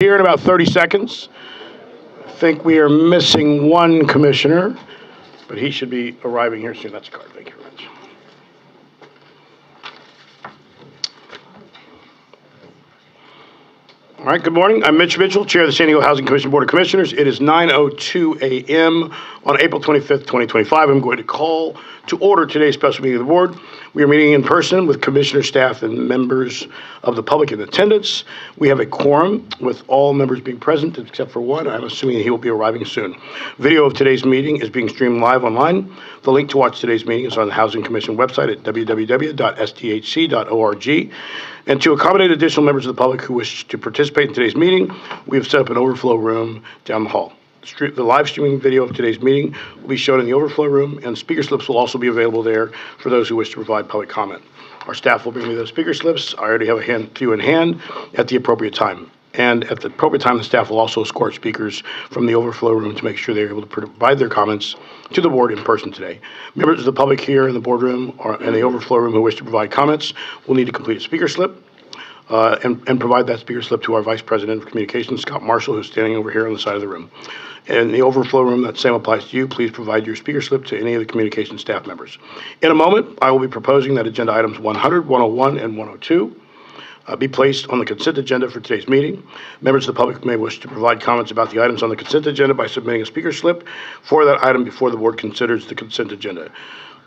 Here in about 30 seconds. I think we are missing one commissioner, but he should be arriving here soon. That's a card. Thank you very much. All right, good morning. I'm Mitch Mitchell, Chair of the San Diego Housing Commission Board of Commissioners. It is 9:02 a.m. on April 25th, 2025. I'm going to call to order today's special meeting of the board. We are meeting in person with commissioner, staff, and members of the public in attendance. We have a quorum with all members being present except for one. I'm assuming he will be arriving soon. Video of today's meeting is being streamed live online. The link to watch today's meeting is on the Housing Commission website at www.sdhc.org. And to accommodate additional members of the public who wish to participate in today's meeting, we have set up an overflow room down the hall. The live streaming video of today's meeting will be shown in the overflow room, and speaker slips will also be available there for those who wish to provide public comment. Our staff will bring me those speaker slips. I already have a few in hand at the appropriate time. And at the appropriate time, the staff will also escort speakers from the overflow room to make sure they're able to provide their comments to the board in person today. Members of the public here in the boardroom or in the overflow room who wish to provide comments will need to complete a speaker slip and provide that speaker slip to our Vice President of Communications, Scott Marshall, who's standing over here on the side of the room. In the overflow room, that same applies to you. Please provide your speaker slip to any of the communications staff members. In a moment, I will be proposing that agenda items 100, 101, and 102 be placed on the consent agenda for today's meeting. Members of the public may wish to provide comments about the items on the consent agenda by submitting a speaker slip for that item before the board considers the consent agenda.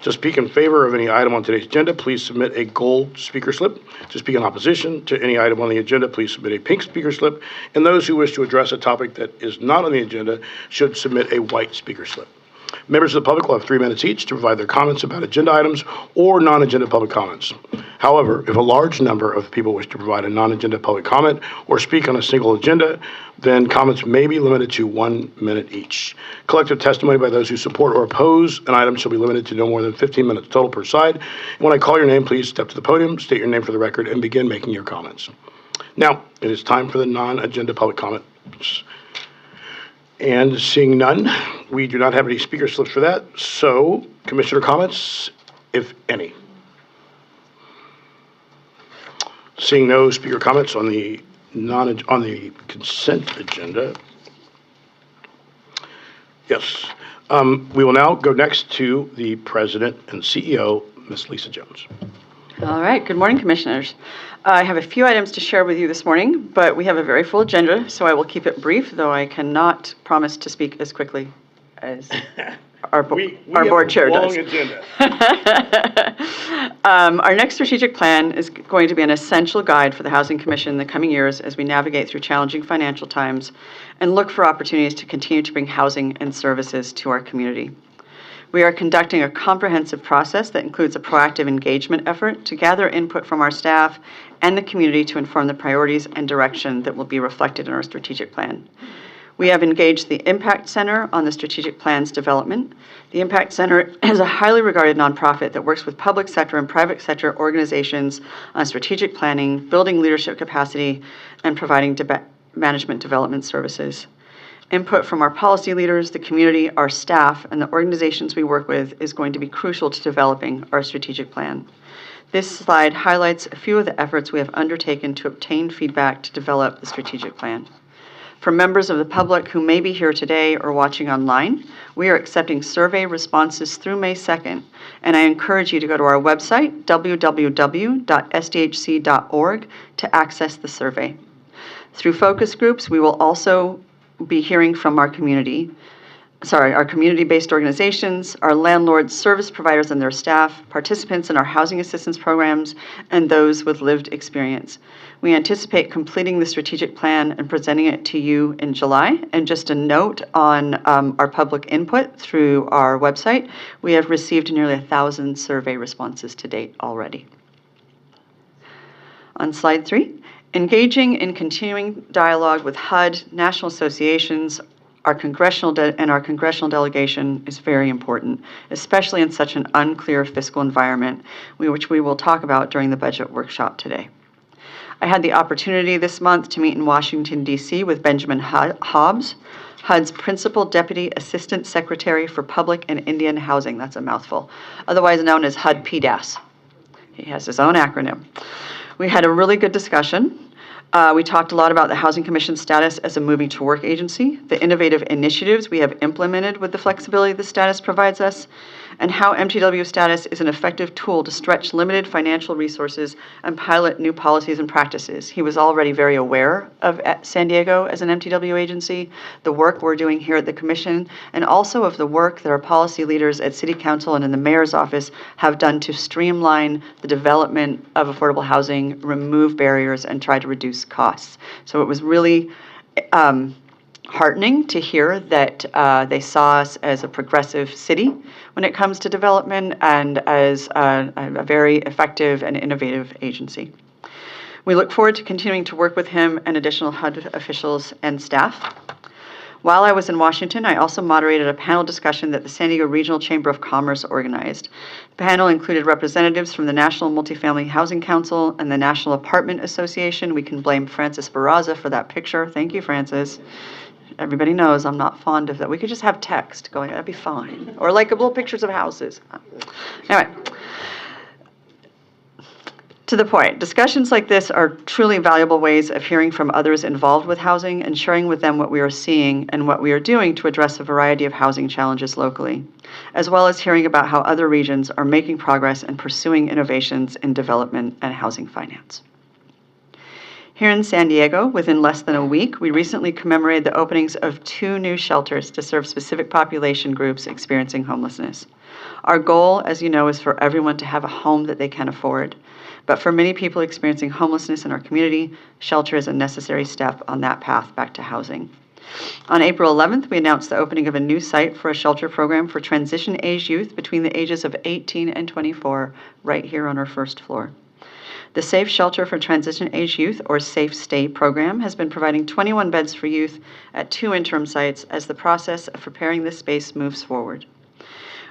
To speak in favor of any item on today's agenda, please submit a gold speaker slip. To speak in opposition to any item on the agenda, please submit a pink speaker slip. And those who wish to address a topic that is not on the agenda should submit a white speaker slip. Members of the public will have 3 minutes each to provide their comments about agenda items or non-agenda public comments. However, if a large number of people wish to provide a non-agenda public comment or speak on a single agenda, then comments may be limited to 1 minute each. Collective testimony by those who support or oppose an item shall be limited to no more than 15 minutes total per side. And when I call your name, please step to the podium, state your name for the record, and begin making your comments. Now, it is time for the non-agenda public comments. And seeing none, we do not have any speaker slips for that. So, commissioner comments, if any. Seeing no speaker comments on the consent agenda. Yes. We will now go next to the president and CEO, Ms. Lisa Jones. All right. Good morning, commissioners. I have a few items to share with you this morning, but we have a very full agenda, so I will keep it brief, though I cannot promise to speak as quickly as our board chair does. Our next strategic plan is going to be an essential guide for the Housing Commission in the coming years as we navigate through challenging financial times and look for opportunities to continue to bring housing and services to our community. We are conducting a comprehensive process that includes a proactive engagement effort to gather input from our staff and the community to inform the priorities and direction that will be reflected in our strategic plan. We have engaged the Impact Center on the strategic plan's development. The Impact Center is a highly regarded nonprofit that works with public sector and private sector organizations on strategic planning, building leadership capacity, and providing management development services. Input from our policy leaders, the community, our staff, and the organizations we work with is going to be crucial to developing our strategic plan. This slide highlights a few of the efforts we have undertaken to obtain feedback to develop the strategic plan. For members of the public who may be here today or watching online, we are accepting survey responses through May 2nd, and I encourage you to go to our website, www.sdhc.org, to access the survey. Through focus groups, we will also be hearing from our community-based organizations, our landlords, service providers and their staff, participants in our housing assistance programs, and those with lived experience. We anticipate completing the strategic plan and presenting it to you in July. And just a note on our public input through our website, we have received nearly 1,000 survey responses to date already. On slide 3. Engaging in continuing dialogue with HUD, national associations, our congressional delegation is very important, especially in such an unclear fiscal environment, which we will talk about during the budget workshop today. I had the opportunity this month to meet in Washington, D.C. with Benjamin Hobbs, HUD's Principal Deputy Assistant Secretary for Public and Indian Housing, that's a mouthful, otherwise known as HUD PDAS. He has his own acronym. We had a really good discussion. We talked a lot about the Housing Commission's status as a moving to work agency, the innovative initiatives we have implemented with the flexibility the status provides us, and how MTW status is an effective tool to stretch limited financial resources and pilot new policies and practices. He was already very aware of San Diego as an MTW agency, the work we're doing here at the Commission, and also of the work that our policy leaders at City Council and in the Mayor's office have done to streamline the development of affordable housing, remove barriers, and try to reduce costs. So it was really heartening to hear that they saw us as a progressive city when it comes to development and as a very effective and innovative agency. We look forward to continuing to work with him and additional HUD officials and staff. While I was in Washington, I also moderated a panel discussion that the San Diego Regional Chamber of Commerce organized. The panel included representatives from the National Multifamily Housing Council and the National Apartment Association. We can blame Francis Barraza for that picture. Thank you, Francis. Everybody knows I'm not fond of that. We could just have text going, that'd be fine. Or like little pictures of houses. Anyway, to the point, discussions like this are truly valuable ways of hearing from others involved with housing and sharing with them what we are seeing and what we are doing to address a variety of housing challenges locally, as well as hearing about how other regions are making progress and pursuing innovations in development and housing finance. Here in San Diego, within less than a week, we recently commemorated the openings of 2 new shelters to serve specific population groups experiencing homelessness. Our goal, as you know, is for everyone to have a home that they can afford. But for many people experiencing homelessness in our community, shelter is a necessary step on that path back to housing. On April 11th, we announced the opening of a new site for a shelter program for transition-age youth between the ages of 18 and 24, right here on our first floor. The Safe Shelter for Transition-Age Youth, or Safe Stay program, has been providing 21 beds for youth at 2 interim sites as the process of preparing this space moves forward.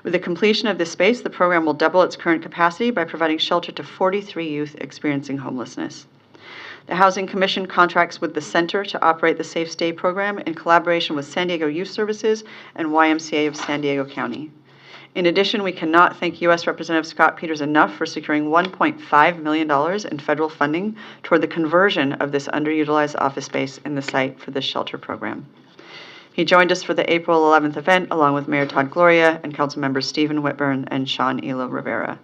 With the completion of this space, the program will double its current capacity by providing shelter to 43 youth experiencing homelessness. The Housing Commission contracts with the Center to operate the Safe Stay program in collaboration with San Diego Youth Services and YMCA of San Diego County. In addition, we cannot thank U.S. Representative Scott Peters enough for securing $1.5 million in federal funding toward the conversion of this underutilized office space in the site for this shelter program. He joined us for the April 11th event along with Mayor Todd Gloria and Council members Stephen Whitburn and Sean Elo Rivera.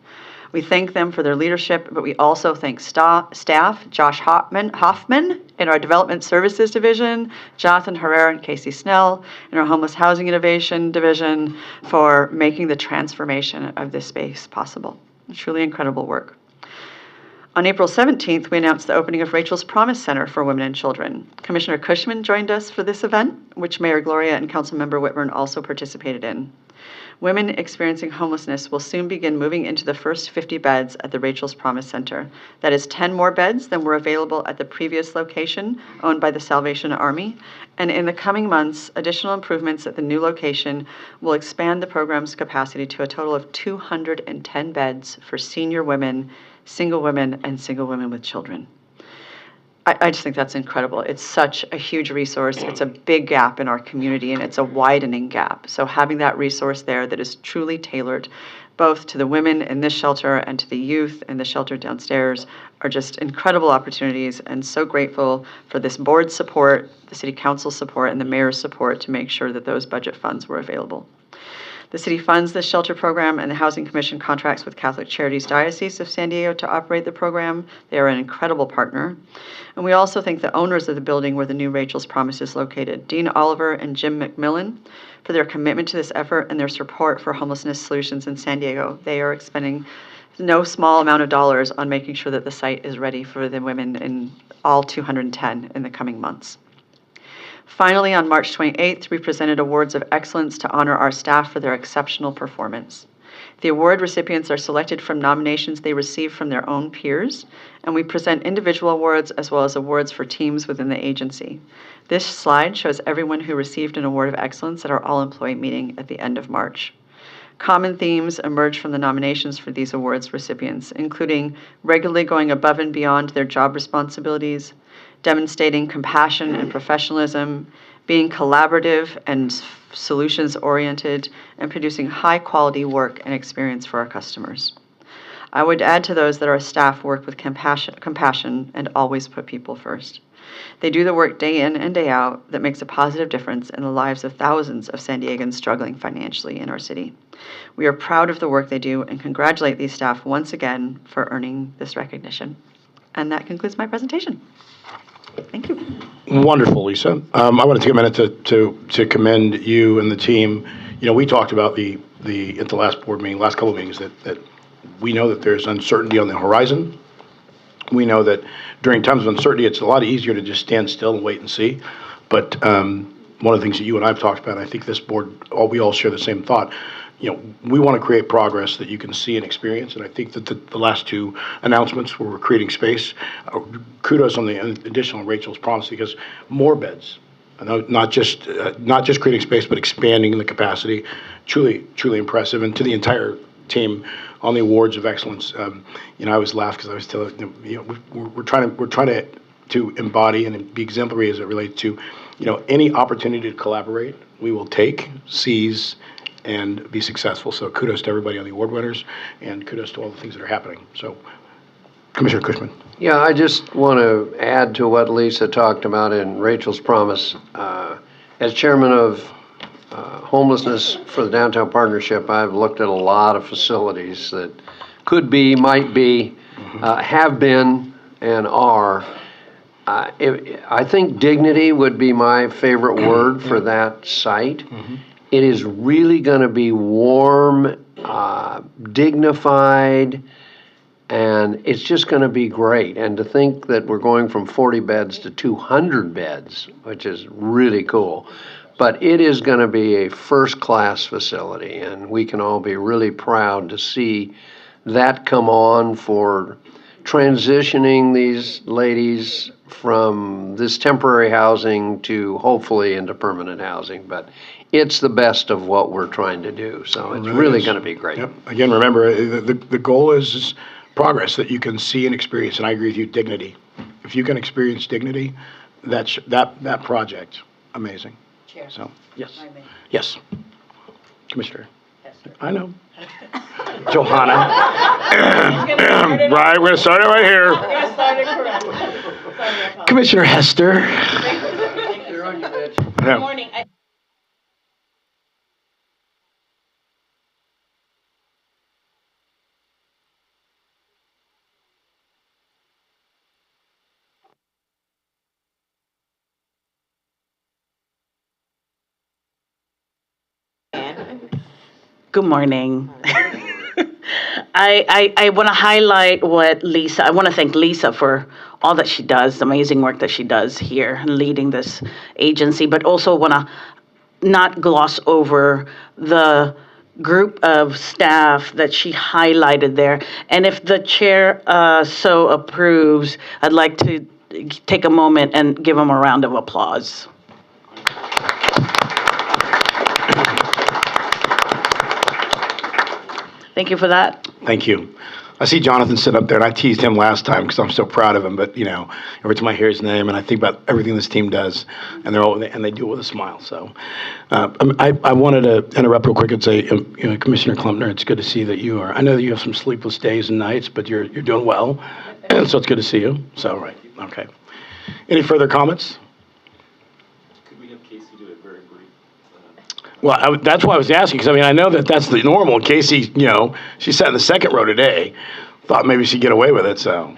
We thank them for their leadership, but we also thank staff, Josh Hoffman in our Development Services Division, Jonathan Herrera and Casey Snell in our Homeless Housing Innovation Division for making the transformation of this space possible. Truly incredible work. On April 17th, we announced the opening of Rachel's Promise Center for Women and Children. Commissioner Cushman joined us for this event, which Mayor Gloria and Councilmember Whitburn also participated in. Women experiencing homelessness will soon begin moving into the first 50 beds at the Rachel's Promise Center. That is 10 more beds than were available at the previous location owned by the Salvation Army. And in the coming months, additional improvements at the new location will expand the program's capacity to a total of 210 beds for senior women, single women, and single women with children. I just think that's incredible. It's such a huge resource. It's a big gap in our community, and it's a widening gap. So having that resource there that is truly tailored both to the women in this shelter and to the youth in the shelter downstairs are just incredible opportunities, and so grateful for this board's support, the city council support, and the mayor's support to make sure that those budget funds were available. The city funds this shelter program, and the Housing Commission contracts with Catholic Charities Diocese of San Diego to operate the program. They are an incredible partner. And we also thank the owners of the building where the new Rachel's Promise is located, Dean Oliver and Jim McMillan, for their commitment to this effort and their support for homelessness solutions in San Diego. They are expending no small amount of dollars on making sure that the site is ready for the women in all 210 in the coming months. Finally, on March 28th, we presented awards of excellence to honor our staff for their exceptional performance. The award recipients are selected from nominations they receive from their own peers, and we present individual awards as well as awards for teams within the agency. This slide shows everyone who received an award of excellence at our all-employee meeting at the end of March. Common themes emerge from the nominations for these awards recipients, including regularly going above and beyond their job responsibilities, demonstrating compassion and professionalism, being collaborative and solutions-oriented, and producing high-quality work and experience for our customers. I would add to those that our staff work with compassion and always put people first. They do the work day in and day out that makes a positive difference in the lives of thousands of San Diegans struggling financially in our city. We are proud of the work they do and congratulate these staff once again for earning this recognition. And that concludes my presentation. Thank you. Wonderful, Lisa. I want to take a minute to commend you and the team. We talked about at the last board meeting, last couple of meetings, that we know that there's uncertainty on the horizon. We know that during times of uncertainty, it's a lot easier to just stand still and wait and see. But one of the things that you and I have talked about, I think this board, we all share the same thought. We want to create progress that you can see and experience, and I think that the last two announcements where we're creating space, kudos on the additional Rachel's promise, because more beds, not just creating space, but expanding the capacity, truly impressive, and to the entire team on the awards of excellence. I always laugh because I was telling we're trying to embody and be exemplary as it relates to any opportunity to collaborate. We will take, seize, and be successful. So kudos to everybody on the award winners, and kudos to all the things that are happening. So, Commissioner Cushman. Yeah, I just want to add to what Lisa talked about in Rachel's promise. As chairman of homelessness for the Downtown Partnership, I've looked at a lot of facilities that could be, might be, have been, and are. I think dignity would be my favorite word for that site. It is really going to be warm, dignified, and it's just going to be great. And to think that we're going from 40 beds to 200 beds, which is really cool. But it is going to be a first-class facility, and we can all be really proud to see that come on for transitioning these ladies from this temporary housing to hopefully into permanent housing. But it's the best of what we're trying to do, so it's really going to be great. Yep. Again, remember, the goal is progress that you can see and experience, and I agree with you, dignity. If you can experience dignity, that project, amazing. Chair. So, yes. I may. Yes. Commissioner. Hester. I know. Johanna. Right, we're going to start it right here. We're going to start it correctly. Commissioner Hester. You're on your bitch. Yeah. Good morning. Good morning. I want to highlight I want to thank Lisa for all that she does, the amazing work that she does here and leading this agency, but also want to not gloss over the group of staff that she highlighted there. And if the chair so approves, I'd like to take a moment and give them a round of applause. Thank you for that. Thank you. I see Jonathan sitting up there, and I teased him last time because I'm so proud of him. But every time I hear his name, and I think about everything this team does, and they do it with a smile. So, I wanted to interrupt real quick and say, Commissioner Klumpner, it's good to see that you are. I know that you have some sleepless days and nights, but you're doing well, and so it's good to see you. So, right, okay. Any further comments? Could we have Casey do a very brief? Well, that's why I was asking, because I know that that's the normal. Casey, she sat in the second row today. Thought maybe she'd get away with it, so.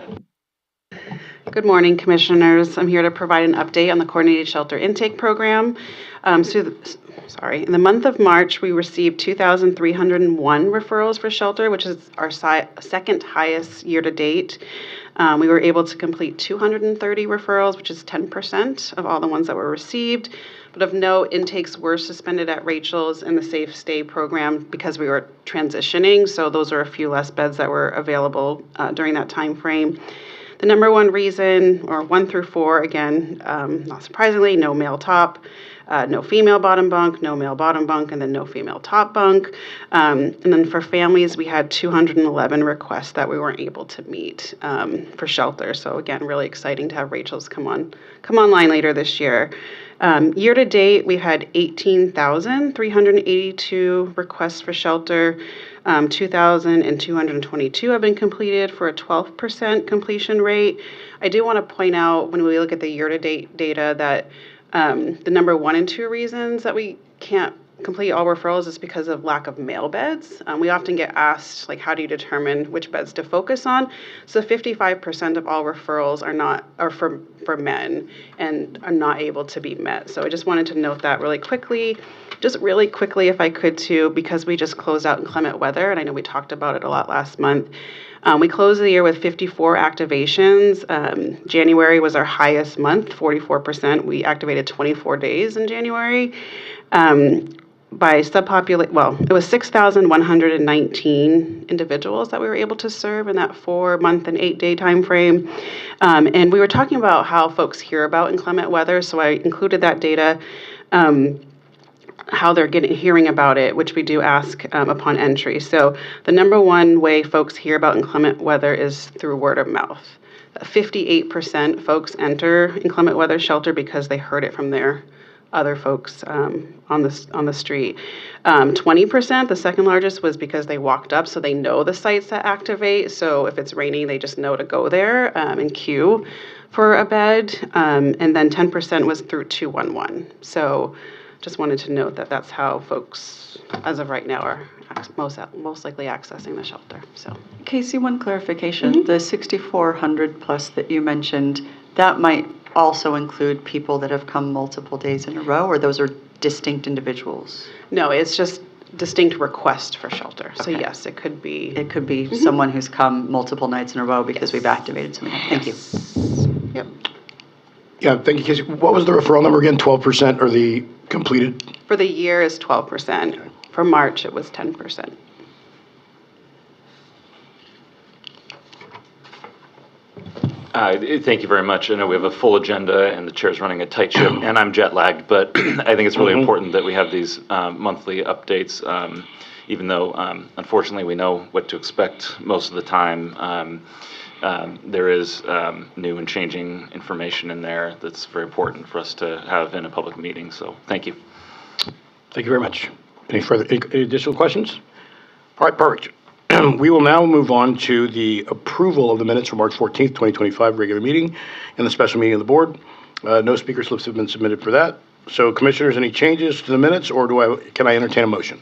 Good morning, Commissioners. I'm here to provide an update on the Coordinated Shelter Intake Program. In the month of March, we received 2,301 referrals for shelter, which is our second highest year to date. We were able to complete 230 referrals, which is 10% of all the ones that were received. But of note, intakes were suspended at Rachel's and the Safe Stay program because we were transitioning. So those are a few less beds that were available during that time frame. The number one reason, or 1 through 4, again, not surprisingly, no male top, no female bottom bunk, no male bottom bunk, and then no female top bunk. And then for families, we had 211 requests that we weren't able to meet for shelter. So again, really exciting to have Rachel's come online later this year. Year to date, we've had 18,382 requests for shelter. 2,222 have been completed for a 12% completion rate. I do want to point out when we look at the year-to-date data that the number 1 and 2 reasons that we can't complete all referrals is because of lack of male beds. We often get asked, like, how do you determine which beds to focus on? So 55% of all referrals are for men and are not able to be met. So I just wanted to note that really quickly. Just really quickly, if I could too, because we just closed out inclement weather, and I know we talked about it a lot last month. We closed the year with 54 activations. January was our highest month, 44%. We activated 24 days in January. By it was 6,119 individuals that we were able to serve in that 4-month and 8-day time frame. And we were talking about how folks hear about inclement weather, so I included that data, how they're hearing about it, which we do ask upon entry. So the number 1 way folks hear about inclement weather is through word of mouth. 58% folks enter inclement weather shelter because they heard it from their other folks on the street. 20%, the second largest, was because they walked up, so they know the sites that activate. So if it's raining, they just know to go there and queue for a bed. And then 10% was through 211. So just wanted to note that that's how folks, as of right now, are most likely accessing the shelter. So, Casey, one clarification. The 6,400 plus that you mentioned, that might also include people that have come multiple days in a row, or those are distinct individuals? No, it's just distinct request for shelter. So Okay. yes, it could be. It could be someone who's come multiple nights in a row because we've activated something. Thank you. Yep. Yeah, thank you, Casey. What was the referral number again? 12% or the completed? For the year is 12%. For March, it was 10%. Thank you very much. I know we have a full agenda and the chair's running a tight ship and I'm jet lagged, but I think it's really important that we have these monthly updates, even though unfortunately we know what to expect most of the time. There is new and changing information in there that's very important for us to have in a public meeting. So thank you. Thank you very much. Any additional questions? All right, perfect. We will now move on to the approval of the minutes for March 14th, 2025 regular meeting and the special meeting of the board. No speaker slips have been submitted for that. So commissioners, any changes to the minutes, or can I entertain a motion?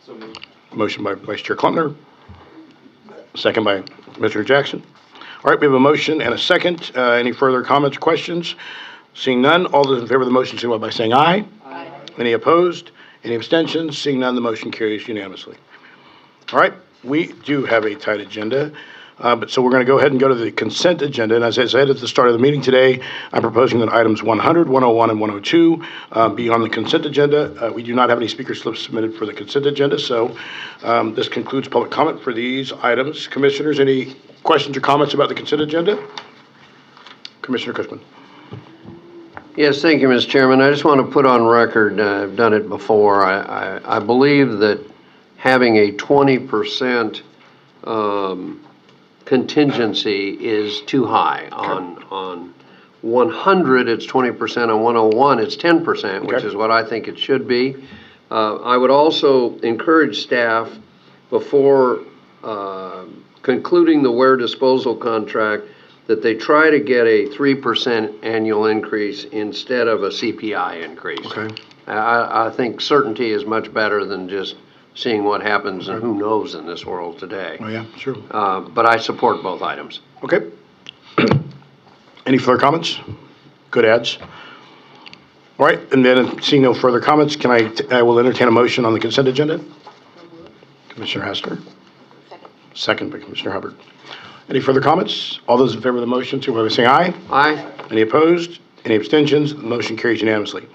So moved. Motion by Vice Chair Klumpner. Second by Commissioner Jackson. All right, we have a motion and a second. Any further comments or questions? Seeing none, all those in favor of the motion signify by saying aye. Aye. Any opposed? Any abstentions? Seeing none, the motion carries unanimously. All right, we do have a tight agenda, so we're going to go ahead and go to the consent agenda. And as I said at the start of the meeting today, I'm proposing that items 100, 101, and 102 be on the consent agenda. We do not have any speaker slips submitted for the consent agenda, so this concludes public comment for these items. Commissioners, any questions or comments about the consent agenda? Commissioner Cushman. Yes, thank you, Mr. Chairman. I just want to put on record, I've done it before, I believe that having a 20% contingency is too high. On 100, it's 20%. On 101, it's 10%, which is what I think it should be. I would also encourage staff, before concluding the wear disposal contract, that they try to get a 3% annual increase instead of a CPI increase. Okay. I think certainty is much better than just seeing what happens and who knows in this world today. Oh, yeah, sure. But I support both items. Okay. Any further comments? Good adds. All right, and then seeing no further comments, I will entertain a motion on the consent agenda. Commissioner Hester. Second by Commissioner Hubbard. Any further comments? All those in favor of the motion, signify by saying aye. Aye. Any opposed? Any abstentions? The motion carries unanimously.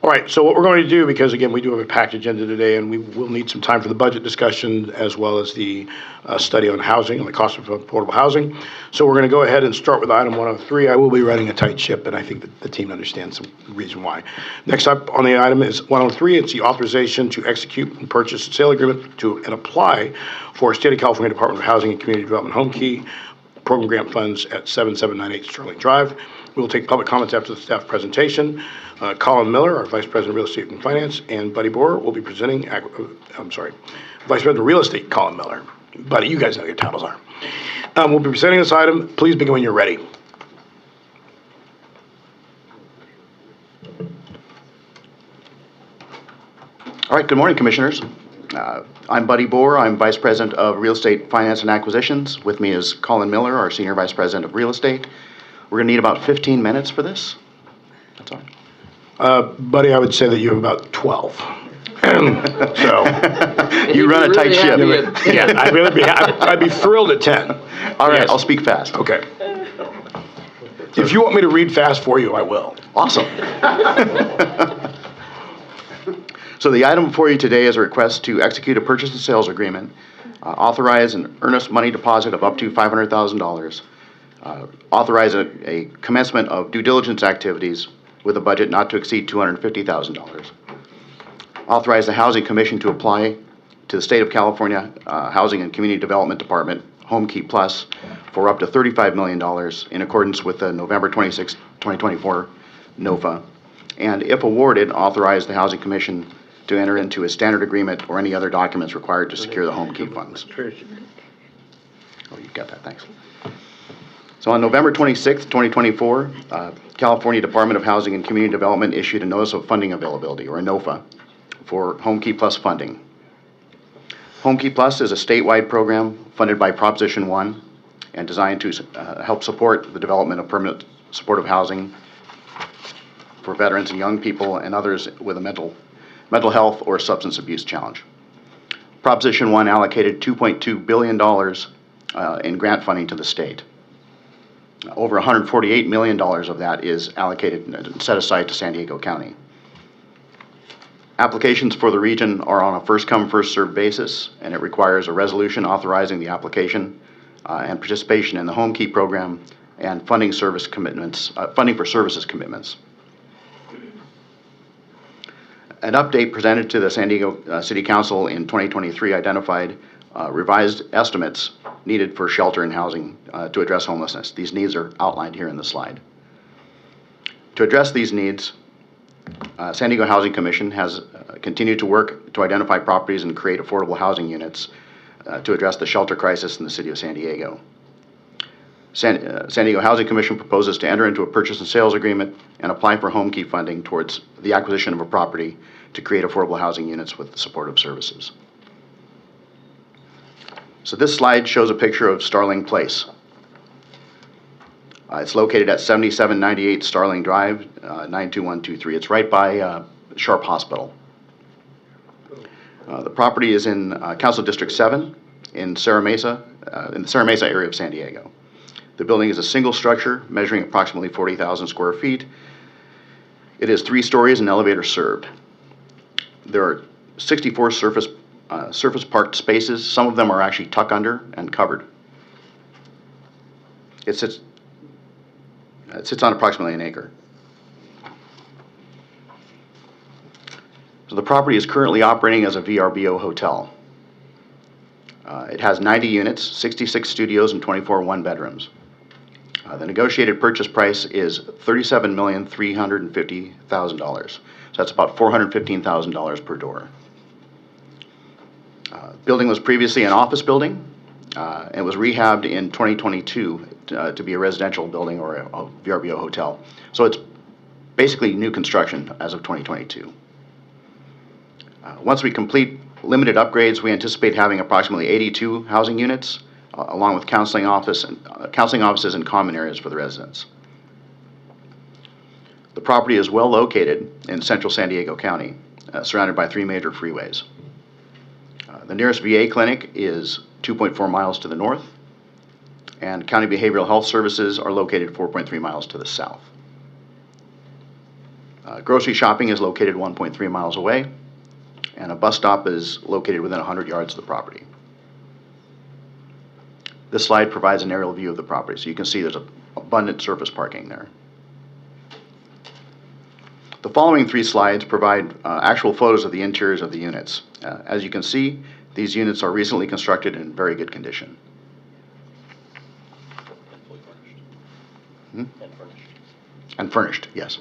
All right, so what we're going to do, because again, we do have a packed agenda today, and we will need some time for the budget discussion as well as the study on housing and the cost of affordable housing. So we're going to go ahead and start with item 103. I will be running a tight ship, and I think that the team understands the reason why. Next up on the item is 103. It's the authorization to execute and purchase and sale agreement and apply for State of California Department of Housing and Community Development Home Key program grant funds at 7798 Sterling Drive. We'll take public comments after the staff presentation. Colin Miller, our Vice President of Real Estate and Finance, and Buddy Bohr will be presenting, Vice President of Real Estate, Colin Miller. Buddy, you guys know what your titles are. We'll be presenting this item. Please begin when you're ready. All right, good morning, Commissioners. I'm Buddy Bohr. I'm Vice President of Real Estate Finance and Acquisitions. With me is Colin Miller, our Senior Vice President of Real Estate. We're going to need about 15 minutes for this. That's all right. Buddy, I would say that you have about 12. So, You run a tight ship. yeah, I'd be thrilled at 10. All right, Yes. I'll speak fast. Okay. If you want me to read fast for you, I will. Awesome. So the item before you today is a request to execute a purchase and sales agreement, authorize an earnest money deposit of up to $500,000, authorize a commencement of due diligence activities with a budget not to exceed $250,000, authorize the Housing Commission to apply to the State of California Housing and Community Development Department Home Key Plus for up to $35 million in accordance with the November 26, 2024 NOFA, and if awarded, authorize the Housing Commission to enter into a standard agreement or any other documents required to secure the home key funds. Oh, you got that, thanks. So on November 26th, 2024, California Department of Housing and Community Development issued a Notice of Funding Availability, or a NOFA, for Home Key Plus funding. Home Key Plus is a statewide program funded by Proposition 1 and designed to help support the development of permanent supportive housing for veterans and young people and others with a mental health or substance abuse challenge. Proposition 1 allocated $2.2 billion in grant funding to the state. Over $148 million of that is allocated and set aside to San Diego County. Applications for the region are on a first-come, first-served basis, and it requires a resolution authorizing the application and participation in the Home Key program and funding for services commitments. An update presented to the San Diego City Council in 2023 identified revised estimates needed for shelter and housing to address homelessness. These needs are outlined here in the slide. To address these needs, San Diego Housing Commission has continued to work to identify properties and create affordable housing units to address the shelter crisis in the city of San Diego. San Diego Housing Commission proposes to enter into a purchase and sales agreement and apply for home key funding towards the acquisition of a property to create affordable housing units with supportive services. So this slide shows a picture of Starling Place. It's located at 7798 Starling Drive, 92123. It's right by Sharp Hospital. The property is in Council District 7 in Serra Mesa, in the Serra Mesa area of San Diego. The building is a single structure measuring approximately 40,000 square feet. It is 3 stories and elevator served. There are 64 surface parked spaces. Some of them are actually tuck under and covered. It sits on approximately an acre. So the property is currently operating as a VRBO hotel. It has 90 units, 66 studios, and 24 one-bedrooms. The negotiated purchase price is $37,350,000. So that's about $415,000 per door. Building was previously an office building and was rehabbed in 2022 to be a residential building or a VRBO hotel. So it's basically new construction as of 2022. Once we complete limited upgrades, we anticipate having approximately 82 housing units, along with counseling offices and common areas for the residents. The property is well located in central San Diego County, surrounded by 3 major freeways. The nearest VA clinic is 2.4 miles to the north, and County Behavioral Health Services are located 4.3 miles to the south. Grocery shopping is located 1.3 miles away, and a bus stop is located within 100 yards of the property. This slide provides an aerial view of the property, so you can see there's abundant surface parking there. The following 3 slides provide actual photos of the interiors of the units. As you can see, these units are recently constructed in very good condition. And furnished, yes.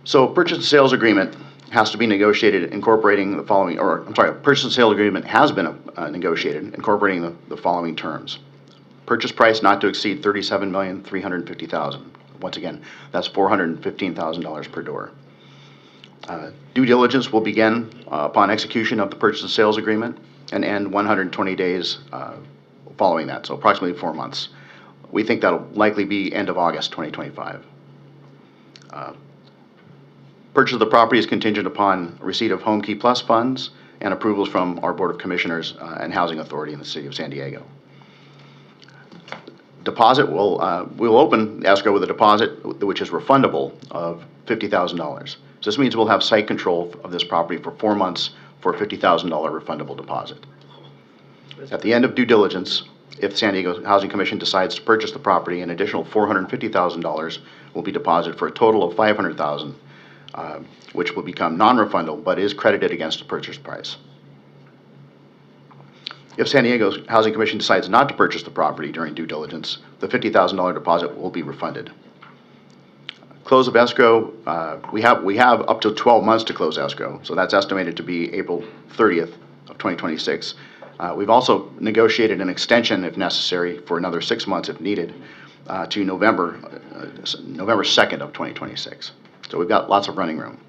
So purchase and sales agreement has to be negotiated incorporating the following, or I'm sorry, a purchase and sale agreement has been negotiated incorporating the following terms. Purchase price not to exceed $37,350,000. Once again, that's $415,000 per door. Due diligence will begin upon execution of the purchase and sales agreement and end 120 days following that, so approximately 4 months. We think that'll likely be end of August 2025. Purchase of the property is contingent upon receipt of Home Key Plus funds and approvals from our Board of Commissioners and Housing Authority in the City of San Diego. Deposit we'll open escrow with a deposit which is refundable of $50,000. So this means we'll have site control of this property for 4 months for a $50,000 refundable deposit. At the end of due diligence, if San Diego Housing Commission decides to purchase the property, an additional $450,000 will be deposited for a total of $500,000, which will become non-refundable but is credited against the purchase price. If San Diego Housing Commission decides not to purchase the property during due diligence, the $50,000 deposit will be refunded. Close of escrow, we have up to 12 months to close escrow, so that's estimated to be April 30th of 2026. We've also negotiated an extension, if necessary, for another 6 months if needed, to November 2nd of 2026. So we've got lots of running room.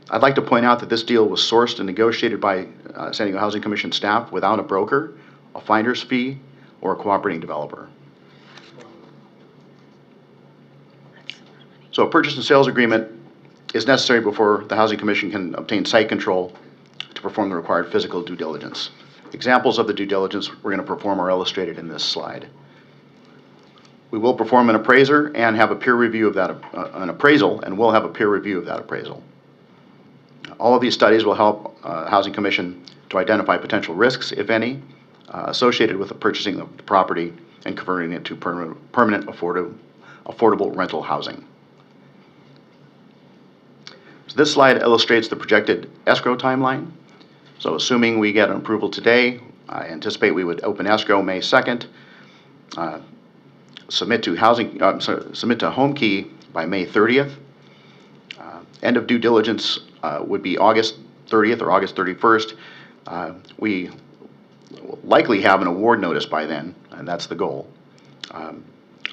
I'd like to point out that this deal was sourced and negotiated by San Diego Housing Commission staff without a broker, a finder's fee, or a cooperating developer. So a purchase and sales agreement is necessary before the Housing Commission can obtain site control to perform the required physical due diligence. Examples of the due diligence we're going to perform are illustrated in this slide. We will perform an appraiser and have a peer review of that, an appraisal, and we'll have a peer review of that appraisal. All of these studies will help Housing Commission to identify potential risks, if any, associated with the purchasing of the property and converting it to permanent affordable rental housing. So this slide illustrates the projected escrow timeline. So assuming we get an approval today, I anticipate we would open escrow May 2nd, submit to Home Key by May 30th. End of due diligence would be August 30th or August 31st. We will likely have an award notice by then, and that's the goal.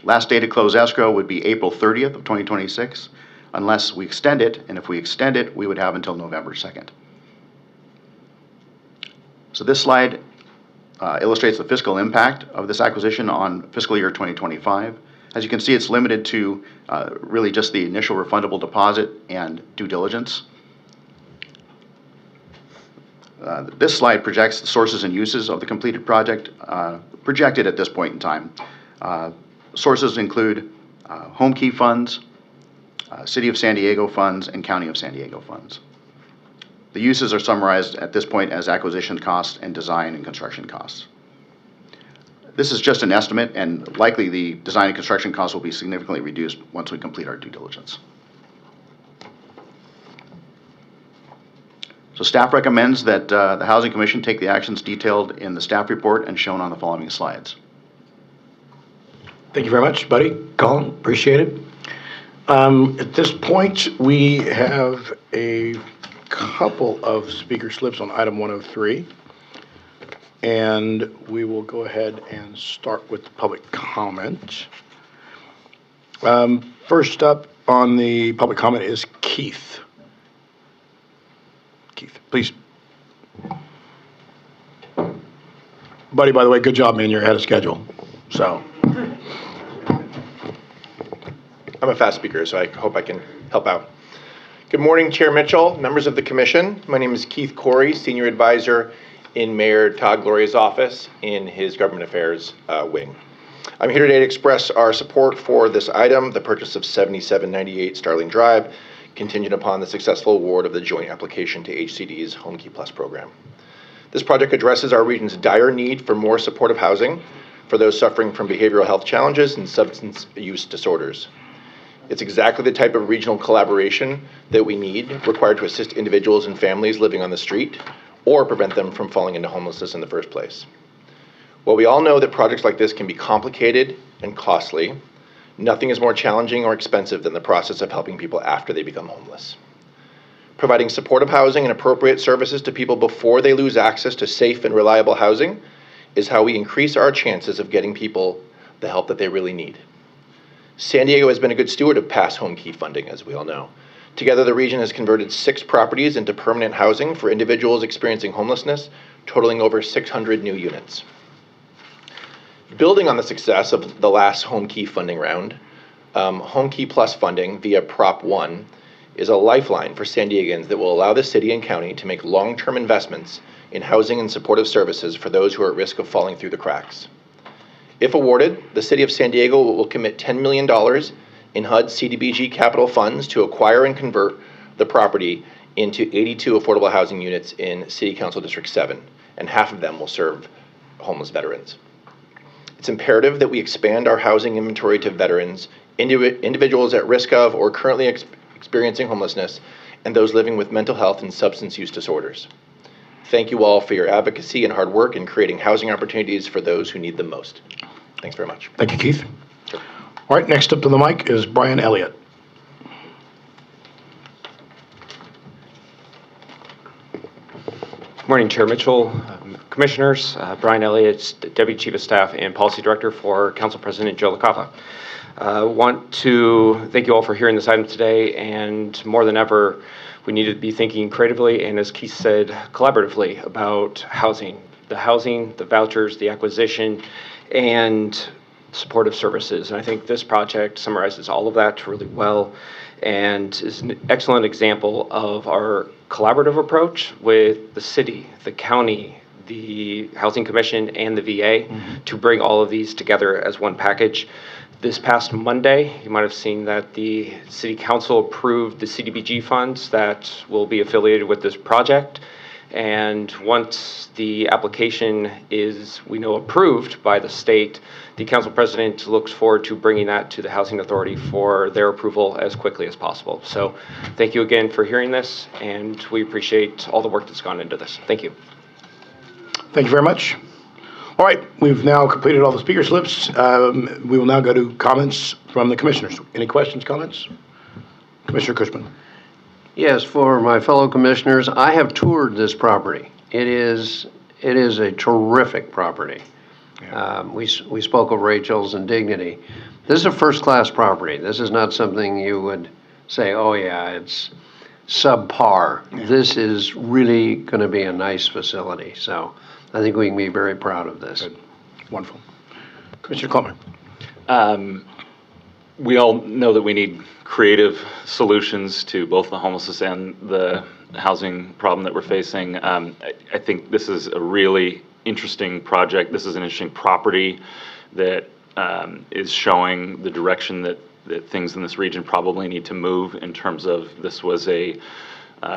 Last day to close escrow would be April 30th of 2026, unless we extend it, and if we extend it, we would have until November 2nd. So this slide illustrates the fiscal impact of this acquisition on fiscal year 2025. As you can see, it's limited to really just the initial refundable deposit and due diligence. This slide projects the sources and uses of the completed project, projected at this point in time. Sources include Home Key funds, City of San Diego funds, and County of San Diego funds. The uses are summarized at this point as acquisition costs and design and construction costs. This is just an estimate, and likely the design and construction costs will be significantly reduced once we complete our due diligence. So staff recommends that the Housing Commission take the actions detailed in the staff report and shown on the following slides. Thank you very much, buddy. Colin, appreciate it. At this point, we have a couple of speaker slips on item 103. And we will go ahead and start with the public comment. First up on the public comment is Keith. Keith, please. Buddy, by the way, good job, man. You're ahead of schedule. So. I'm a fast speaker, so I hope I can help out. Good morning, Chair Mitchell, members of the Commission. My name is Keith Corey, Senior Advisor in Mayor Todd Gloria's office in his Government Affairs wing. I'm here today to express our support for this item, the purchase of 7798 Starling Drive, contingent upon the successful award of the joint application to HCD's Home Key Plus program. This project addresses our region's dire need for more supportive housing for those suffering from behavioral health challenges and substance use disorders. It's exactly the type of regional collaboration that we need, required to assist individuals and families living on the street or prevent them from falling into homelessness in the first place. While we all know that projects like this can be complicated and costly, nothing is more challenging or expensive than the process of helping people after they become homeless. Providing supportive housing and appropriate services to people before they lose access to safe and reliable housing is how we increase our chances of getting people the help that they really need. San Diego has been a good steward of past home key funding, as we all know. Together, the region has converted 6 properties into permanent housing for individuals experiencing homelessness, totaling over 600 new units. Building on the success of the last home key funding round, Home Key Plus funding via Prop 1 is a lifeline for San Diegans that will allow the city and county to make long-term investments in housing and supportive services for those who are at risk of falling through the cracks. If awarded, the City of San Diego will commit $10 million in HUD CDBG capital funds to acquire and convert the property into 82 affordable housing units in City Council District 7, and half of them will serve homeless veterans. It's imperative that we expand our housing inventory to veterans, individuals at risk of or currently experiencing homelessness, and those living with mental health and substance use disorders. Thank you all for your advocacy and hard work in creating housing opportunities for those who need them most. Thanks very much. Thank you, Keith. All right, next up to the mic is Brian Elliott. Morning, Chair Mitchell, Commissioners. Brian Elliott, Deputy Chief of Staff and Policy Director for Council President Joe LaCava. Want to thank you all for hearing this item today, and more than ever, we need to be thinking creatively and, as Keith said, collaboratively about housing, the vouchers, the acquisition, and supportive services. And I think this project summarizes all of that really well and is an excellent example of our collaborative approach with the city, the county, the Housing Commission, and the VA to bring all of these together as one package. This past Monday, you might have seen that the City Council approved the CDBG funds that will be affiliated with this project. And once the application is, we know, approved by the state, the council president looks forward to bringing that to the Housing Authority for their approval as quickly as possible. So thank you again for hearing this, and we appreciate all the work that's gone into this. Thank you. Thank you very much. All right, we've now completed all the speaker slips. We will now go to comments from the commissioners. Any questions, comments? Commissioner Cushman. Yes, for my fellow commissioners, I have toured this property. It is a terrific property. Yeah. We spoke of Rachel's and Dignity. This is a first-class property. This is not something you would say, oh yeah, it's subpar. Yeah. This is really going to be a nice facility. So I think we can be very proud of this. Good. Wonderful. Commissioner Coleman. We all know that we need creative solutions to both the homelessness and the housing problem that we're facing. I think this is a really interesting project. This is an interesting property that is showing the direction that things in this region probably need to move in terms of this was a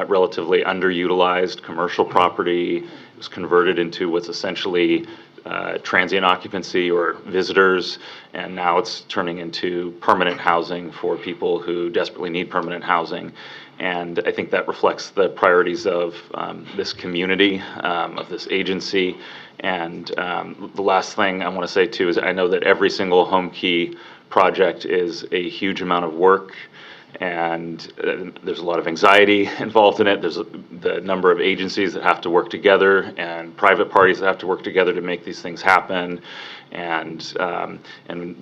relatively underutilized commercial property. It was converted into what's essentially transient occupancy or visitors, and now it's turning into permanent housing for people who desperately need permanent housing. And I think that reflects the priorities of this community, of this agency. And the last thing I want to say too is I know that every single Home Key project is a huge amount of work, and there's a lot of anxiety involved in it. There's the number of agencies that have to work together and private parties that have to work together to make these things happen. And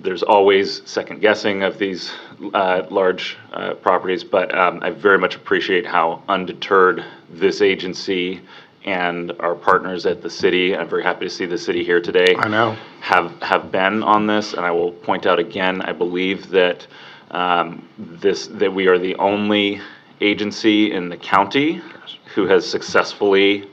there's always second guessing of these large properties, but I very much appreciate how undeterred this agency and our partners at the city, I'm very happy to see the city here today, I know, have been on this. And I will point out again, I believe that that we are the only agency in the county who has successfully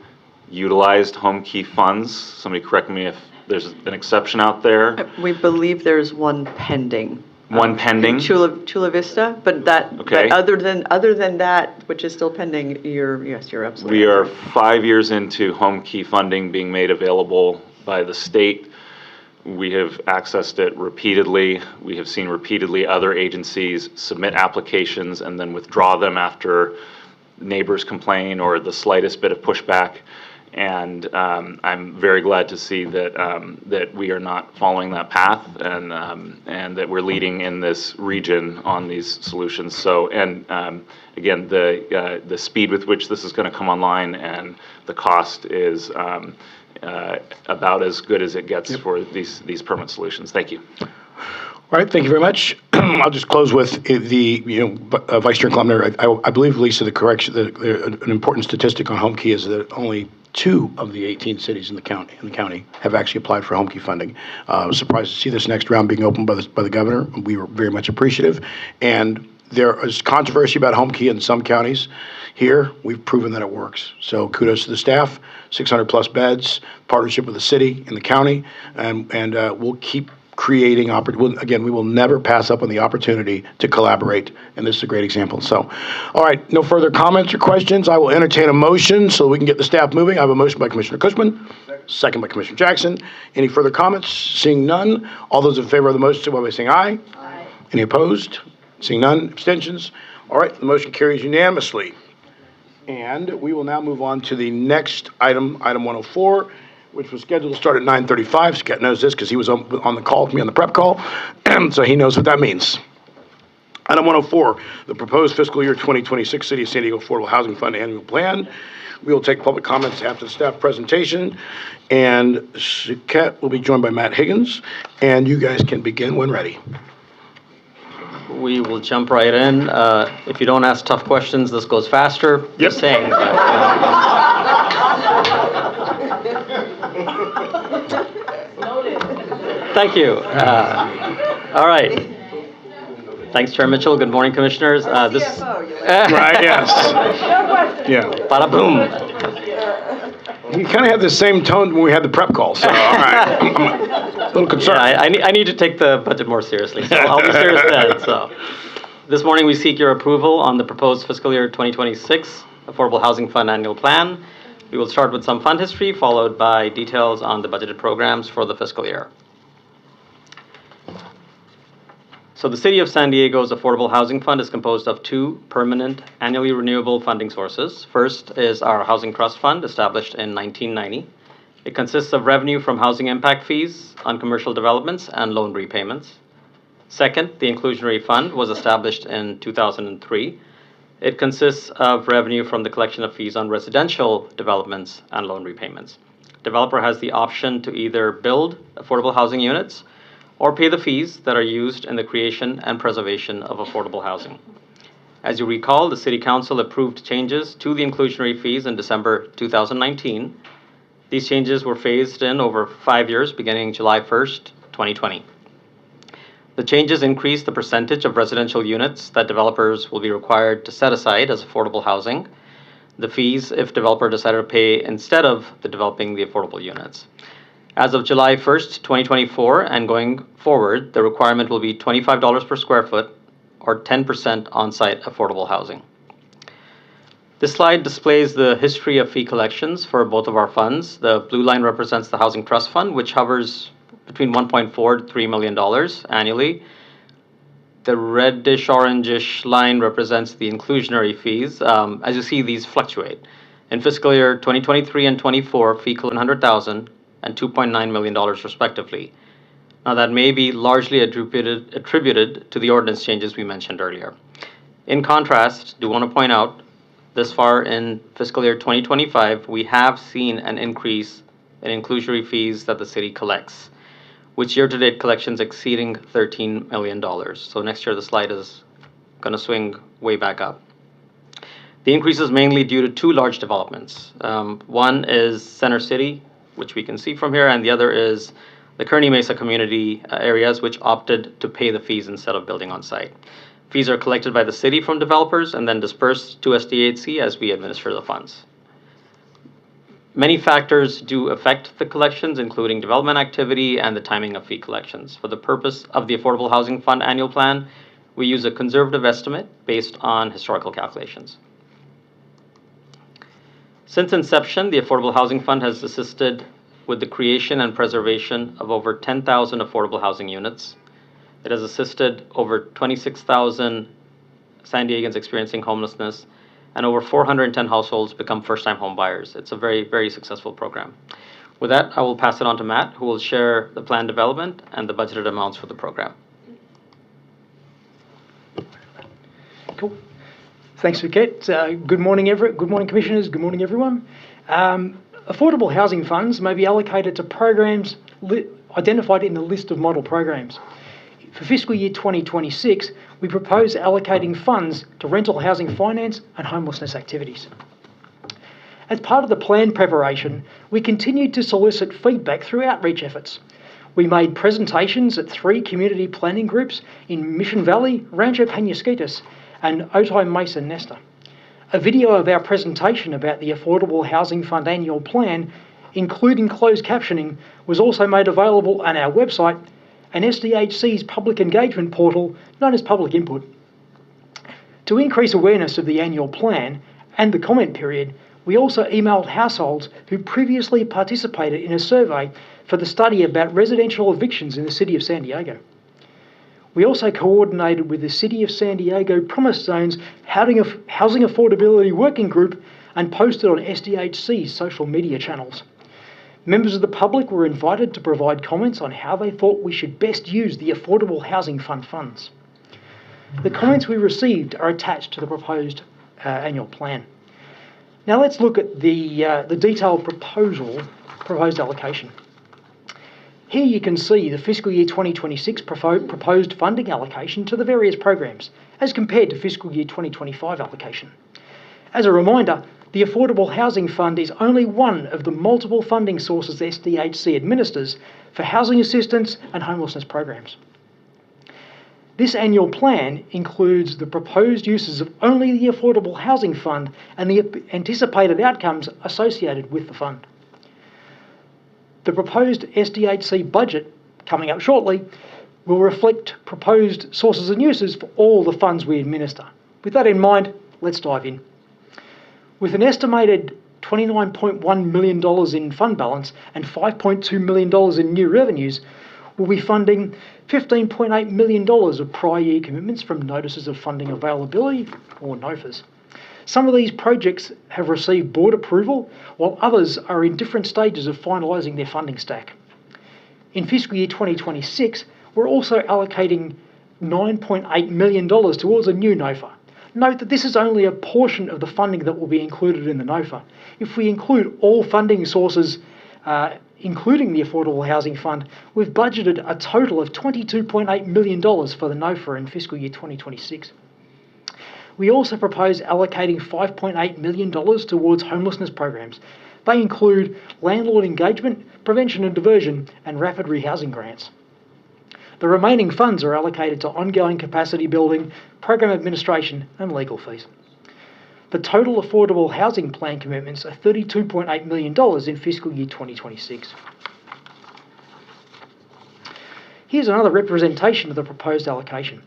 utilized Home Key funds. Somebody correct me if there's an exception out there. We believe there's one pending. One pending? Chula Vista, but that, Okay. but other than that, which is still pending, you're absolutely We are right. 5 years into Home Key funding being made available by the state. We have accessed it repeatedly. We have seen repeatedly other agencies submit applications and then withdraw them after neighbors complain or the slightest bit of pushback. And I'm very glad to see that that we are not following that path, and that we're leading in this region on these solutions. So, and again, the speed with which this is going to come online and the cost is about as good as it gets for these permanent solutions. Thank you. All right, thank you very much. I'll just close with Vice Chair Klumner. I believe, Lisa, an important statistic on HomeKey is that only 2 of the 18 cities in the county have actually applied for HomeKey funding. I was surprised to see this next round being opened by the governor. We were very much appreciative. And there is controversy about HomeKey in some counties. Here, we've proven that it works. So kudos to the staff, 600+ beds, partnership with the city and the county, and we'll keep creating again, we will never pass up on the opportunity to collaborate, and this is a great example. So, all right, no further comments or questions. I will entertain a motion so we can get the staff moving. I have a motion by Commissioner Cushman, second by Commissioner Jackson. Any further comments? Seeing none, all those in favor of the motion, signify by saying aye. Aye. Any opposed? Seeing none, abstentions? All right, the motion carries unanimously. And we will now move on to the next item, item 104, which was scheduled to start at 9:35. Scott knows this because he was on the call with me on the prep call, so he knows what that means. Item 104, the proposed fiscal year 2026 City of San Diego Affordable Housing Fund Annual Plan. We will take public comments after the staff presentation, and Saket will be joined by Matt Higgins, and you guys can begin when ready. We will jump right in. If you don't ask tough questions, this goes faster. Yep. Just saying. Thank you. All right. Thanks, Chair Mitchell. Good morning, Commissioners. Right, yes. Yeah. Bada boom. You kind of had the same tone when we had the prep call, so all right. I'm a little concerned. Yeah, I need to take the budget more seriously, so I'll be serious then. So, this morning we seek your approval on the proposed fiscal year 2026 Affordable Housing Fund Annual Plan. We will start with some fund history, followed by details on the budgeted programs for the fiscal year. So the City of San Diego's Affordable Housing Fund is composed of 2 permanent, annually renewable funding sources. First is our Housing Trust Fund, established in 1990. It consists of revenue from housing impact fees on commercial developments and loan repayments. Second, the Inclusionary Fund was established in 2003. It consists of revenue from the collection of fees on residential developments and loan repayments. Developer has the option to either build affordable housing units or pay the fees that are used in the creation and preservation of affordable housing. As you recall, the City Council approved changes to the inclusionary fees in December 2019. These changes were phased in over 5 years, beginning July 1st, 2020. The changes increased the percentage of residential units that developers will be required to set aside as affordable housing, the fees if developer decided to pay instead of developing the affordable units. As of July 1st, 2024, and going forward, the requirement will be $25 per square foot or 10% on-site affordable housing. This slide displays the history of fee collections for both of our funds. The blue line represents the Housing Trust Fund, which hovers between $1.4 to $3 million annually. The reddish-orangish line represents the inclusionary fees. As you see, these fluctuate. In fiscal year 2023 and 24, fee collected $100,000 and $2.9 million respectively. Now that may be largely attributed to the ordinance changes we mentioned earlier. In contrast, do want to point out, this far in fiscal year 2025, we have seen an increase in inclusionary fees that the city collects, which year-to-date collections exceeding $13 million. So next year the slide is going to swing way back up. The increase is mainly due to 2 large developments. One is Center City, which we can see from here, and the other is the Kearney Mesa community areas, which opted to pay the fees instead of building on site. Fees are collected by the city from developers and then dispersed to SDHC as we administer the funds. Many factors do affect the collections, including development activity and the timing of fee collections. For the purpose of the Affordable Housing Fund annual plan, we use a conservative estimate based on historical calculations. Since inception, the Affordable Housing Fund has assisted with the creation and preservation of over 10,000 affordable housing units. It has assisted over 26,000 San Diegans experiencing homelessness and over 410 households become first-time home buyers. It's a very, very successful program. With that, I will pass it on to Matt, who will share the plan development and the budgeted amounts for the program. Cool. Thanks, Viket. Good morning, Commissioners. Good morning, everyone. Affordable housing funds may be allocated to programs identified in the list of model programs. For fiscal year 2026, we propose allocating funds to rental housing finance and homelessness activities. As part of the plan preparation, we continued to solicit feedback through outreach efforts. We made presentations at 3 community planning groups in Mission Valley, Rancho Penasquitos, and Otay Mesa Nesta. A video of our presentation about the Affordable Housing Fund annual plan, including closed captioning, was also made available on our website and SDHC's public engagement portal known as Public Input. To increase awareness of the annual plan and the comment period, we also emailed households who previously participated in a survey for the study about residential evictions in the City of San Diego. We also coordinated with the City of San Diego Promise Zone's Housing Affordability Working Group and posted on SDHC's social media channels. Members of the public were invited to provide comments on how they thought we should best use the Affordable Housing Fund funds. The comments we received are attached to the proposed annual plan. Now let's look at the detailed proposed allocation. Here you can see the fiscal year 2026 proposed funding allocation to the various programs as compared to fiscal year 2025 allocation. As a reminder, the Affordable Housing Fund is only one of the multiple funding sources SDHC administers for housing assistance and homelessness programs. This annual plan includes the proposed uses of only the Affordable Housing Fund and the anticipated outcomes associated with the fund. The proposed SDHC budget, coming up shortly, will reflect proposed sources and uses for all the funds we administer. With that in mind, let's dive in. With an estimated $29.1 million in fund balance and $5.2 million in new revenues, we'll be funding $15.8 million of prior year commitments from Notices of Funding Availability, or NOFAs. Some of these projects have received board approval, while others are in different stages of finalising their funding stack. In fiscal year 2026, we're also allocating $9.8 million towards a new NOFA. Note that this is only a portion of the funding that will be included in the NOFA. If we include all funding sources, including the Affordable Housing Fund, we've budgeted a total of $22.8 million for the NOFA in fiscal year 2026. We also propose allocating $5.8 million towards homelessness programs. They include landlord engagement, prevention and diversion, and rapid rehousing grants. The remaining funds are allocated to ongoing capacity building, program administration, and legal fees. The total affordable housing plan commitments are $32.8 million in fiscal year 2026. Here's another representation of the proposed allocation.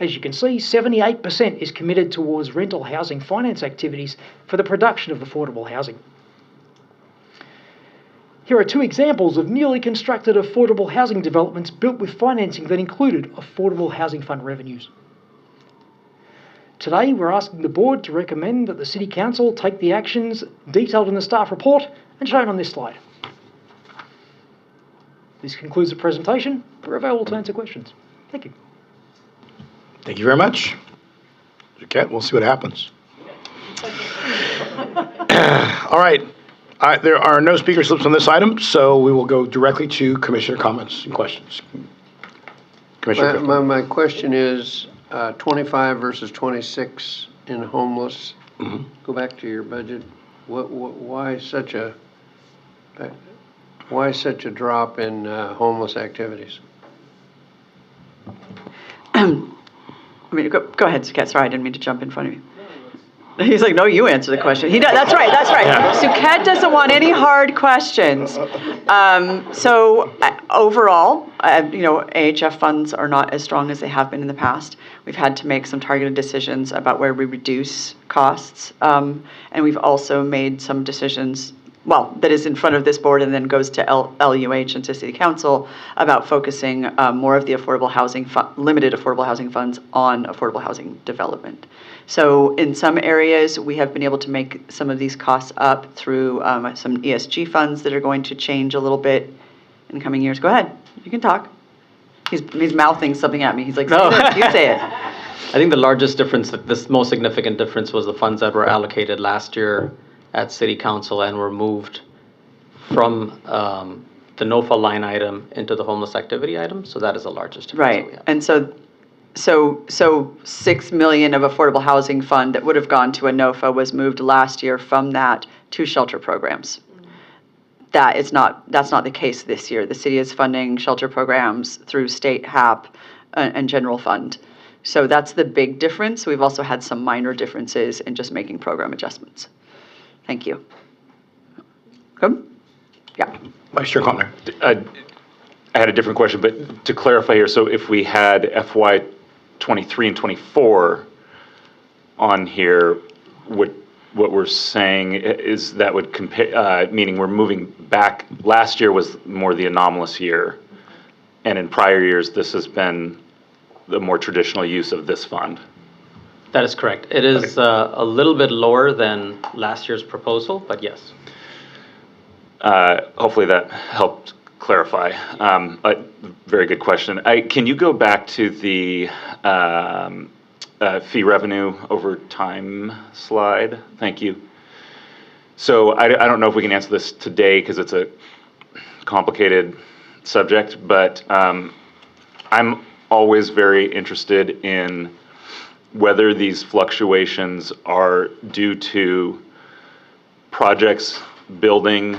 As you can see, 78% is committed towards rental housing finance activities for the production of affordable housing. Here are 2 examples of newly constructed affordable housing developments built with financing that included Affordable Housing Fund revenues. Today, we're asking the board to recommend that the City Council take the actions detailed in the staff report and shown on this slide. This concludes the presentation. We're available to answer questions. Thank you. Thank you very much. Okay, we'll see what happens. All right. There are no speaker slips on this item, so we will go directly to commissioner comments and questions. Commissioner. My question is 25 versus 26 in homeless. Mm-hmm. Go back to your budget. Why such a drop in homeless activities? Go ahead, Suket. Sorry, I didn't mean to jump in front of you. He's like, no, you answer the question. He does. That's right. Yeah. Suket doesn't want any hard questions. Overall, AHF funds are not as strong as they have been in the past. We've had to make some targeted decisions about where we reduce costs, and we've also made some decisions that is in front of this board and then goes to LUH and to City Council about focusing more of the affordable housing, limited affordable housing funds on affordable housing development. So in some areas, we have been able to make some of these costs up through some ESG funds that are going to change a little bit in coming years. Go ahead, you can talk. He's mouthing something at me. He's like, No. you say it. I think the largest difference, this most significant difference, was the funds that were allocated last year at City Council and were moved from the NOFA line item into the homeless activity item. So that is the largest difference that we Right, have. and so 6 million of affordable housing fund that would have gone to a NOFA was moved last year from that to shelter programs. That's not the case this year. The city is funding shelter programs through state HAP and general fund. So that's the big difference. We've also had some minor differences in just making program adjustments. Thank you. Good? Yeah. Vice Chair Connor. I had a different question, but to clarify here, so if we had FY '23 and '24 on here, what we're saying is that would compare, meaning we're moving back. Last year was more the anomalous year, and in prior years, this has been the more traditional use of this fund. That is correct. It is a little bit lower than last year's proposal, but yes. Hopefully that helped clarify. A very good question. Can you go back to the fee revenue over time slide? Thank you. So I don't know if we can answer this today because it's a complicated subject, but I'm always very interested in whether these fluctuations are due to projects building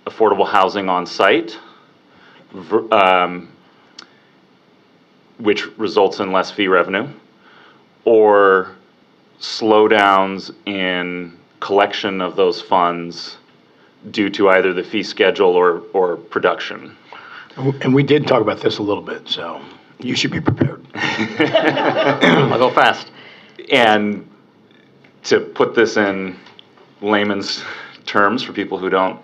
affordable housing on site, which results in less fee revenue, or slowdowns in collection of those funds due to either the fee schedule or production. And we did talk about this a little bit, so you should be prepared. I'll go fast. And to put this in layman's terms for people who don't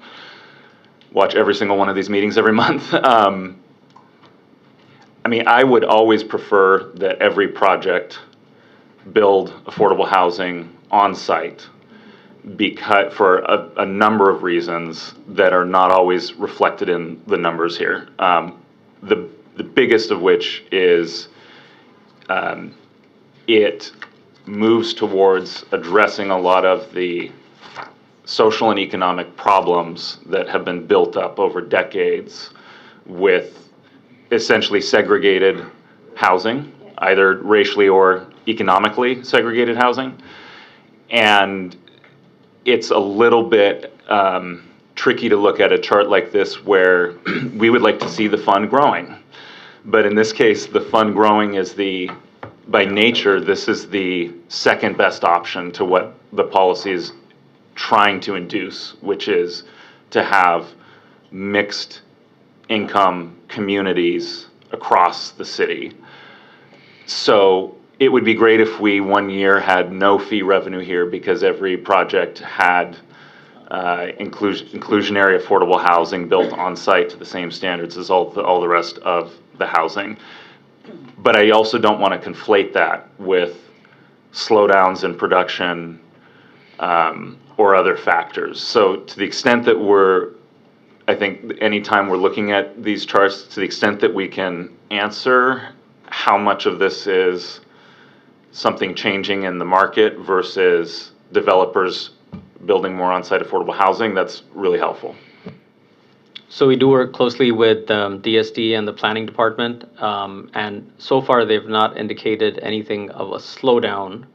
watch every single one of these meetings every month, I mean, I would always prefer that every project build affordable housing on site because for a number of reasons that are not always reflected in the numbers here. The biggest of which is it moves towards addressing a lot of the social and economic problems that have been built up over decades with essentially segregated housing, either racially or economically segregated housing. And it's a little bit tricky to look at a chart like this where we would like to see the fund growing. But in this case, the fund growing is by nature, this is the second best option to what the policy is trying to induce, which is to have mixed income communities across the city. So it would be great if we one year had no fee revenue here because every project had inclusionary affordable housing built on site to the same standards as all the rest of the housing. But I also don't want to conflate that with slowdowns in production or other factors. So to the extent that I think anytime we're looking at these charts, to the extent that we can answer how much of this is something changing in the market versus developers building more on-site affordable housing, that's really helpful. So we do work closely with DSD and the planning department, and so far they've not indicated anything of a slowdown.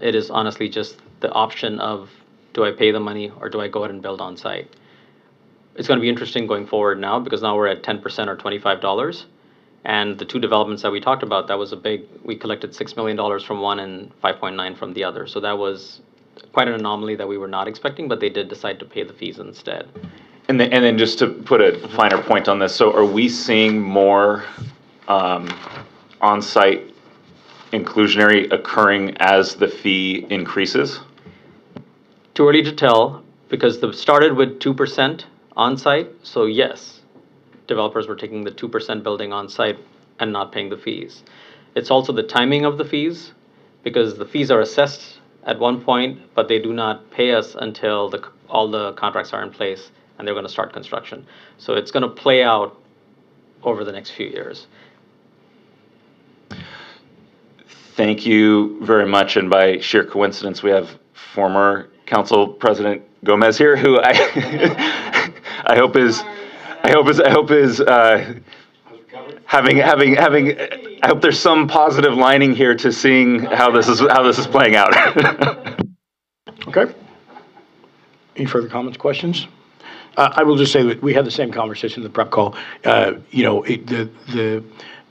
It is honestly just the option of, do I pay the money or do I go ahead and build on site? It's going to be interesting going forward now because now we're at 10% or $25. And the two developments that we talked about, we collected $6 million from one and 5.9 from the other. So that was quite an anomaly that we were not expecting, but they did decide to pay the fees instead. And then just to put a finer point on this, so are we seeing more on-site inclusionary occurring as the fee increases? Too early to tell because the started with 2% on-site, so yes, developers were taking the 2% building on-site and not paying the fees. It's also the timing of the fees, because the fees are assessed at one point, but they do not pay us until all the contracts are in place and they're going to start construction. So it's going to play out over the next few years. Thank you very much. And by sheer coincidence, we have former Council President Gomez here, who I I hope is having. I hope there's some positive lining here to seeing how this is playing out. Okay. Any further comments, questions? I will just say that we had the same conversation in the prep call. The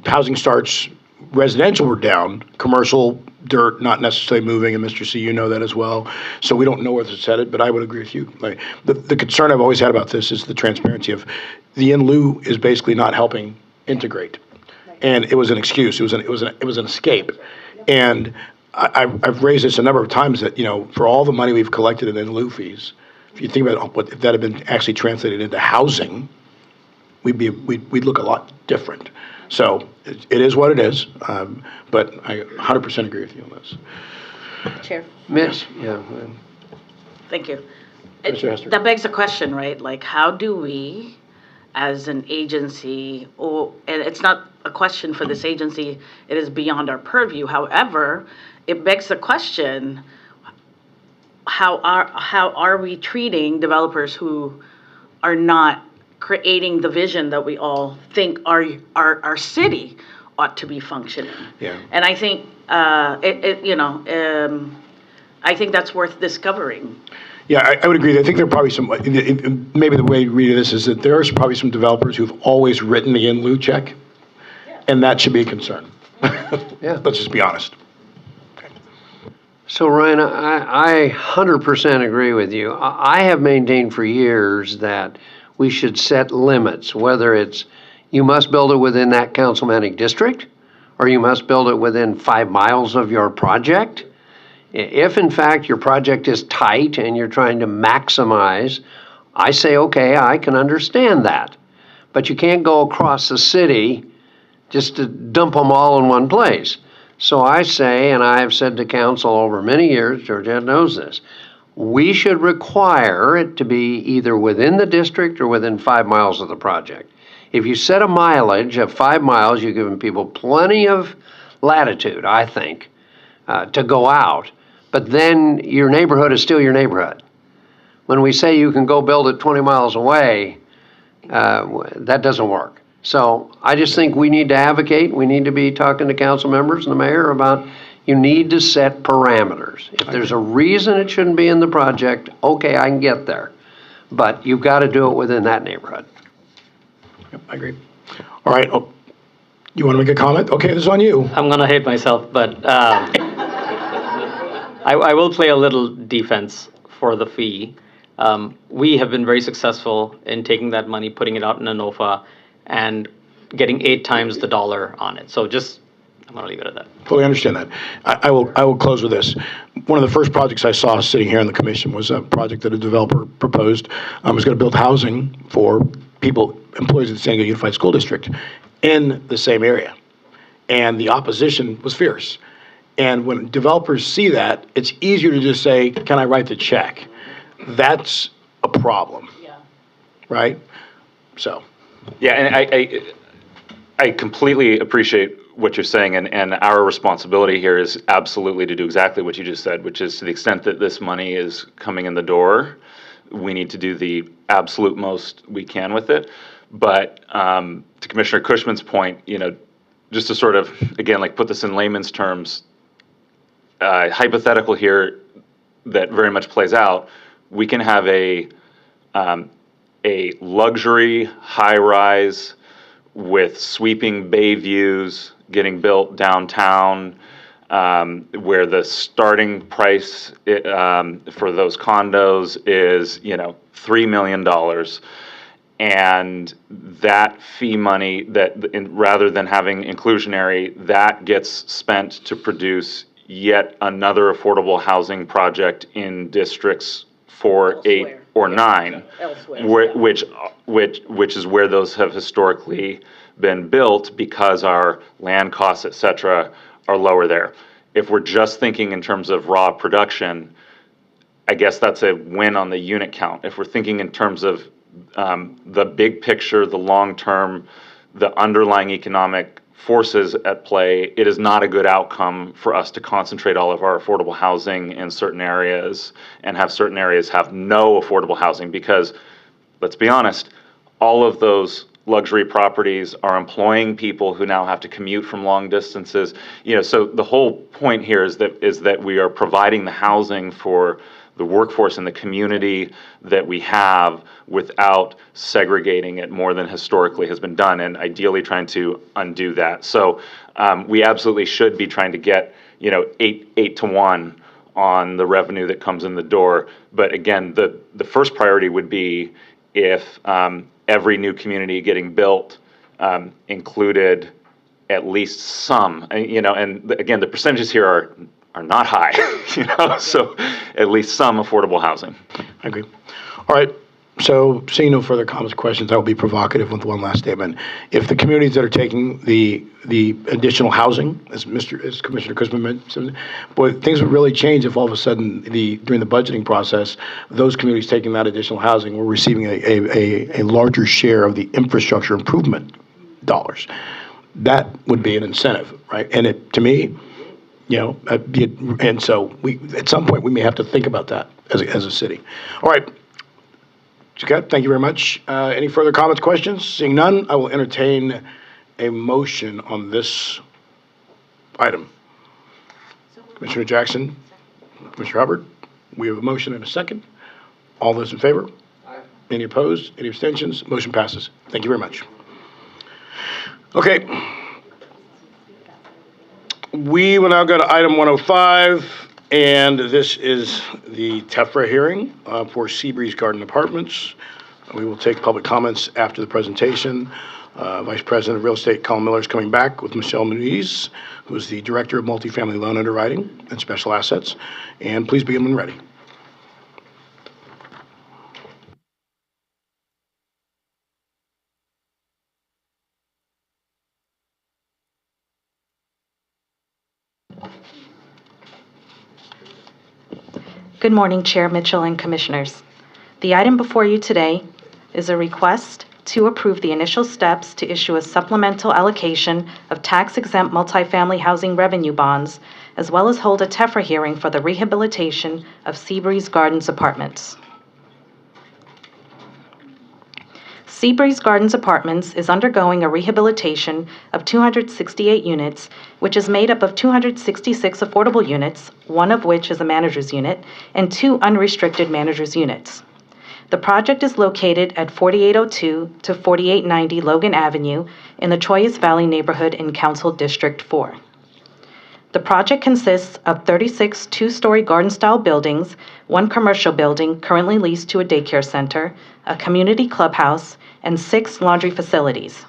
housing starts, residential were down, commercial, dirt, not necessarily moving, and Mr. C, you know that as well. So we don't know where this is headed, but I would agree with you. Like the concern I've always had about this is the transparency of the in lieu is basically not helping integrate, and it was an excuse. It was an escape, and I've raised this a number of times that for all the money we've collected in lieu fees, if you think about if that had been actually translated into housing, we'd look a lot different. So it is what it is, but I 100% agree with you on this. Chair. Mitch, yeah. Thank you. Mr. Hester. That begs the question, right? Like, how do we, as an agency, and it's not a question for this agency, it is beyond our purview. However, it begs the question, how are we treating developers who are not creating the vision that we all think our city ought to be functioning? Yeah. And I think I think that's worth discovering. Yeah, I would agree. I think there are probably some, maybe the way you read this is that there's probably some developers who've always written the in lieu check, and that should be a concern. Yeah. Let's just be honest. So Ryan, I 100% agree with you. I have maintained for years that we should set limits, whether it's you must build it within that councilmanic district, or you must build it within 5 miles of your project. If in fact your project is tight and you're trying to maximize, I say, okay, I can understand that. But you can't go across the city just to dump them all in one place. So I say, and I have said to council over many years, Georgette knows this, we should require it to be either within the district or within 5 miles of the project. If you set a mileage of 5 miles, you're giving people plenty of latitude, I think, to go out. But then your neighborhood is still your neighborhood. When we say you can go build it 20 miles away, that doesn't work. So I just think we need to advocate. We need to be talking to council members and the mayor about you need to set parameters. If there's a reason it shouldn't be in the project, okay, I can get there. But you've got to do it within that neighborhood. Yep, I agree. All right. Oh, you want to make a comment? Okay, this is on you. I'm going to hate myself, but I will play a little defense for the fee. We have been very successful in taking that money, putting it out in a NOFA, and getting 8 times the dollar on it. So I'm going to leave it at that. Fully understand that. I will close with this. One of the first projects I saw sitting here in the commission was a project that a developer proposed. Was going to build housing for employees of the San Diego Unified School District in the same area. And the opposition was fierce. And when developers see that, it's easier to just say, can I write the check? That's a problem. Yeah. Right? So. Yeah, and I completely appreciate what you're saying, and our responsibility here is absolutely to do exactly what you just said, which is to the extent that this money is coming in the door, we need to do the absolute most we can with it. But to Commissioner Cushman's point, just to sort of, again, like put this in layman's terms, hypothetical here that very much plays out, we can have a luxury high-rise with sweeping bay views getting built downtown, where the starting price for those condos is, $3 million. And that fee money, rather than having inclusionary, that gets spent to produce yet another affordable housing project in districts for Elsewhere. or 9, Elsewhere, which is where those have historically been built because our land costs, et cetera, are lower there. If we're just thinking in terms of raw production, I guess that's a win on the unit count. If we're thinking in terms of the big picture, the long term, the underlying economic forces at play, it is not a good outcome for us to concentrate all of our affordable housing in certain areas and have certain areas have no affordable housing because, let's be honest, all of those luxury properties are employing people who now have to commute from long distances. So the whole point here is that we are providing the housing for the workforce and the community that we have without segregating it more than historically has been done, and ideally trying to undo that. So we absolutely should be trying to get 8 to 1 on the revenue that comes in the door. But again, the first priority would be if every new community getting built included at least some, and again, the percentages here are not high, so at least some affordable housing. I agree. All right. So seeing no further comments or questions, I will be provocative with one last statement. If the communities that are taking the additional housing, as Commissioner Chrisman mentioned, boy, things would really change if all of a sudden during the budgeting process, those communities taking that additional housing were receiving a larger share of the infrastructure improvement dollars. That would be an incentive, right? And to me, and so at some point we may have to think about that as a city. All right. Okay, thank you very much. Any further comments, questions? Seeing none, I will entertain a motion on this item. Commissioner Jackson, Commissioner Hubbard, we have a motion and a second. All those in favor? Aye. Any opposed? Any abstentions? Motion passes. Thank you very much. Okay. We will now go to item 105, and this is the TEFRA hearing for Seabreeze Garden Apartments. We will take public comments after the presentation. Vice President of Real Estate Colin Miller is coming back with Michelle Muniz, who is the Director of Multifamily Loan Underwriting and Special Assets. And please begin when ready. Good morning, Chair Mitchell and Commissioners. The item before you today is a request to approve the initial steps to issue a supplemental allocation of tax-exempt multifamily housing revenue bonds, as well as hold a TEFRA hearing for the rehabilitation of Seabreeze Gardens Apartments. Seabreeze Gardens Apartments is undergoing a rehabilitation of 268 units, which is made up of 266 affordable units, one of which is a manager's unit, and 2 unrestricted manager's units. The project is located at 4802 to 4890 Logan Avenue in the Choyas Valley neighborhood in Council District 4. The project consists of 36 two-story garden-style buildings, 1 commercial building currently leased to a daycare center, a community clubhouse, and 6 laundry facilities.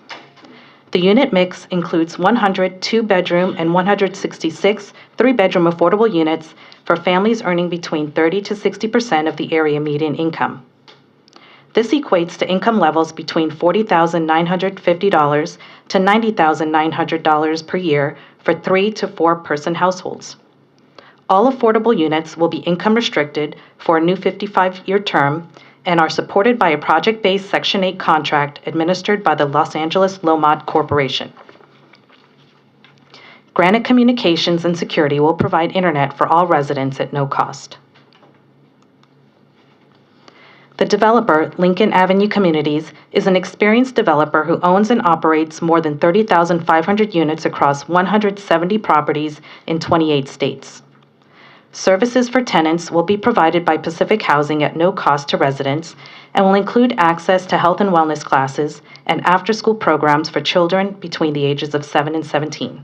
The unit mix includes 100 two-bedroom and 166 three-bedroom affordable units for families earning between 30 to 60% of the area median income. This equates to income levels between $40,950 to $90,900 per year for 3 to 4 person households. All affordable units will be income restricted for a new 55-year term and are supported by a project-based Section 8 contract administered by the Los Angeles Lomad Corporation. Granite Communications and Security will provide internet for all residents at no cost. The developer, Lincoln Avenue Communities, is an experienced developer who owns and operates more than 30,500 units across 170 properties in 28 states. Services for tenants will be provided by Pacific Housing at no cost to residents and will include access to health and wellness classes and after-school programs for children between the ages of 7 and 17.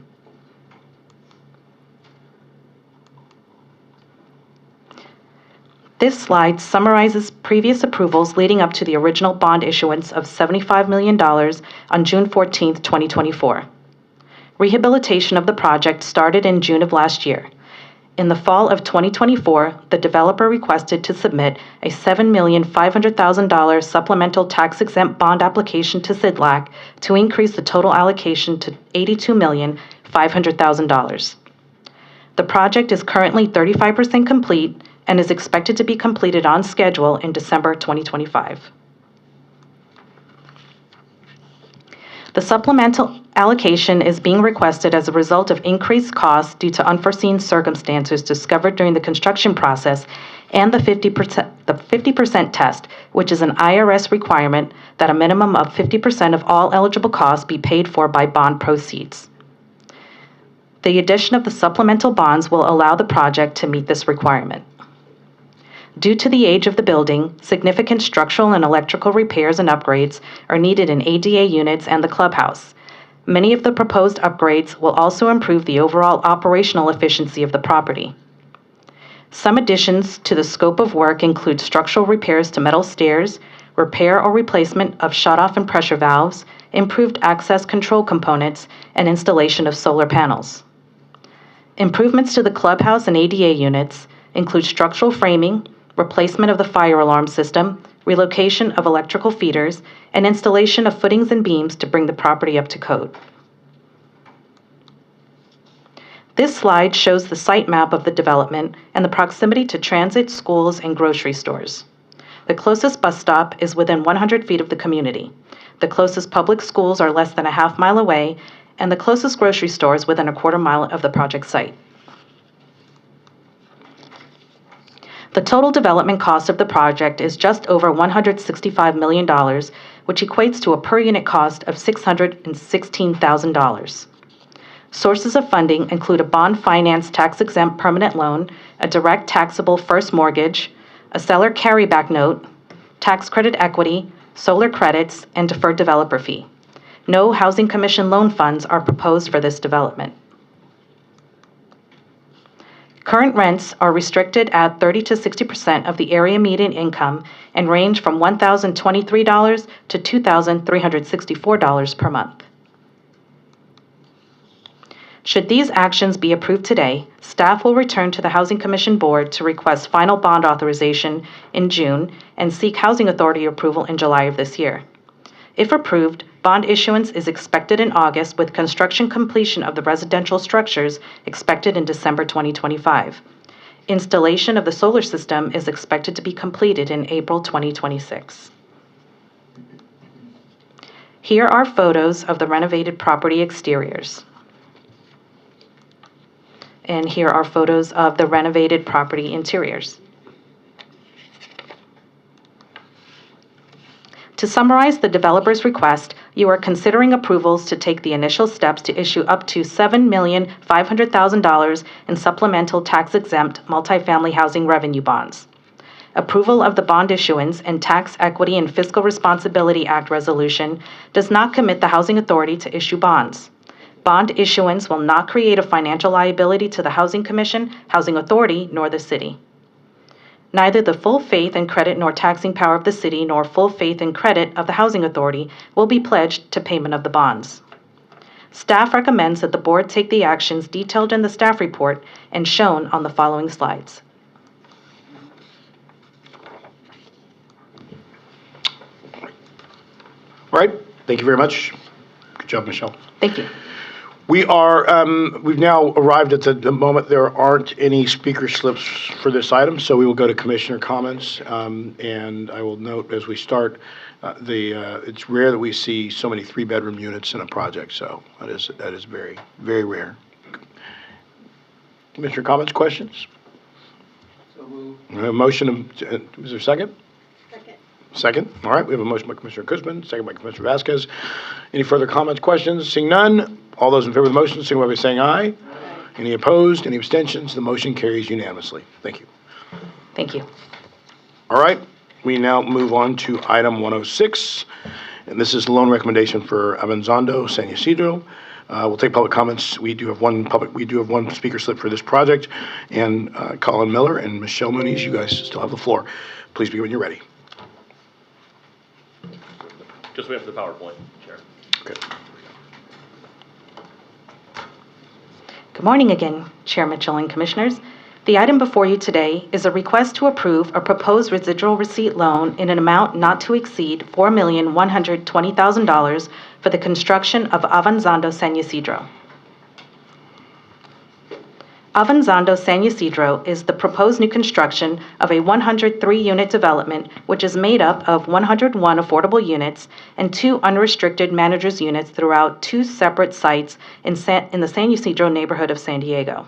This slide summarizes previous approvals leading up to the original bond issuance of $75 million on June 14, 2024. Rehabilitation of the project started in June of last year. In the fall of 2024, the developer requested to submit a $7,500,000 supplemental tax-exempt bond application to SIDLAC to increase the total allocation to $82,500,000. The project is currently 35% complete and is expected to be completed on schedule in December 2025. The supplemental allocation is being requested as a result of increased costs due to unforeseen circumstances discovered during the construction process and the 50% test, which is an IRS requirement that a minimum of 50% of all eligible costs be paid for by bond proceeds. The addition of the supplemental bonds will allow the project to meet this requirement. Due to the age of the building, significant structural and electrical repairs and upgrades are needed in ADA units and the clubhouse. Many of the proposed upgrades will also improve the overall operational efficiency of the property. Some additions to the scope of work include structural repairs to metal stairs, repair or replacement of shutoff and pressure valves, improved access control components, and installation of solar panels. Improvements to the clubhouse and ADA units include structural framing, replacement of the fire alarm system, relocation of electrical feeders, and installation of footings and beams to bring the property up to code. This slide shows the site map of the development and the proximity to transit, schools, and grocery stores. The closest bus stop is within 100 feet of the community. The closest public schools are less than a half mile away, and the closest grocery store is within a quarter mile of the project site. The total development cost of the project is just over $165 million, which equates to a per unit cost of $616,000. Sources of funding include a bond finance tax-exempt permanent loan, a direct taxable first mortgage, a seller carryback note, tax credit equity, solar credits, and deferred developer fee. No Housing Commission loan funds are proposed for this development. Current rents are restricted at 30 to 60% of the area median income and range from $1,023 to $2,364 per month. Should these actions be approved today, staff will return to the Housing Commission Board to request final bond authorization in June and seek Housing Authority approval in July of this year. If approved, bond issuance is expected in August, with construction completion of the residential structures expected in December 2025. Installation of the solar system is expected to be completed in April 2026. Here are photos of the renovated property exteriors. And here are photos of the renovated property interiors. To summarize the developer's request, you are considering approvals to take the initial steps to issue up to $7,500,000 in supplemental tax-exempt multifamily housing revenue bonds. Approval of the bond issuance and Tax Equity and Fiscal Responsibility Act resolution does not commit the Housing Authority to issue bonds. Bond issuance will not create a financial liability to the Housing Commission, Housing Authority, nor the city. Neither the full faith and credit nor taxing power of the city nor full faith and credit of the Housing Authority will be pledged to payment of the bonds. Staff recommends that the board take the actions detailed in the staff report and shown on the following slides. All right, thank you very much. Good job, Michelle. Thank you. We've now arrived at the moment there aren't any speaker slips for this item, so we will go to commissioner comments. And I will note as we start, it's rare that we see so many 3-bedroom units in a project, so that is very, very rare. Commissioner comments, questions? So moved. We have a motion, is there a second? Second. All right, we have a motion by Commissioner Kuzmin, second by Commissioner Vasquez. Any further comments, questions? Seeing none, all those in favor of the motion, signify by saying aye. Aye. Any opposed? Any abstentions? The motion carries unanimously. Thank you. Thank you. All right, we now move on to item 106, and this is the loan recommendation for Avanzando San Ysidro. We'll take public comments. We do have one speaker slip for this project, and Colin Miller and Michelle Muniz, you guys still have the floor. Please begin when you're ready. Just wait for the PowerPoint, Chair. Okay. Good morning again, Chair Mitchell and Commissioners. The item before you today is a request to approve a proposed residual receipt loan in an amount not to exceed $4,120,000 for the construction of Avanzando San Ysidro. Avanzando San Ysidro is the proposed new construction of a 103-unit development which is made up of 101 affordable units and 2 unrestricted managers units throughout 2 separate sites in the San Ysidro neighborhood of San Diego.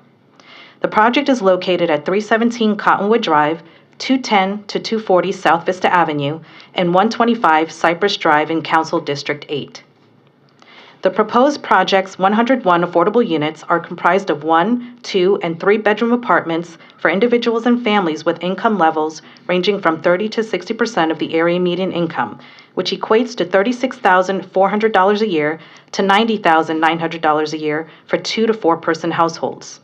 The project is located at 317 Cottonwood Drive, 210 to 240 South Vista Avenue, and 125 Cypress Drive in Council District 8. The proposed project's 101 affordable units are comprised of 1, 2, and 3-bedroom apartments for individuals and families with income levels ranging from 30 to 60% of the area median income, which equates to $36,400 a year to $90,900 a year for 2 to 4-person households.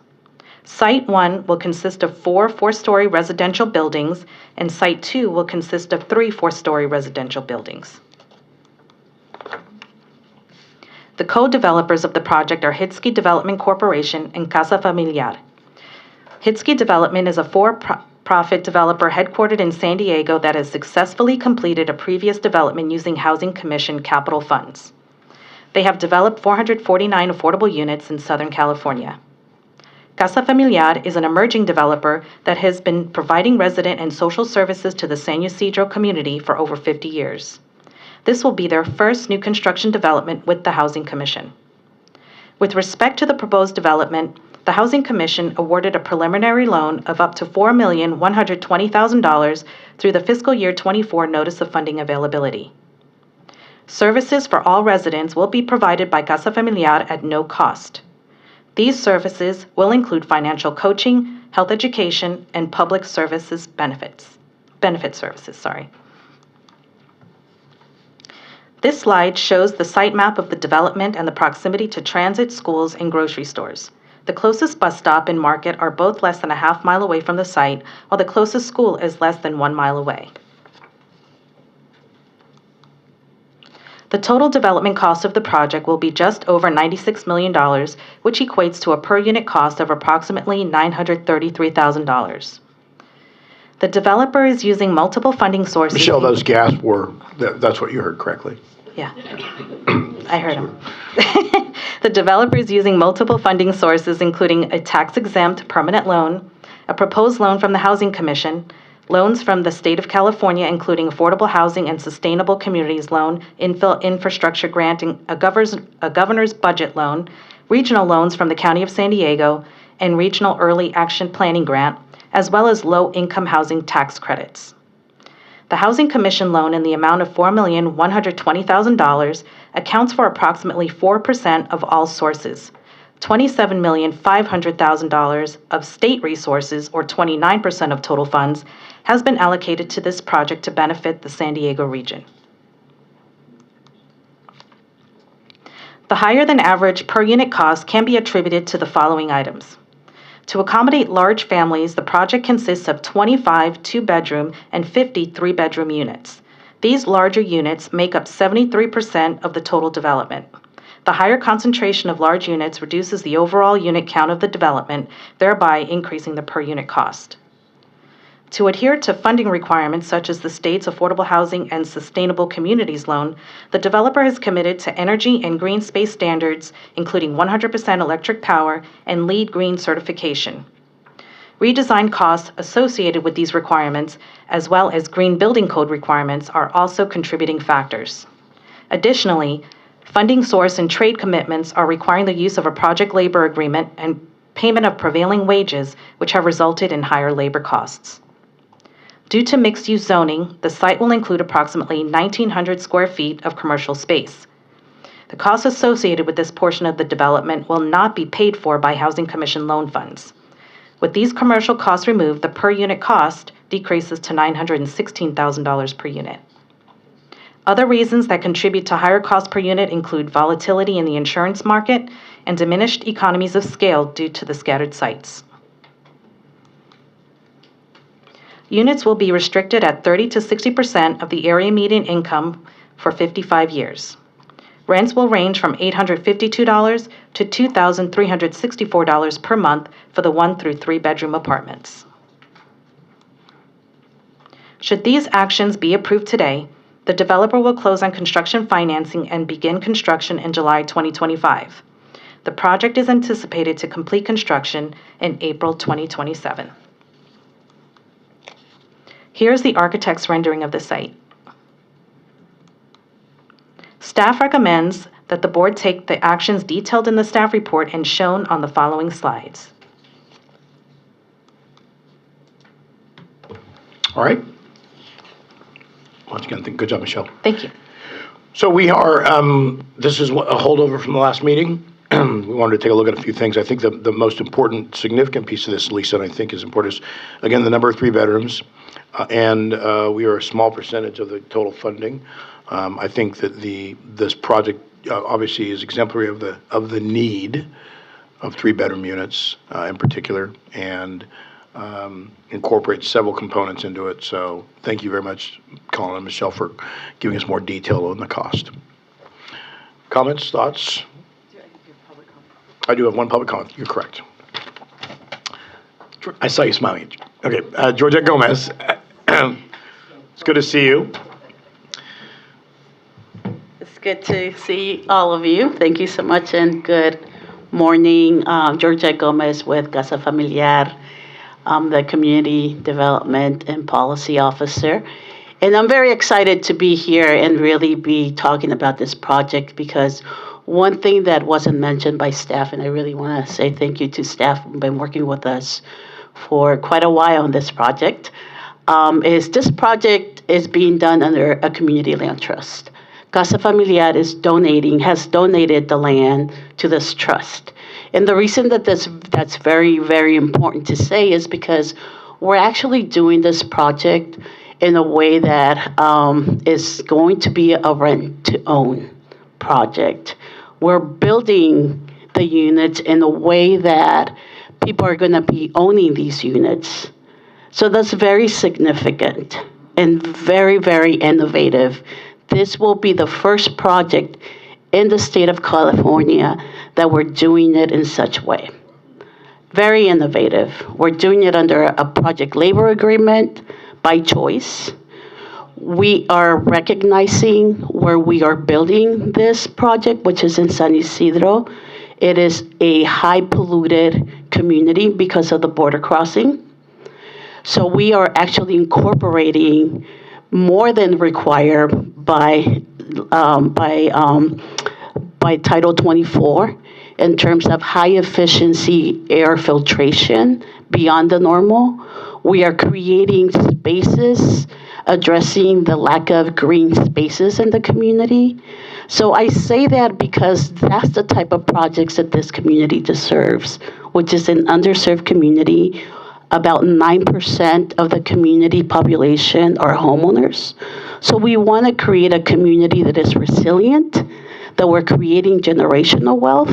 Site 1 will consist of 4 4-story residential buildings, and Site 2 will consist of 3 4-story residential buildings. The co-developers of the project are Hitsky Development Corporation and Casa Familiar. Hitsky Development is a for-profit developer headquartered in San Diego that has successfully completed a previous development using Housing Commission capital funds. They have developed 449 affordable units in Southern California. Casa Familiar is an emerging developer that has been providing resident and social services to the San Ysidro community for over 50 years. This will be their first new construction development with the Housing Commission. With respect to the proposed development, the Housing Commission awarded a preliminary loan of up to $4,120,000 through the fiscal year 24 Notice of Funding Availability. Services for all residents will be provided by Casa Familiar at no cost. These services will include financial coaching, health education, and public services benefit services. This slide shows the site map of the development and the proximity to transit, schools, and grocery stores. The closest bus stop and market are both less than a half mile away from the site, while the closest school is less than 1 mile away. The total development cost of the project will be just over $96 million, which equates to a per-unit cost of approximately $933,000. The developer is using multiple funding sources. Michelle, those gasps were, that's what you heard correctly. Yeah, I heard him. The developer is using multiple funding sources, including a tax-exempt permanent loan, a proposed loan from the Housing Commission, loans from the state of California, including Affordable Housing and Sustainable Communities Loan, Infrastructure Grant, a governor's budget loan, regional loans from the County of San Diego, and Regional Early Action Planning Grant, as well as low-income housing tax credits. The Housing Commission loan in the amount of $4,120,000 accounts for approximately 4% of all sources. $27,500,000 of state resources, or 29% of total funds, has been allocated to this project to benefit the San Diego region. The higher than average per unit cost can be attributed to the following items. To accommodate large families, the project consists of 25 2-bedroom and 50 3-bedroom units. These larger units make up 73% of the total development. The higher concentration of large units reduces the overall unit count of the development, thereby increasing the per unit cost. To adhere to funding requirements such as the state's Affordable Housing and Sustainable Communities Loan, the developer has committed to energy and green space standards, including 100% electric power and LEED Green certification. Redesign costs associated with these requirements, as well as Green Building Code requirements, are also contributing factors. Additionally, funding source and trade commitments are requiring the use of a project labor agreement and payment of prevailing wages, which have resulted in higher labor costs. Due to mixed-use zoning, the site will include approximately 1,900 square feet of commercial space. The costs associated with this portion of the development will not be paid for by Housing Commission loan funds. With these commercial costs removed, the per-unit cost decreases to $916,000 per unit. Other reasons that contribute to higher cost per unit include volatility in the insurance market and diminished economies of scale due to the scattered sites. Units will be restricted at 30 to 60% of the area median income for 55 years. Rents will range from $852 to $2,364 per month for the 1 through 3 bedroom apartments. Should these actions be approved today, the developer will close on construction financing and begin construction in July 2025. The project is anticipated to complete construction in April 2027. Here's the architect's rendering of the site. Staff recommends that the board take the actions detailed in the staff report and shown on the following slides. All right. Once again, good job, Michelle. Thank you. So we are, this is a holdover from the last meeting. We wanted to take a look at a few things. I think the most important, significant piece of this, Lisa, and I think is important, is, again, the number of 3 bedrooms. And we are a small percentage of the total funding. I think that this project obviously is exemplary of the need of 3-bedroom units in particular, and incorporates several components into it. So thank you very much, Colin and Michelle, for giving us more detail on the cost. Comments, thoughts? I do have one public comment. You're correct. I saw you smiling. Okay, Georgette Gomez. It's good to see you. It's good to see all of you. Thank you so much, and good morning. Georgette Gomez with Casa Familiar. I'm the Community Development and Policy Officer. And I'm very excited to be here and really be talking about this project, because one thing that wasn't mentioned by staff, and I really want to say thank you to staff who've been working with us for quite a while on this project, is this project is being done under a community land trust. Casa Familiar has donated the land to this trust. And the reason that that's very, very important to say is because we're actually doing this project in a way that is going to be a rent-to-own project. We're building the units in a way that people are going to be owning these units. So that's very significant and very, very innovative. This will be the first project in the state of California that we're doing it in such a way. Very innovative. We're doing it under a project labor agreement by choice. We are recognizing where we are building this project, which is in San Isidro. It is a high polluted community because of the border crossing. So we are actually incorporating more than required by Title 24 in terms of high efficiency air filtration beyond the normal. We are creating spaces addressing the lack of green spaces in the community. So I say that because that's the type of projects that this community deserves, which is an underserved community. About 9% of the community population are homeowners. So we want to create a community that is resilient, that we're creating generational wealth,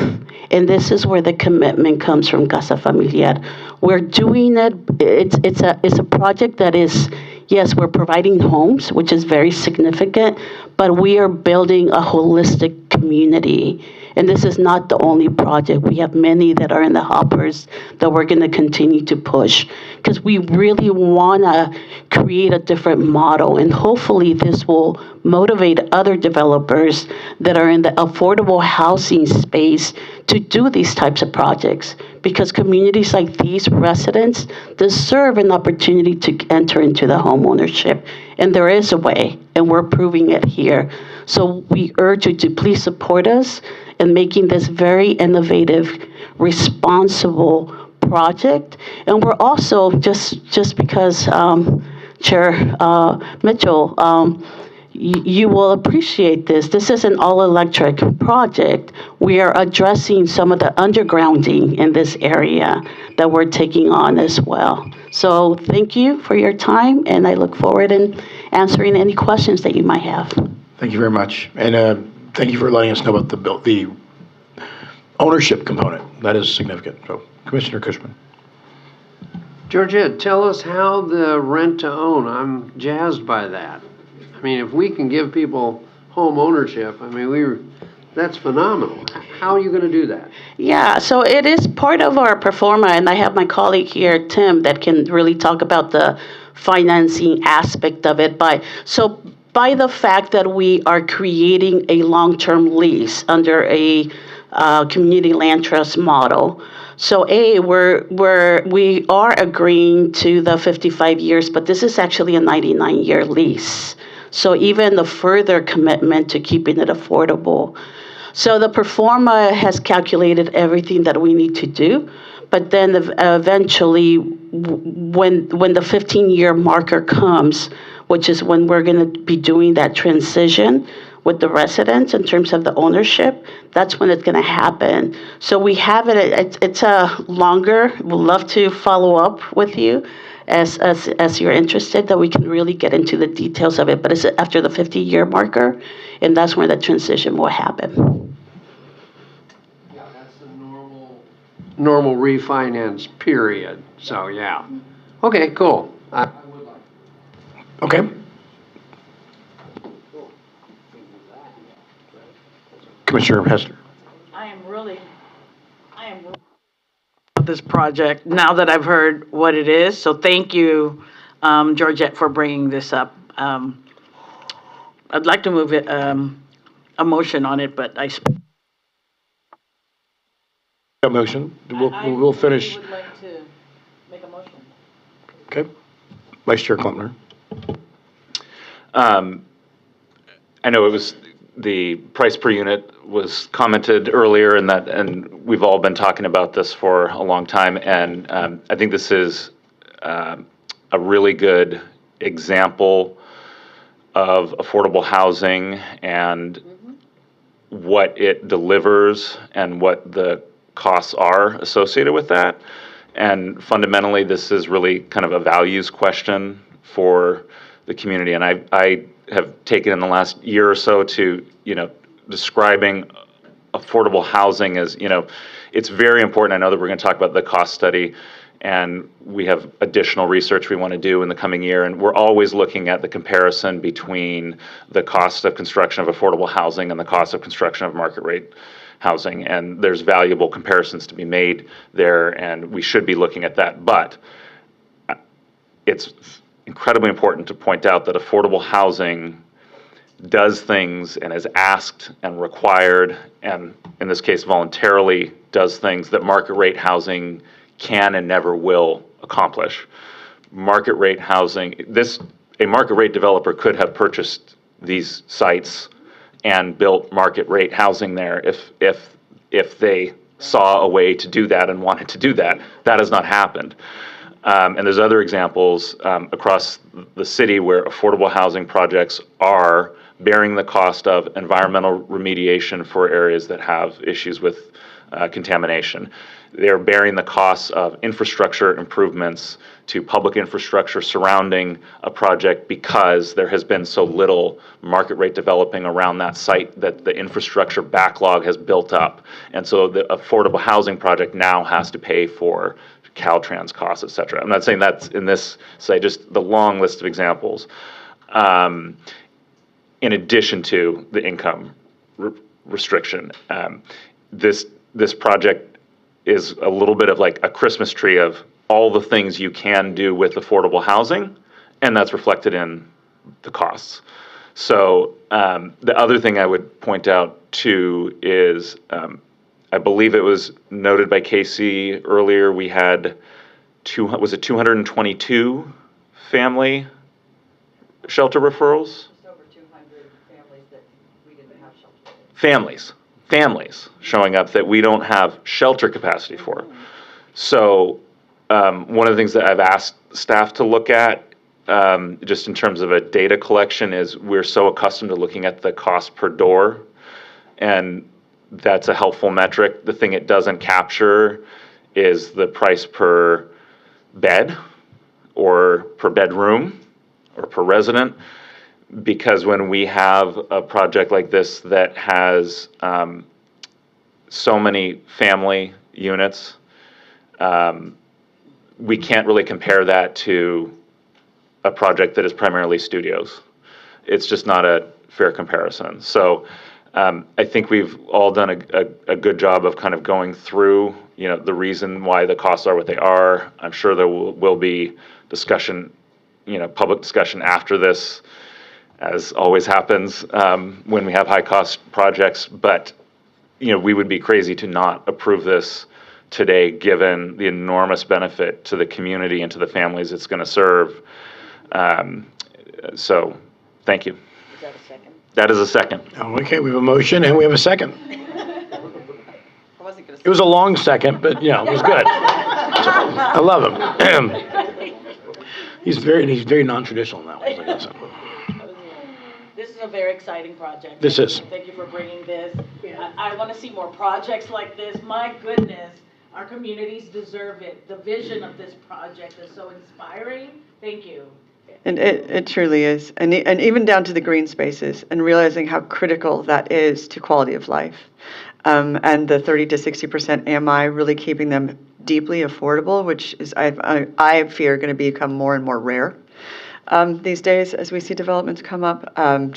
and this is where the commitment comes from Casa Familiar. We're doing it, it's a project that is, yes, we're providing homes, which is very significant, but we are building a holistic community. And this is not the only project. We have many that are in the hoppers that we're going to continue to push, because we really want to create a different model. And hopefully this will motivate other developers that are in the affordable housing space to do these types of projects, because communities like these, residents, deserve an opportunity to enter into the home ownership. And there is a way, and we're proving it here. So we urge you to please support us in making this very innovative, responsible project. And we're also, just because Chair Mitchell, you will appreciate this. This is an all-electric project. We are addressing some of the undergrounding in this area that we're taking on as well. So thank you for your time, and I look forward in answering any questions that you might have. Thank you very much. And thank you for letting us know about the ownership component. That is significant. So, Commissioner Cushman. Georgette, tell us how the rent to own. I'm jazzed by that. I mean, if we can give people home ownership, I mean, That's phenomenal. How are you going to do that? Yeah, so it is part of our performa, and I have my colleague here, Tim, that can really talk about the financing aspect of it. By the fact that we are creating a long-term lease under a community land trust model, so we are agreeing to the 55 years, but this is actually a 99-year lease. So even the further commitment to keeping it affordable. So the performa has calculated everything that we need to do, but then eventually, when the 15-year marker comes, which is when we're going to be doing that transition with the residents in terms of the ownership, that's when it's going to happen. So we have it's a longer, we'd love to follow up with you as you're interested, that we can really get into the details of it, but it's after the 50-year marker, and that's when the transition will happen. Yeah, that's the normal refinance period. So, yeah. Okay, cool. I would like. Okay. Commissioner Hester. I am really about this project now that I've heard what it is. So thank you, Georgette, for bringing this up. I'd like to move it, a motion on it, but Got motion. We'll finish. would like to make a motion. Okay. Vice Chair Klempner. I know it was, the price per unit was commented earlier, and we've all been talking about this for a long time, and I think this is a really good example of affordable housing and what it delivers and what the costs are associated with that. And fundamentally, this is really kind of a values question for the community. And I have taken in the last year or so to, describing affordable housing as, it's very important. I know that we're going to talk about the cost study, and we have additional research we want to do in the coming year. And we're always looking at the comparison between the cost of construction of affordable housing and the cost of construction of market rate housing. And there's valuable comparisons to be made there, and we should be looking at that. But it's incredibly important to point out that affordable housing does things and is asked and required, and in this case voluntarily, does things that market rate housing can and never will accomplish. Market rate housing, a market rate developer could have purchased these sites and built market rate housing there if they saw a way to do that and wanted to do that. That has not happened. And there's other examples across the city where affordable housing projects are bearing the cost of environmental remediation for areas that have issues with contamination. They're bearing the costs of infrastructure improvements to public infrastructure surrounding a project because there has been so little market rate developing around that site that the infrastructure backlog has built up. And so the affordable housing project now has to pay for Caltrans costs, et cetera. I'm not saying that's in this site, just the long list of examples. In addition to the income restriction, this project is a little bit of like a Christmas tree of all the things you can do with affordable housing, and that's reflected in the costs. So the other thing I would point out too is, I believe it was noted by Casey earlier, we had 222 family shelter referrals? Over 200 families that we didn't have shelter. Families showing up that we don't have shelter capacity for. So one of the things that I've asked staff to look at, just in terms of a data collection, is we're so accustomed to looking at the cost per door, and that's a helpful metric. The thing it doesn't capture is the price per bed or per bedroom or per resident, because when we have a project like this that has so many family units, we can't really compare that to a project that is primarily studios. It's just not a fair comparison. So I think we've all done a good job of kind of going through, the reason why the costs are what they are. I'm sure there will be discussion, public discussion after this, as always happens when we have high-cost projects. But, we would be crazy to not approve this today, given the enormous benefit to the community and to the families it's going to serve. So, thank you. Is that a second? That is a second. Okay, we have a motion and we have a second. It was a long second, but it was good. I love him. He's very non-traditional in that one. I guess. This is a very exciting project. This is. Thank you for bringing this. I want to see more projects like this. My goodness, our communities deserve it. The vision of this project is so inspiring. Thank you. And it truly is. And even down to the green spaces and realizing how critical that is to quality of life. And the 30 to 60% AMI really keeping them deeply affordable, which is, I fear, going to become more and more rare these days as we see developments come up. I want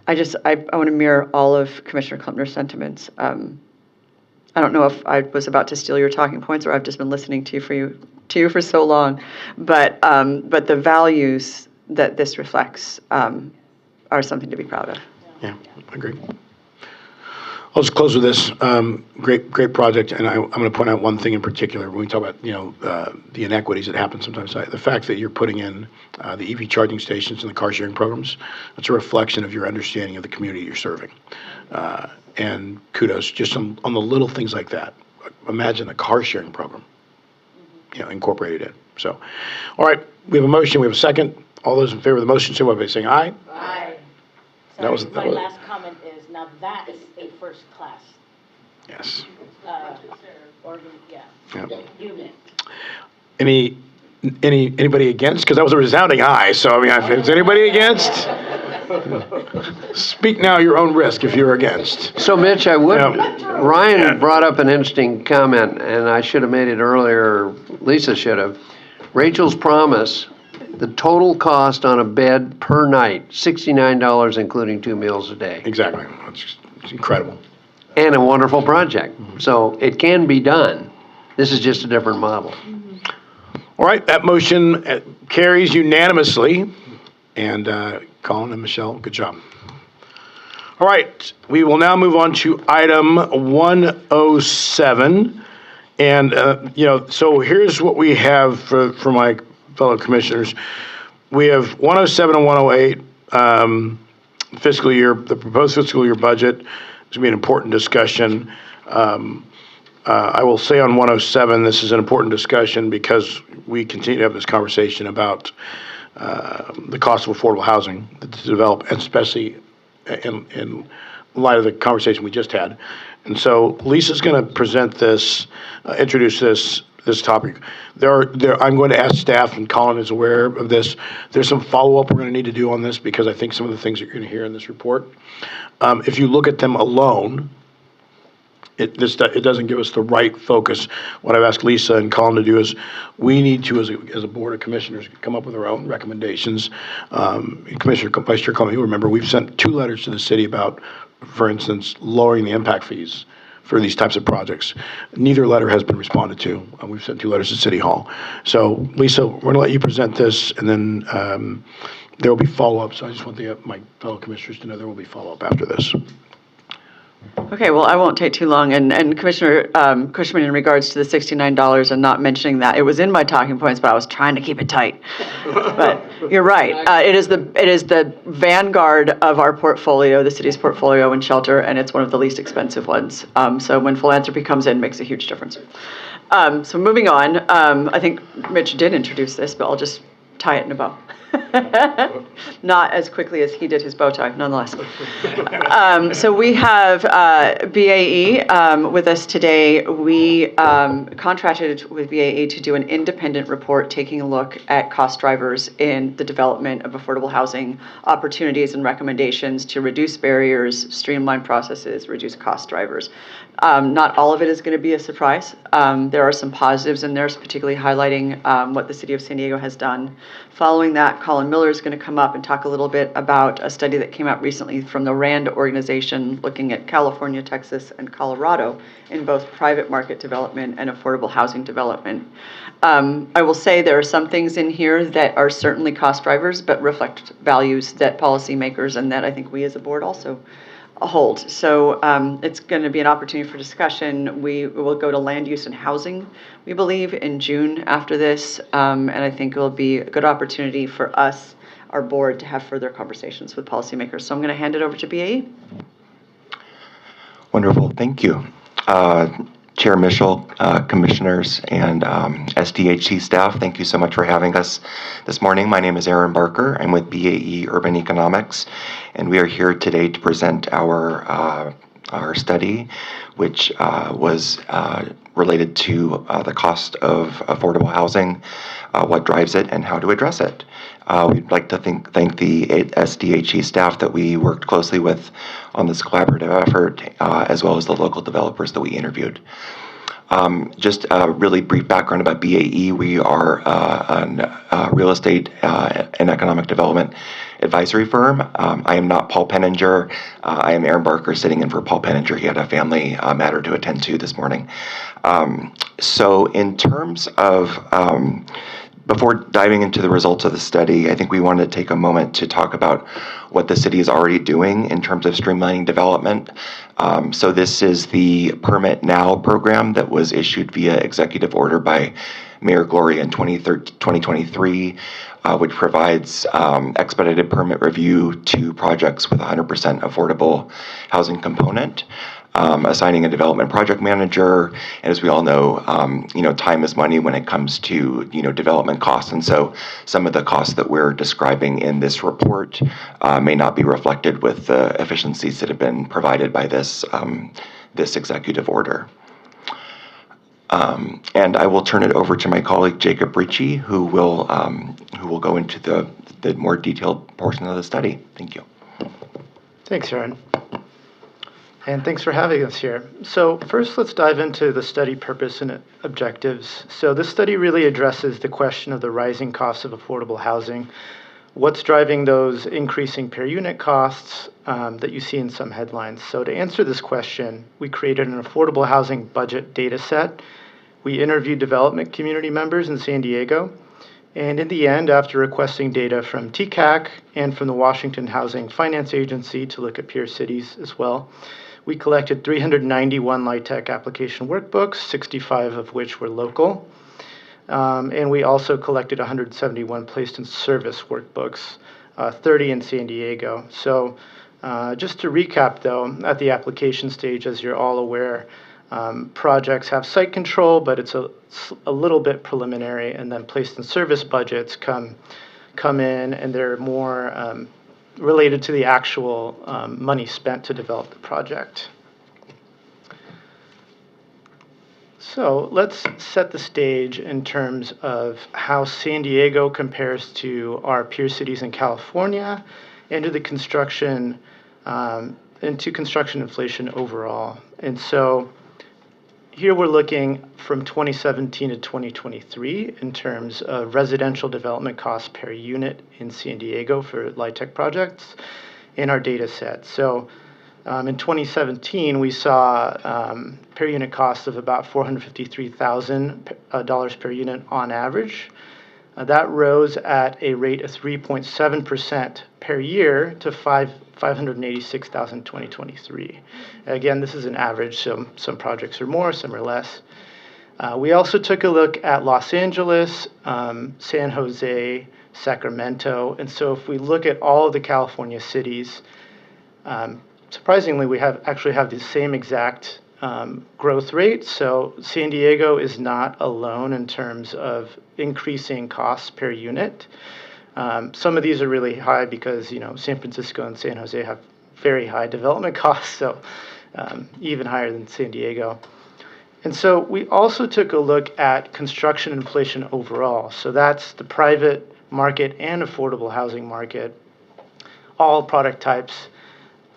to mirror all of Commissioner Klempner's sentiments. I don't know if I was about to steal your talking points or I've just been listening to you for so long, but the values that this reflects are something to be proud of. Yeah, I agree. I'll just close with this. Great project, and I'm going to point out one thing in particular. When we talk about the inequities that happen sometimes, the fact that you're putting in the EV charging stations and the car sharing programs, that's a reflection of your understanding of the community you're serving. And kudos just on the little things like that. Imagine a car sharing program, incorporated in. So, all right, we have a motion. We have a second. All those in favor of the motion, say by saying aye. Aye. Sorry, My last comment is, now that is a first class. Yes. Unit. Anybody against? Because that was a resounding aye. So is anybody against? Speak now, your own risk if you're against. So Mitch, Ryan brought up an interesting comment, and I should have made it earlier, Lisa should have. Rachel's promise, the total cost on a bed per night, $69, including 2 meals a day. Exactly. It's incredible. And a wonderful project. So it can be done. This is just a different model. All right, that motion carries unanimously. And Colin and Michelle, good job. All right, we will now move on to item 107. And, so here's what we have for my fellow commissioners. We have 107 and 108 fiscal year, the proposed fiscal year budget. It's going to be an important discussion. I will say on 107, this is an important discussion because we continue to have this conversation about the cost of affordable housing to develop, and especially in light of the conversation we just had. And so Lisa's going to present this, introduce this topic. I'm going to ask staff, and Colin is aware of this. There's some follow-up we're going to need to do on this because I think some of the things that you're going to hear in this report, if you look at them alone, it doesn't give us the right focus. What I've asked Lisa and Colin to do is we need to, as a board of commissioners, come up with our own recommendations. Commissioner Vice Chair Colin, you remember we've sent 2 letters to the city about, for instance, lowering the impact fees for these types of projects. Neither letter has been responded to. We've sent 2 letters to City Hall. So Lisa, we're going to let you present this, and then there will be follow-up. So I just want my fellow commissioners to know there will be follow-up after this. Okay, well, I won't take too long. And Commissioner Cushman, in regards to the $69 and not mentioning that, it was in my talking points, but I was trying to keep it tight. But you're right. It is the vanguard of our portfolio, the city's portfolio in shelter, and it's one of the least expensive ones. So when philanthropy comes in, it makes a huge difference. So moving on, I think Mitch did introduce this, but I'll just tie it in a bow. Not as quickly as he did his bow tie, nonetheless. So we have BAE with us today. We contracted with BAE to do an independent report taking a look at cost drivers in the development of affordable housing opportunities and recommendations to reduce barriers, streamline processes, reduce cost drivers. Not all of it is going to be a surprise. There are some positives in there, particularly highlighting what the city of San Diego has done. Following that, Colin Colin Miller is going to come up and talk a little bit about a study that came out recently from the RAND organization looking at California, Texas, and Colorado in both private market development and affordable housing development. I will say there are some things in here that are certainly cost drivers, but reflect values that policymakers and that I think we as a board also hold. So it's going to be an opportunity for discussion. We will go to land use and housing, we believe, in June after this. And I think it will be a good opportunity for us, our board, to have further conversations with policymakers. So I'm going to hand it over to BAE. Wonderful. Thank you. Chair Mitchell, commissioners, and SDHC staff, thank you so much for having us this morning. My name is Aaron Barker. I'm with BAE Urban Economics, and we are here today to present our study, which was related to the cost of affordable housing, what drives it, and how to address it. We'd like to thank the SDHC staff that we worked closely with on this collaborative effort, as well as the local developers that we interviewed. Just a really brief background about BAE. We are a real estate and economic development advisory firm. I am not Paul Penninger. I am Aaron Barker, sitting in for Paul Penninger. He had a family matter to attend to this morning. So in terms of before diving into the results of the study, I think we wanted to take a moment to talk about what the city is already doing in terms of streamlining development. So this is the Permit Now program that was issued via executive order by Mayor Gloria in 2023, which provides expedited permit review to projects with 100% affordable housing component. Assigning a development project manager, and as we all know, time is money when it comes to development costs, and so some of the costs that we're describing in this report may not be reflected with the efficiencies that have been provided by this executive order. And I will turn it over to my colleague Jacob Ricci, who will go into the more detailed portion of the study. Thank you. Thanks, Aaron. And thanks for having us here. So first, let's dive into the study purpose and objectives. So this study really addresses the question of the rising costs of affordable housing. What's driving those increasing per unit costs that you see in some headlines? So to answer this question, we created an affordable housing budget data set. We interviewed development community members in San Diego. And in the end, after requesting data from TCAC and from the Washington Housing Finance Agency to look at peer cities as well, we collected 391 LIHTC application workbooks, 65 of which were local. And we also collected 171 placed in service workbooks, 30 in San Diego. So just to recap, though, at the application stage, as you're all aware, projects have site control, but it's a little bit preliminary, and then placed in service budgets come in, and they're more related to the actual money spent to develop the project. So let's set the stage in terms of how San Diego compares to our peer cities in California and to the construction inflation overall. And so here we're looking from 2017 to 2023 in terms of residential development costs per unit in San Diego for LIHTC projects in our data set. So in 2017, we saw per unit costs of about $453,000 per unit on average. That rose at a rate of 3.7% per year to $586,000 in 2023. Again, this is an average, so some projects are more, some are less. We also took a look at Los Angeles, San Jose, Sacramento, and so if we look at all of the California cities, surprisingly, we actually have the same exact growth rate. So San Diego is not alone in terms of increasing costs per unit. Some of these are really high because San Francisco and San Jose have very high development costs, so even higher than San Diego. And so we also took a look at construction inflation overall. So that's the private market and affordable housing market, all product types.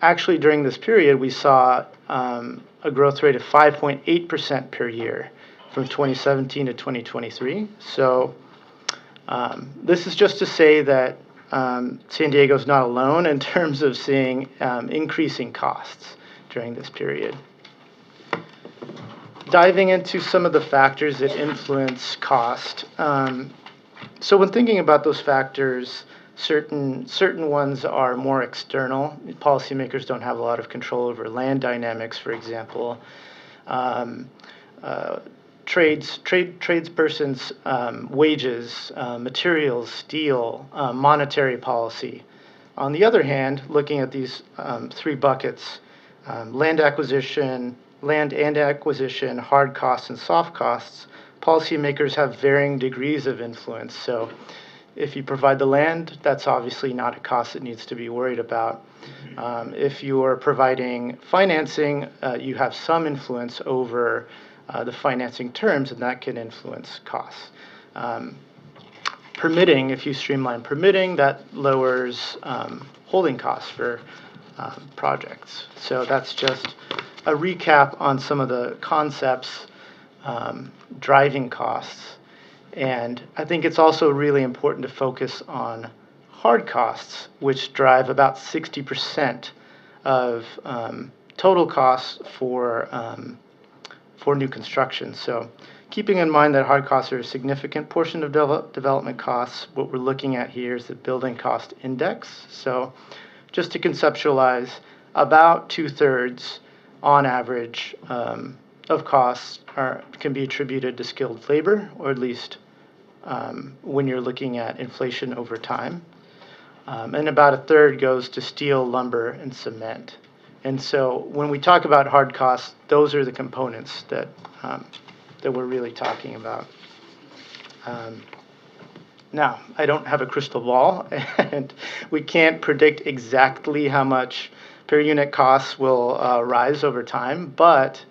Actually, during this period, we saw a growth rate of 5.8% per year from 2017 to 2023. So this is just to say that San Diego's not alone in terms of seeing increasing costs during this period. Diving into some of the factors that influence cost. So when thinking about those factors, certain ones are more external. Policymakers don't have a lot of control over land dynamics, for example. Tradespersons' wages, materials, steel, monetary policy. On the other hand, looking at these three buckets, land and acquisition, hard costs and soft costs, policymakers have varying degrees of influence. So if you provide the land, that's obviously not a cost that needs to be worried about. If you are providing financing, you have some influence over the financing terms, and that can influence costs. Permitting, if you streamline permitting, that lowers holding costs for projects. So that's just a recap on some of the concepts driving costs. And I think it's also really important to focus on hard costs, which drive about 60% of total costs for new construction. So keeping in mind that hard costs are a significant portion of development costs, what we're looking at here is the building cost index. So just to conceptualize, about 2/3 on average of costs can be attributed to skilled labor, or at least when you're looking at inflation over time. And about 1/3 goes to steel, lumber, and cement. And so when we talk about hard costs, those are the components that we're really talking about. Now, I don't have a crystal ball, and we can't predict exactly how much per unit costs will rise over time, but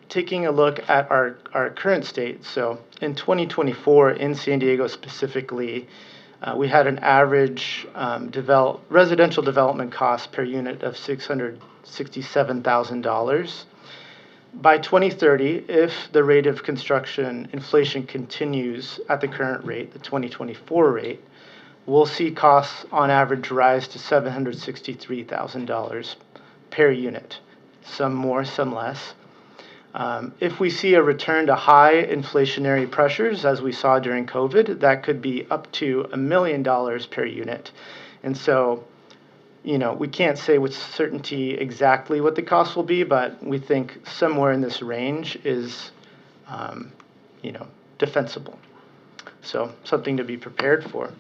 taking a look at our current state, so in 2024 in San Diego specifically, we had an average residential development cost per unit of $667,000. By 2030, if the rate of construction inflation continues at the current rate, the 2024 rate, we'll see costs on average rise to $763,000 per unit, some more, some less. If we see a return to high inflationary pressures, as we saw during COVID, that could be up to $1 million per unit. And so, we can't say with certainty exactly what the cost will be, but we think somewhere in this range is, defensible. So something to be prepared for.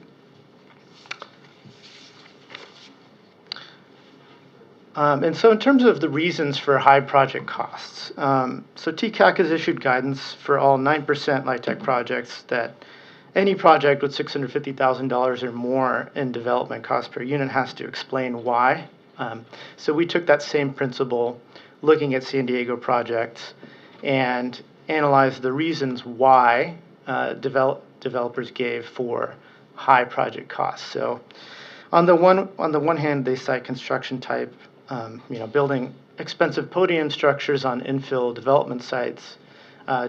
And so in terms of the reasons for high project costs, so TCAC has issued guidance for all 9% LIHTC projects that any project with $650,000 or more in development cost per unit has to explain why. So we took that same principle looking at San Diego projects and analyzed the reasons why developers gave for high project costs. So on the one hand, they cite construction type, building expensive podium structures on infill development sites,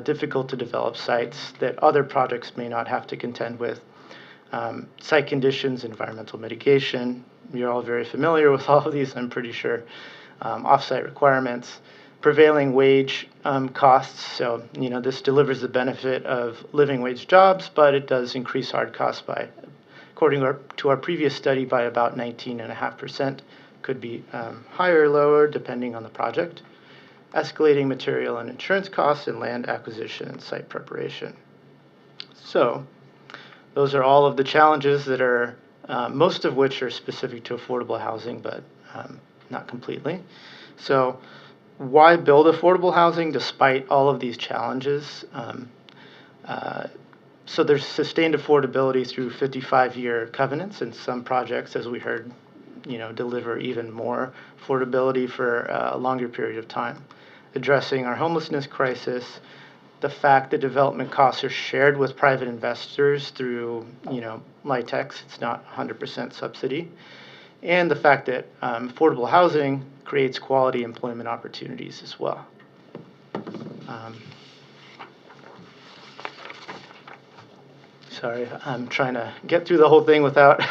difficult to develop sites that other projects may not have to contend with, site conditions, environmental mitigation. You're all very familiar with all of these, I'm pretty sure. Off-site requirements, prevailing wage costs. So, this delivers the benefit of living wage jobs, but it does increase hard costs by, according to our previous study, by about 19.5%. Could be higher or lower depending on the project. Escalating material and insurance costs, and land acquisition and site preparation. So those are all of the challenges that are, most of which are specific to affordable housing, but not completely. So why build affordable housing despite all of these challenges? So there's sustained affordability through 55-year covenants, and some projects, as we heard, deliver even more affordability for a longer period of time. Addressing our homelessness crisis, the fact that development costs are shared with private investors through, LIHTCs, it's not 100% subsidy, and the fact that affordable housing creates quality employment opportunities as well. Sorry, I'm trying to get through the whole thing without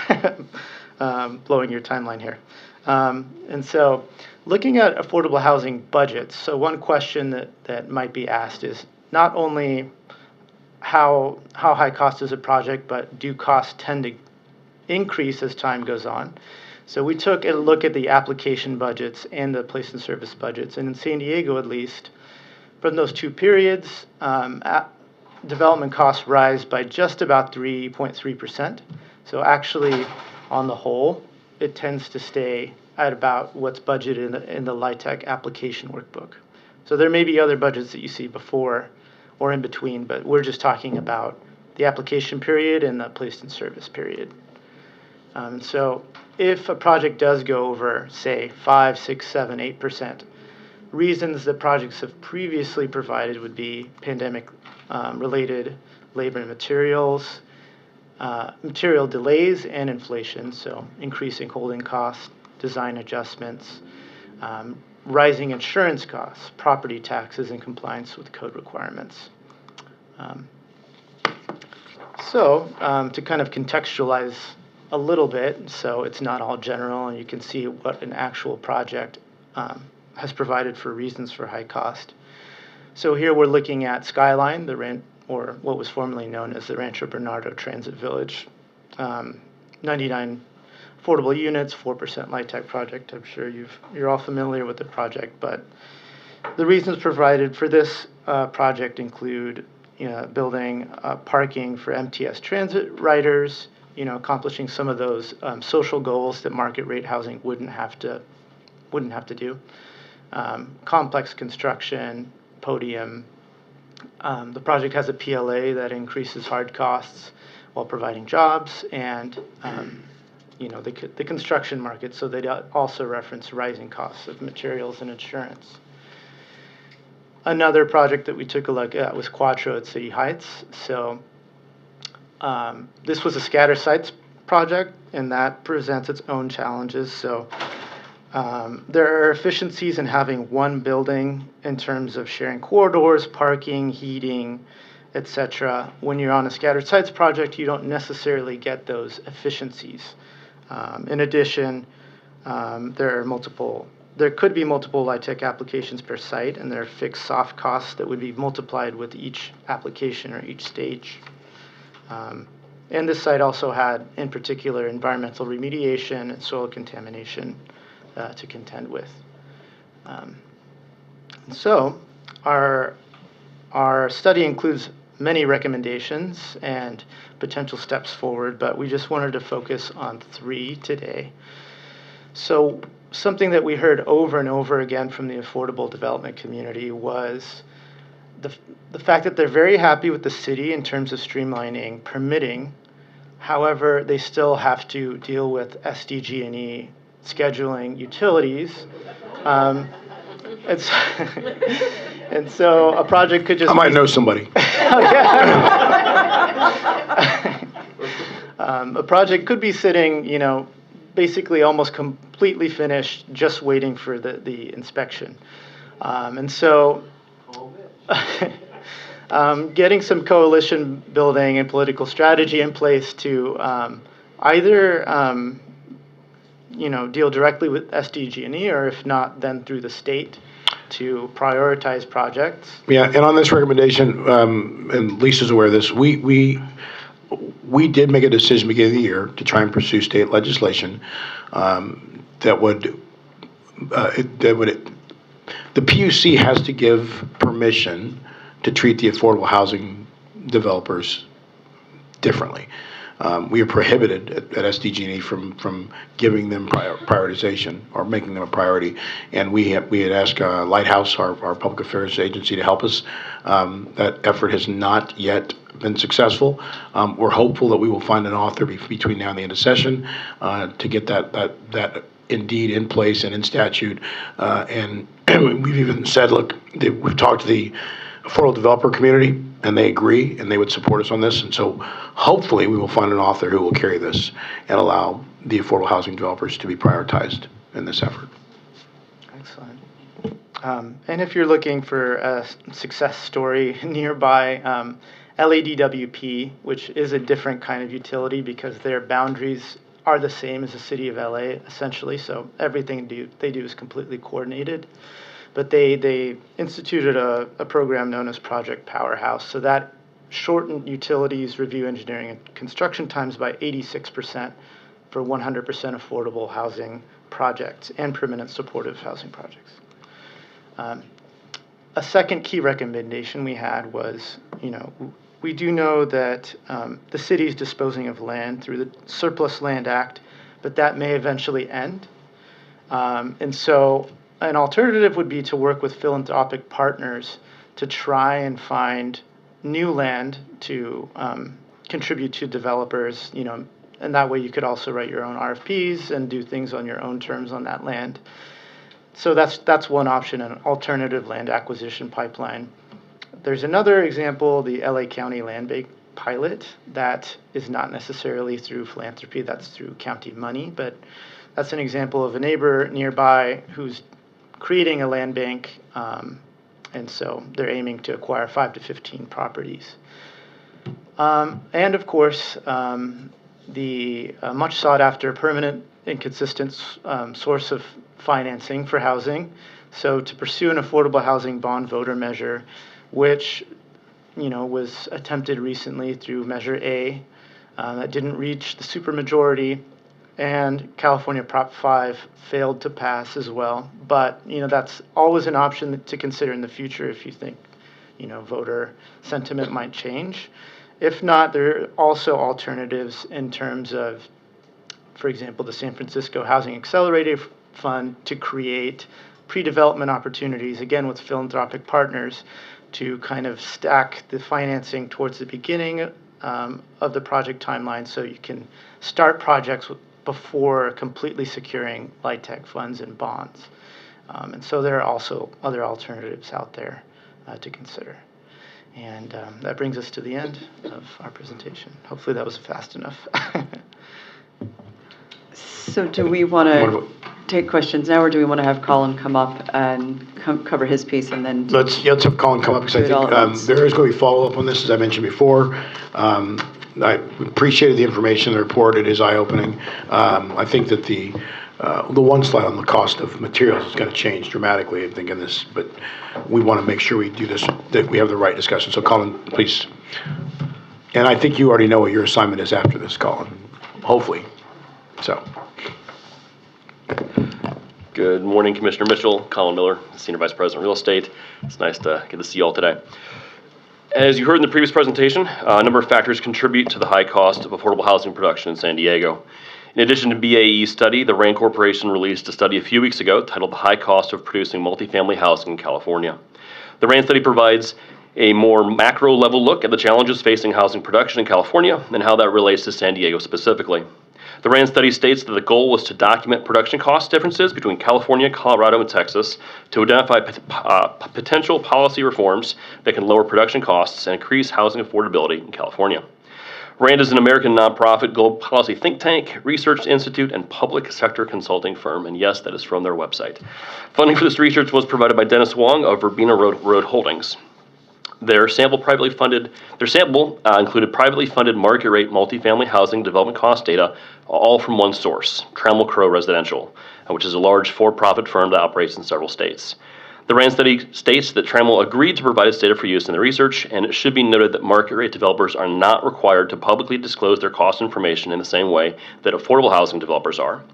blowing your timeline here. And so looking at affordable housing budgets, so one question that might be asked is not only how high cost is a project, but do costs tend to increase as time goes on? So we took a look at the application budgets and the place and service budgets, and in San Diego at least, from those two periods, development costs rise by just about 3.3%. So actually, on the whole, it tends to stay at about what's budgeted in the LIHTC application workbook. So there may be other budgets that you see before or in between, but we're just talking about the application period and the placed in service period. So if a project does go over, say, 5, 6, 7, 8%, reasons that projects have previously provided would be pandemic related labor and materials, material delays and inflation, so increasing holding costs, design adjustments, rising insurance costs, property taxes in compliance with code requirements. To kind of contextualize a little bit, so it's not all general and you can see what an actual project has provided for reasons for high cost. So here we're looking at Skyline, or what was formerly known as the Rancho Bernardo Transit Village. 99 affordable units, 4% LIHTC project. I'm sure you're all familiar with the project, but the reasons provided for this project include building parking for MTS transit riders, accomplishing some of those social goals that market rate housing wouldn't have to do. Complex construction, podium. The project has a PLA that increases hard costs while providing jobs, and the construction market. So they also reference rising costs of materials and insurance. Another project that we took a look at was Quattro at City Heights. So this was a scatter sites project, and that presents its own challenges. So there are efficiencies in having one building in terms of sharing corridors, parking, heating, etc. When you're on a scattered sites project, you don't necessarily get those efficiencies. In addition, there could be multiple LIHTC applications per site, and there are fixed soft costs that would be multiplied with each application or each stage. And this site also had, in particular, environmental remediation and soil contamination to contend with. So our study includes many recommendations and potential steps forward, but we just wanted to focus on 3 today. So something that we heard over and over again from the affordable development community was the fact that they're very happy with the city in terms of streamlining permitting. However, they still have to deal with SDG&E scheduling utilities. And so a project could just I might know somebody. A project could be sitting, basically almost completely finished, just waiting for the inspection. And so getting some coalition building and political strategy in place to either deal directly with SDG&E, or if not, then through the state to prioritize projects. Yeah, and on this recommendation, and Lisa's aware of this, we did make a decision beginning of the year to try and pursue state legislation that would the PUC has to give permission to treat the affordable housing developers differently. We are prohibited at SDG&E from giving them prioritization or making them a priority, and we had asked Lighthouse, our public affairs agency, to help us. That effort has not yet been successful. We're hopeful that we will find an author between now and the end of session to get that indeed in place and in statute. And we've even said, look, we've talked to the affordable developer community, and they agree, and they would support us on this. And so hopefully we will find an author who will carry this and allow the affordable housing developers to be prioritized in this effort. Excellent. And if you're looking for a success story nearby, LADWP, which is a different kind of utility because their boundaries are the same as the city of LA, essentially. So everything they do is completely coordinated. But they instituted a program known as Project Powerhouse. So that shortened utilities review engineering and construction times by 86% for 100% affordable housing projects and permanent supportive housing projects. A second key recommendation we had was, we do know that the city is disposing of land through the Surplus Land Act, but that may eventually end. And so an alternative would be to work with philanthropic partners to try and find new land to contribute to developers, and that way you could also write your own RFPs and do things on your own terms on that land. So that's one option, an alternative land acquisition pipeline. There's another example, the LA County Land Bank pilot, that is not necessarily through philanthropy, that's through county money, but that's an example of a neighbor nearby who's creating a land bank, and so they're aiming to acquire 5 to 15 properties. And of course, the much sought after permanent and consistent source of financing for housing. So to pursue an affordable housing bond voter measure, which was attempted recently through Measure A, that didn't reach the supermajority, and California Prop 5 failed to pass as well. But that's always an option to consider in the future if you think voter sentiment might change. If not, there are also alternatives in terms of, for example, the San Francisco Housing Accelerator Fund to create pre-development opportunities, again with philanthropic partners, to kind of stack the financing towards the beginning of the project timeline so you can start projects before completely securing LIHTC funds and bonds. And so there are also other alternatives out there to consider. And that brings us to the end of our presentation. Hopefully that was fast enough. So do we want to take questions now, or do we want to have Colin come up and cover his piece and then? Let's have Colin come up, because I think there is going to be follow-up on this, as I mentioned before. I appreciated the information in the report. It is eye-opening. I think that the one slide on the cost of materials is going to change dramatically, I think, in this, but we want to make sure we do this, that we have the right discussion. So Colin, please. And I think you already know what your assignment is after this, Colin, hopefully. So. Good morning, Commissioner Mitchell. Colin Miller, Senior Vice President, Real Estate. It's nice to get to see you all today. As you heard in the previous presentation, a number of factors contribute to the high cost of affordable housing production in San Diego. In addition to BAE's study, the RAND Corporation released a study a few weeks ago titled The High Cost of Producing Multifamily Housing in California. The RAND study provides a more macro level look at the challenges facing housing production in California and how that relates to San Diego specifically. The RAND study states that the goal was to document production cost differences between California, Colorado, and Texas to identify potential policy reforms that can lower production costs and increase housing affordability in California. RAND is an American nonprofit global policy think tank, research institute, and public sector consulting firm, and yes, that is from their website. Funding for this research was provided by Dennis Wong of Verbena Road Holdings. Their sample included privately funded market rate multifamily housing development cost data, all from one source, Trammell Crow Residential, which is a large for-profit firm that operates in several states. The RAND study states that Trammell agreed to provide its data for use in the research, and it should be noted that market rate developers are not required to publicly disclose their cost information in the same way that affordable housing developers are.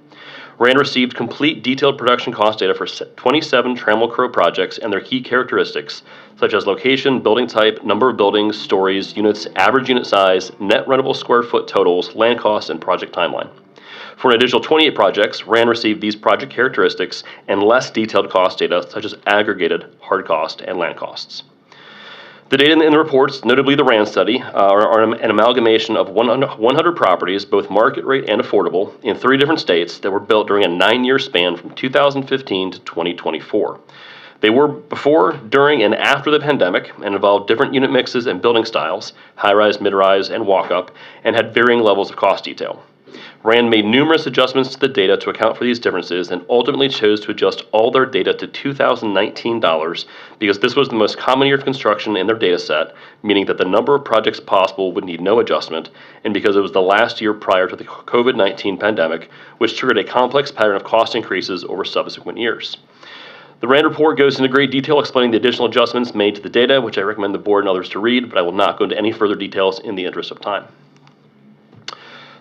RAND received complete detailed production cost data for 27 Trammell Crow projects and their key characteristics, such as location, building type, number of buildings, stories, units, average unit size, net rentable square foot totals, land costs, and project timeline. For an additional 28 projects, RAND received these project characteristics and less detailed cost data, such as aggregated hard cost and land costs. The data in the reports, notably the RAND study, are an amalgamation of 100 properties, both market rate and affordable, in 3 different states that were built during a 9-year span from 2015 to 2024. They were before, during, and after the pandemic and involved different unit mixes and building styles, high-rise, mid-rise, and walk-up, and had varying levels of cost detail. RAND made numerous adjustments to the data to account for these differences and ultimately chose to adjust all their data to 2019 dollars because this was the most common year of construction in their data set, meaning that the number of projects possible would need no adjustment, and because it was the last year prior to the COVID-19 pandemic, which triggered a complex pattern of cost increases over subsequent years. The RAND report goes into great detail explaining the additional adjustments made to the data, which I recommend the board and others to read, but I will not go into any further details in the interest of time.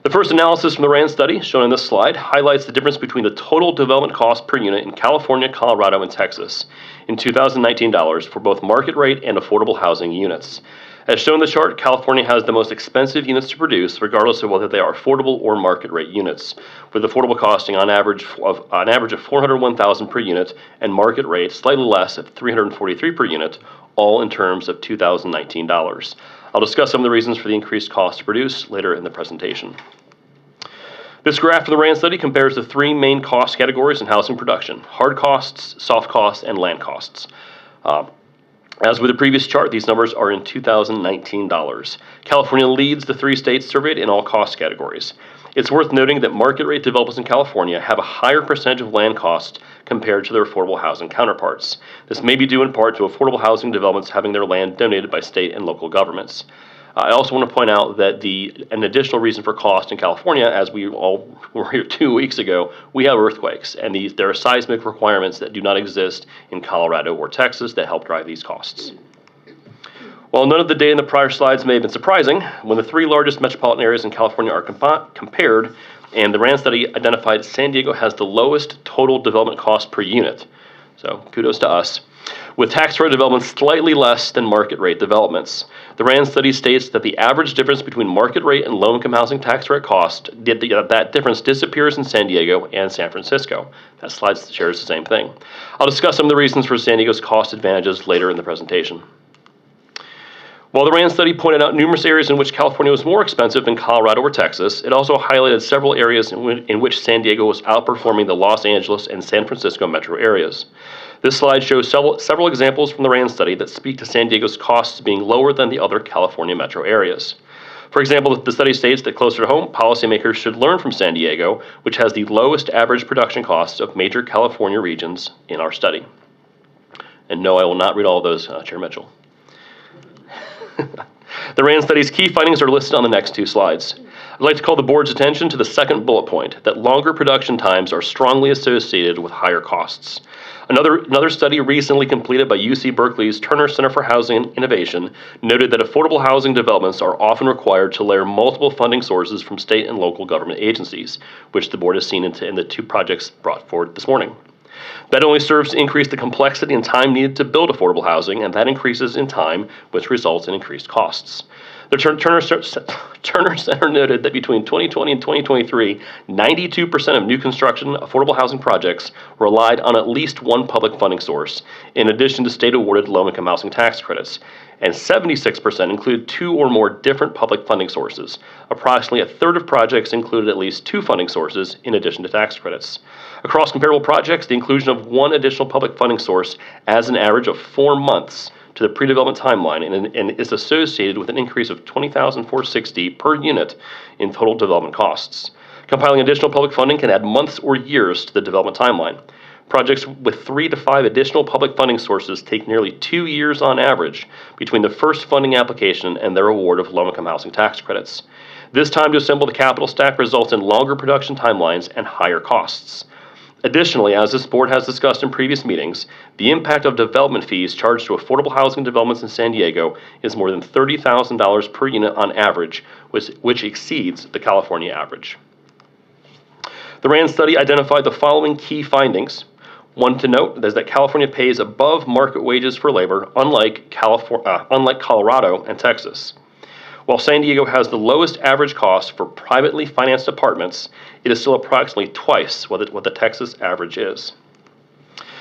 The first analysis from the RAND study, shown on this slide, highlights the difference between the total development cost per unit in California, Colorado, and Texas in 2019 dollars for both market rate and affordable housing units. As shown in the chart, California has the most expensive units to produce, regardless of whether they are affordable or market rate units, with affordable costing on average of $401,000 per unit and market rate slightly less at $343 per unit, all in terms of 2019 dollars. I'll discuss some of the reasons for the increased cost to produce later in the presentation. This graph from the RAND study compares the three main cost categories in housing production: hard costs, soft costs, and land costs. As with the previous chart, these numbers are in 2019 dollars. California leads the three states surveyed in all cost categories. It's worth noting that market rate developers in California have a higher percentage of land costs compared to their affordable housing counterparts. This may be due in part to affordable housing developments having their land donated by state and local governments. I also want to point out that an additional reason for cost in California, as we all were here 2 weeks ago, we have earthquakes, and there are seismic requirements that do not exist in Colorado or Texas that help drive these costs. While none of the data in the prior slides may have been surprising, when the three largest metropolitan areas in California are compared, and the RAND study identified San Diego has the lowest total development cost per unit. So kudos to us. With tax credit developments slightly less than market rate developments. The RAND study states that the average difference between market rate and low-income housing tax credit cost, that difference disappears in San Diego and San Francisco. That slide shares the same thing. I'll discuss some of the reasons for San Diego's cost advantages later in the presentation. While the RAND study pointed out numerous areas in which California was more expensive than Colorado or Texas, it also highlighted several areas in which San Diego was outperforming the Los Angeles and San Francisco metro areas. This slide shows several examples from the RAND study that speak to San Diego's costs being lower than the other California metro areas. For example, the study states that closer to home, policymakers should learn from San Diego, which has the lowest average production costs of major California regions in our study. And no, I will not read all of those, Chair Mitchell. The RAND study's key findings are listed on the next two slides. I'd like to call the board's attention to the second bullet point, that longer production times are strongly associated with higher costs. Another study recently completed by UC Berkeley's Turner Center for Housing Innovation noted that affordable housing developments are often required to layer multiple funding sources from state and local government agencies, which the board has seen in the two projects brought forward this morning. That only serves to increase the complexity and time needed to build affordable housing, and that increases in time, which results in increased costs. The Turner Center noted that between 2020 and 2023, 92% of new construction affordable housing projects relied on at least one public funding source, in addition to state-awarded low-income housing tax credits, and 76% include two or more different public funding sources. Approximately a third of projects included at least two funding sources in addition to tax credits. Across comparable projects, the inclusion of one additional public funding source adds an average of 4 months to the pre-development timeline and is associated with an increase of $20,460 per unit in total development costs. Compiling additional public funding can add months or years to the development timeline. Projects with 3 to 5 additional public funding sources take nearly 2 years on average between the first funding application and their award of low-income housing tax credits. This time to assemble the capital stack results in longer production timelines and higher costs. Additionally, as this board has discussed in previous meetings, the impact of development fees charged to affordable housing developments in San Diego is more than $30,000 per unit on average, which exceeds the California average. The RAND study identified the following key findings. One to note is that California pays above market wages for labor, unlike Colorado and Texas. While San Diego has the lowest average cost for privately financed apartments, it is still approximately twice what the Texas average is.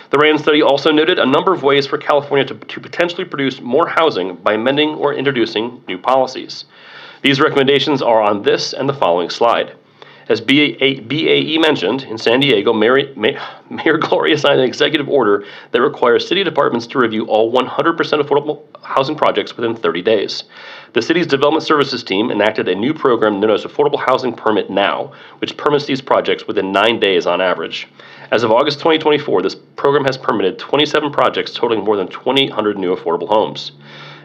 The RAND study also noted a number of ways for California to potentially produce more housing by amending or introducing new policies. These recommendations are on this and the following slide. As BAE mentioned, in San Diego, Mayor Gloria signed an executive order that requires city departments to review all 100% affordable housing projects within 30 days. The city's development services team enacted a new program known as Affordable Housing Permit Now, which permits these projects within 9 days on average. As of August 2024, this program has permitted 27 projects totaling more than 2,800 new affordable homes.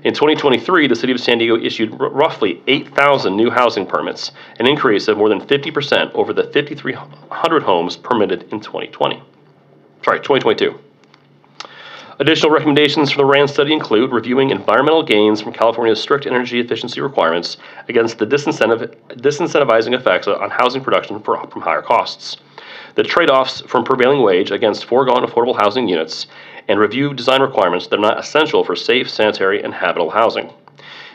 In 2023, the City of San Diego issued roughly 8,000 new housing permits, an increase of more than 50% over the 5,300 homes permitted in 2022. Additional recommendations from the RAND study include reviewing environmental gains from California's strict energy efficiency requirements against the disincentivizing effects on housing production from higher costs, the trade-offs from prevailing wage against foregone affordable housing units, and review design requirements that are not essential for safe, sanitary, and habitable housing.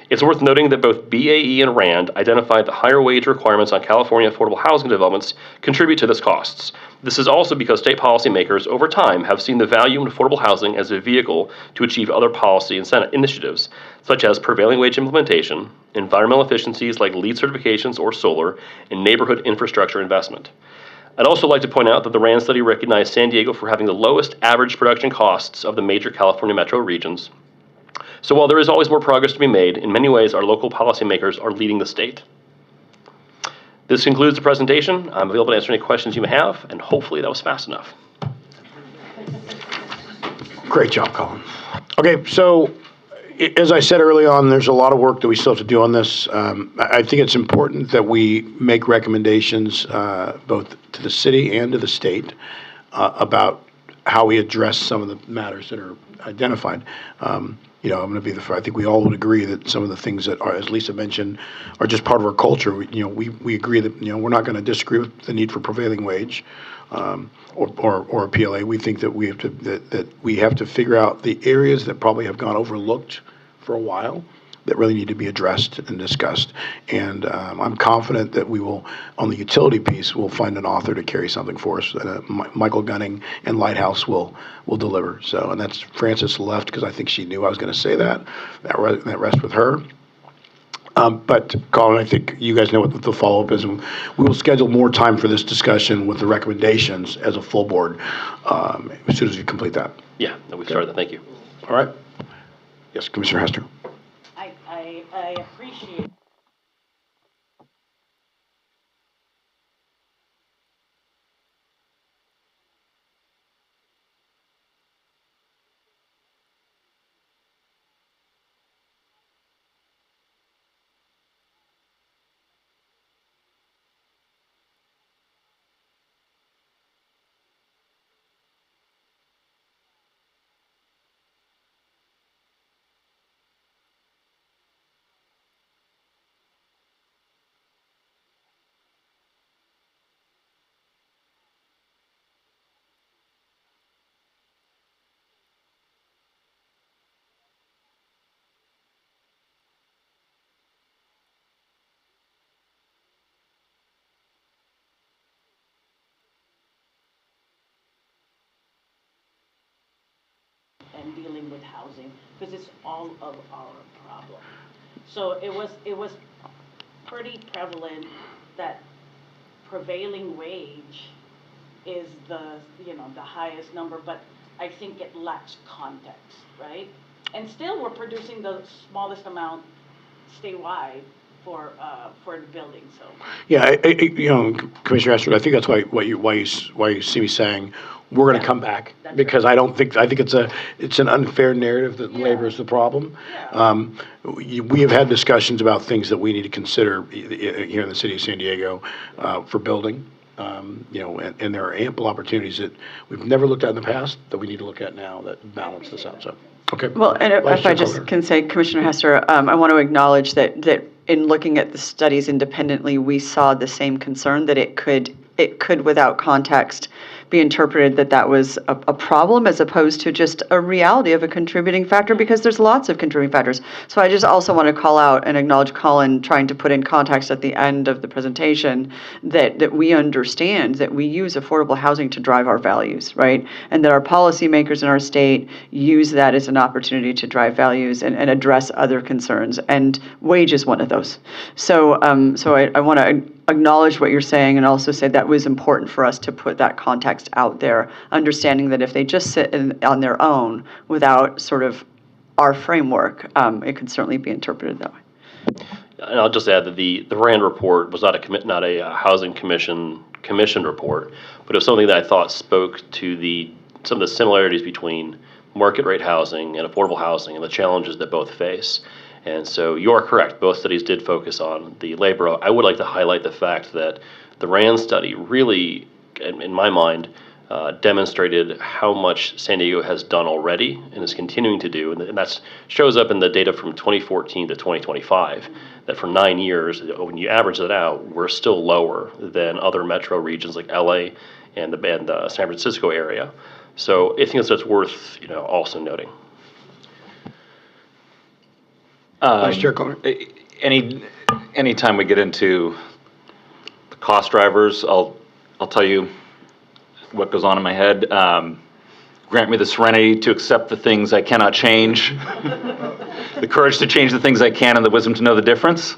It's worth noting that both BAE and RAND identified the higher wage requirements on California affordable housing developments contribute to this costs. This is also because state policymakers over time have seen the value in affordable housing as a vehicle to achieve other policy initiatives, such as prevailing wage implementation, environmental efficiencies like LEED certifications or solar, and neighborhood infrastructure investment. I'd also like to point out that the RAND study recognized San Diego for having the lowest average production costs of the major California metro regions. So while there is always more progress to be made, in many ways our local policymakers are leading the state. This concludes the presentation. I'm available to answer any questions you may have, and hopefully that was fast enough. Great job, Colin. Okay, so as I said early on, there's a lot of work that we still have to do on this. I think it's important that we make recommendations both to the city and to the state about how we address some of the matters that are identified. I'm going to be I think we all would agree that some of the things that are, as Lisa mentioned, are just part of our culture. We agree that, we're not going to disagree with the need for prevailing wage or a PLA. We think that we have to figure out the areas that probably have gone overlooked for a while that really need to be addressed and discussed. And I'm confident that we will, on the utility piece, we'll find an author to carry something for us. Michael Gunning and Lighthouse will deliver. So, and that's Frances left because I think she knew I was going to say that. That rests with her. But Colin, I think you guys know what the follow-up is, and we will schedule more time for this discussion with the recommendations as a full board as soon as we complete that. Yeah, we've started that. Thank you. All right. Yes, Commissioner Hester. I appreciate and dealing with housing because it's all of our problem. So it was pretty prevalent that prevailing wage is the highest number, but I think it lacks context, right? And still we're producing the smallest amount statewide for the building. So yeah, Commissioner Hester, I think that's why you see me saying we're going to come back because right. I think it's an unfair narrative that labor is the problem. Yeah. We have had discussions about things that we need to consider here in the city of San Diego for building. And there are ample opportunities that we've never looked at in the past that we need to look at now that balance this out. So, okay. Well, and if I just can say, Commissioner Hester, I want to acknowledge that in looking at the studies independently, we saw the same concern that it could, without context, be interpreted that was a problem as opposed to just a reality of a contributing factor, because there's lots of contributing factors. So I just also want to call out and acknowledge Colin trying to put in context at the end of the presentation that we understand that we use affordable housing to drive our values, right? And that our policymakers in our state use that as an opportunity to drive values and address other concerns. And wage is one of those. So I want to acknowledge what you're saying and also say that was important for us to put that context out there, understanding that if they just sit on their own without sort of our framework, it could certainly be interpreted that way. And I'll just add that the RAND report was not a housing commission report, but it was something that I thought spoke to some of the similarities between market rate housing and affordable housing and the challenges that both face. And so you are correct, both studies did focus on the labor. I would like to highlight the fact that the RAND study really, in my mind, demonstrated how much San Diego has done already and is continuing to do. And that shows up in the data from 2014 to 2025, that for 9 years, when you average it out, we're still lower than other metro regions like LA and the San Francisco area. So I think that's worth also noting. Vice Chair Conner. Anytime we get into the cost drivers, I'll tell you what goes on in my head. Grant me the serenity to accept the things I cannot change, the courage to change the things I can, and the wisdom to know the difference.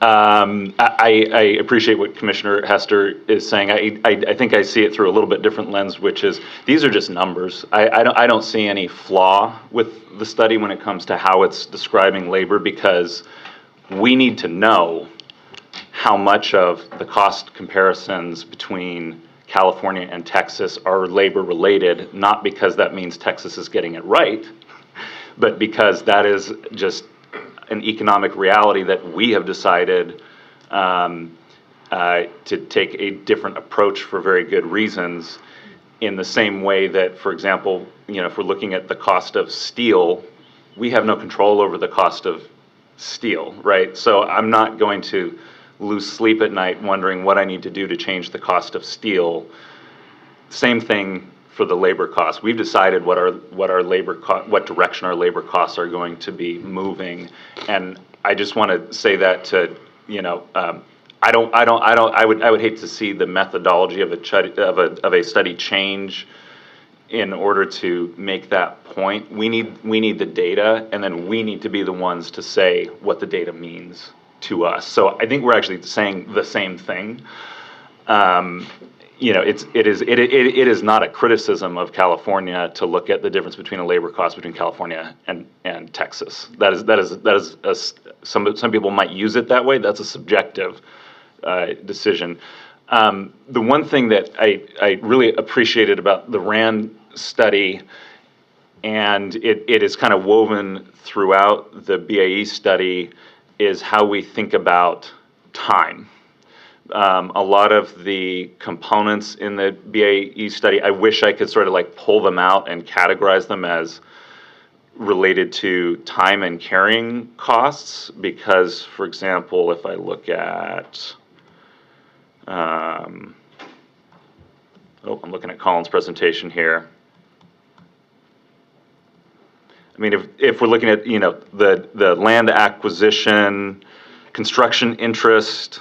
I appreciate what Commissioner Hester is saying. I think I see it through a little bit different lens, which is these are just numbers. I don't see any flaw with the study when it comes to how it's describing labor, because we need to know how much of the cost comparisons between California and Texas are labor related, not because that means Texas is getting it right, but because that is just an economic reality that we have decided to take a different approach for very good reasons. In the same way that, for example, if we're looking at the cost of steel, we have no control over the cost of steel, right? So I'm not going to lose sleep at night wondering what I need to do to change the cost of steel. Same thing for the labor costs. We've decided what direction our labor costs are going to be moving, and I just want to say that to I would hate to see the methodology of a study change in order to make that point. We need the data, and then we need to be the ones to say what the data means to us. So I think we're actually saying the same thing. It is not a criticism of California to look at the difference between a labor cost between California and Texas. That is some people might use it that way. That's a subjective decision. The one thing that I really appreciated about the RAND study, and it is kind of woven throughout the BAE study, is how we think about time. A lot of the components in the BAE study, I wish I could sort of pull them out and categorize them as related to time and carrying costs, because, for example, if I look at, I'm looking at Colin's presentation here. I mean, if we're looking at, the land acquisition, construction interest,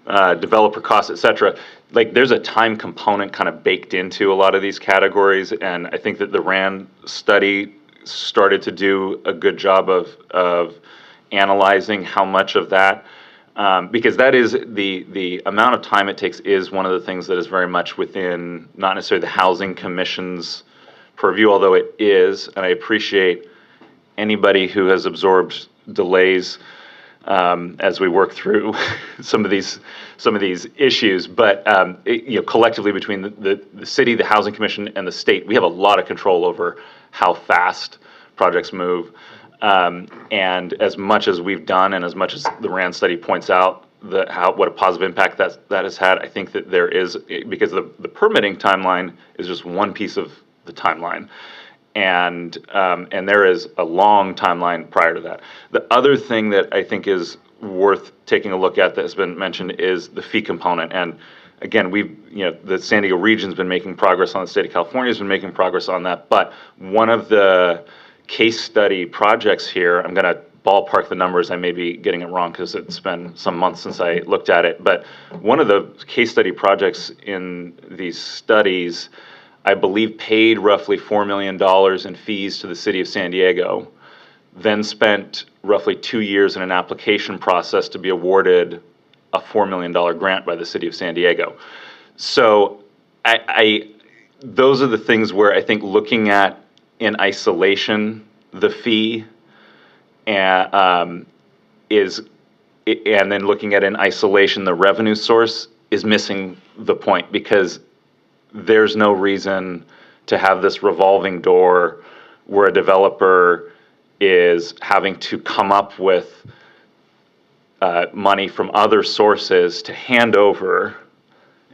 developer costs, et cetera, there's a time component kind of baked into a lot of these categories, and I think that the RAND study started to do a good job of analyzing how much of that, because that is the amount of time it takes is one of the things that is very much within not necessarily the Housing Commission's purview, although it is, and I appreciate anybody who has absorbed delays as we work through some of these issues. But collectively between the city, the Housing Commission, and the state, we have a lot of control over how fast projects move. And as much as we've done, and as much as the RAND study points out what a positive impact that has had, I think that there is, because the permitting timeline is just one piece of the timeline. And there is a long timeline prior to that. The other thing that I think is worth taking a look at that has been mentioned is the fee component. And again, the San Diego region's been making progress on, the state of California's been making progress on that. But one of the case study projects here, I'm going to ballpark the numbers, I may be getting it wrong because it's been some months since I looked at it, but one of the case study projects in these studies, I believe, paid roughly $4 million in fees to the city of San Diego, then spent roughly 2 years in an application process to be awarded a $4 million grant by the city of San Diego. So those are the things where I think looking at in isolation the fee and then looking at in isolation the revenue source is missing the point, because there's no reason to have this revolving door where a developer is having to come up with money from other sources to hand over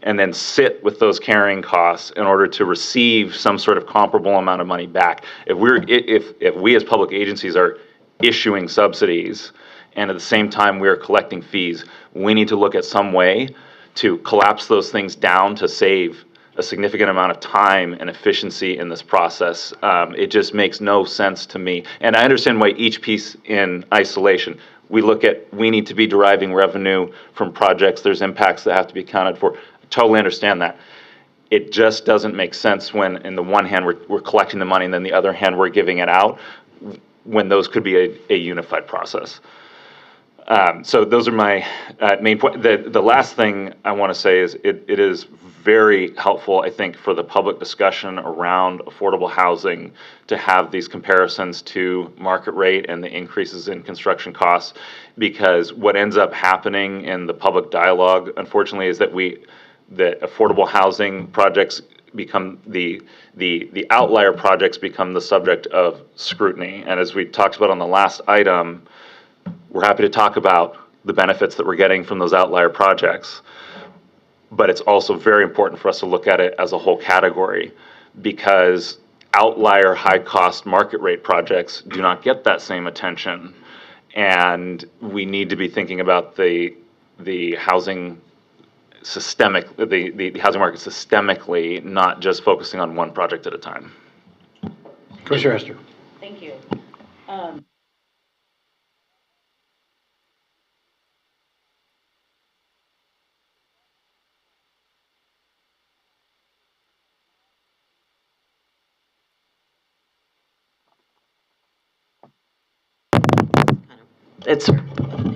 and then sit with those carrying costs in order to receive some sort of comparable amount of money back. If we as public agencies are issuing subsidies and at the same time we are collecting fees, we need to look at some way to collapse those things down to save a significant amount of time and efficiency in this process. It just makes no sense to me. And I understand why each piece in isolation. We need to be deriving revenue from projects. There's impacts that have to be accounted for. I totally understand that. It just doesn't make sense when, in the one hand, we're collecting the money, and then the other hand, we're giving it out, when those could be a unified process. So those are my main point. The last thing I want to say is it is very helpful, I think, for the public discussion around affordable housing to have these comparisons to market rate and the increases in construction costs, because what ends up happening in the public dialogue, unfortunately, is that affordable housing projects become the outlier projects become the subject of scrutiny. And as we talked about on the last item, we're happy to talk about the benefits that we're getting from those outlier projects, but it's also very important for us to look at it as a whole category, because outlier high-cost market rate projects do not get that same attention, and we need to be thinking about the housing the housing market systemically, not just focusing on one project at a time. Commissioner Hester. Thank you.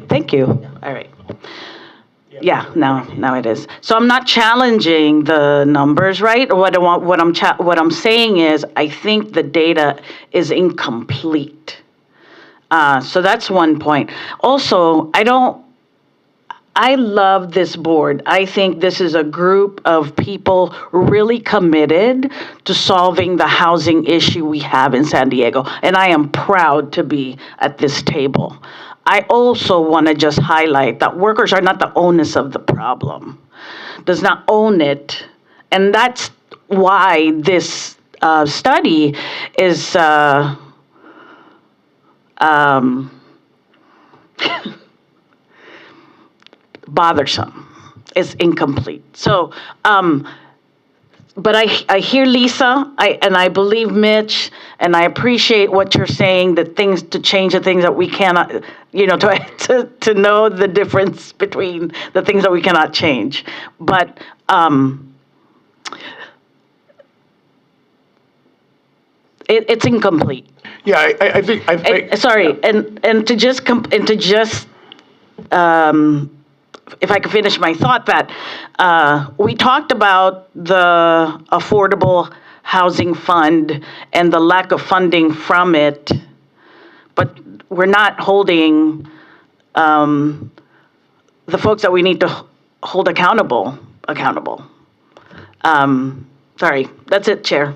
Thank you. All right. Yeah, now it is. So I'm not challenging the numbers, right? What I'm saying is, I think the data is incomplete. So that's one point. Also, I love this board. I think this is a group of people really committed to solving the housing issue we have in San Diego, and I am proud to be at this table. I also want to just highlight that workers are not the onus of the problem, does not own it, and that's why this study is bothersome, is incomplete. So, but I hear Lisa, and I believe Mitch, and I appreciate what you're saying, that to change the things that we cannot, to know the difference between the things that we cannot change. But it's incomplete. Yeah, I think. Sorry, and to just if I could finish my thought, that we talked about the Affordable Housing Fund and the lack of funding from it, but we're not holding the folks that we need to hold accountable. Sorry, that's it, Chair.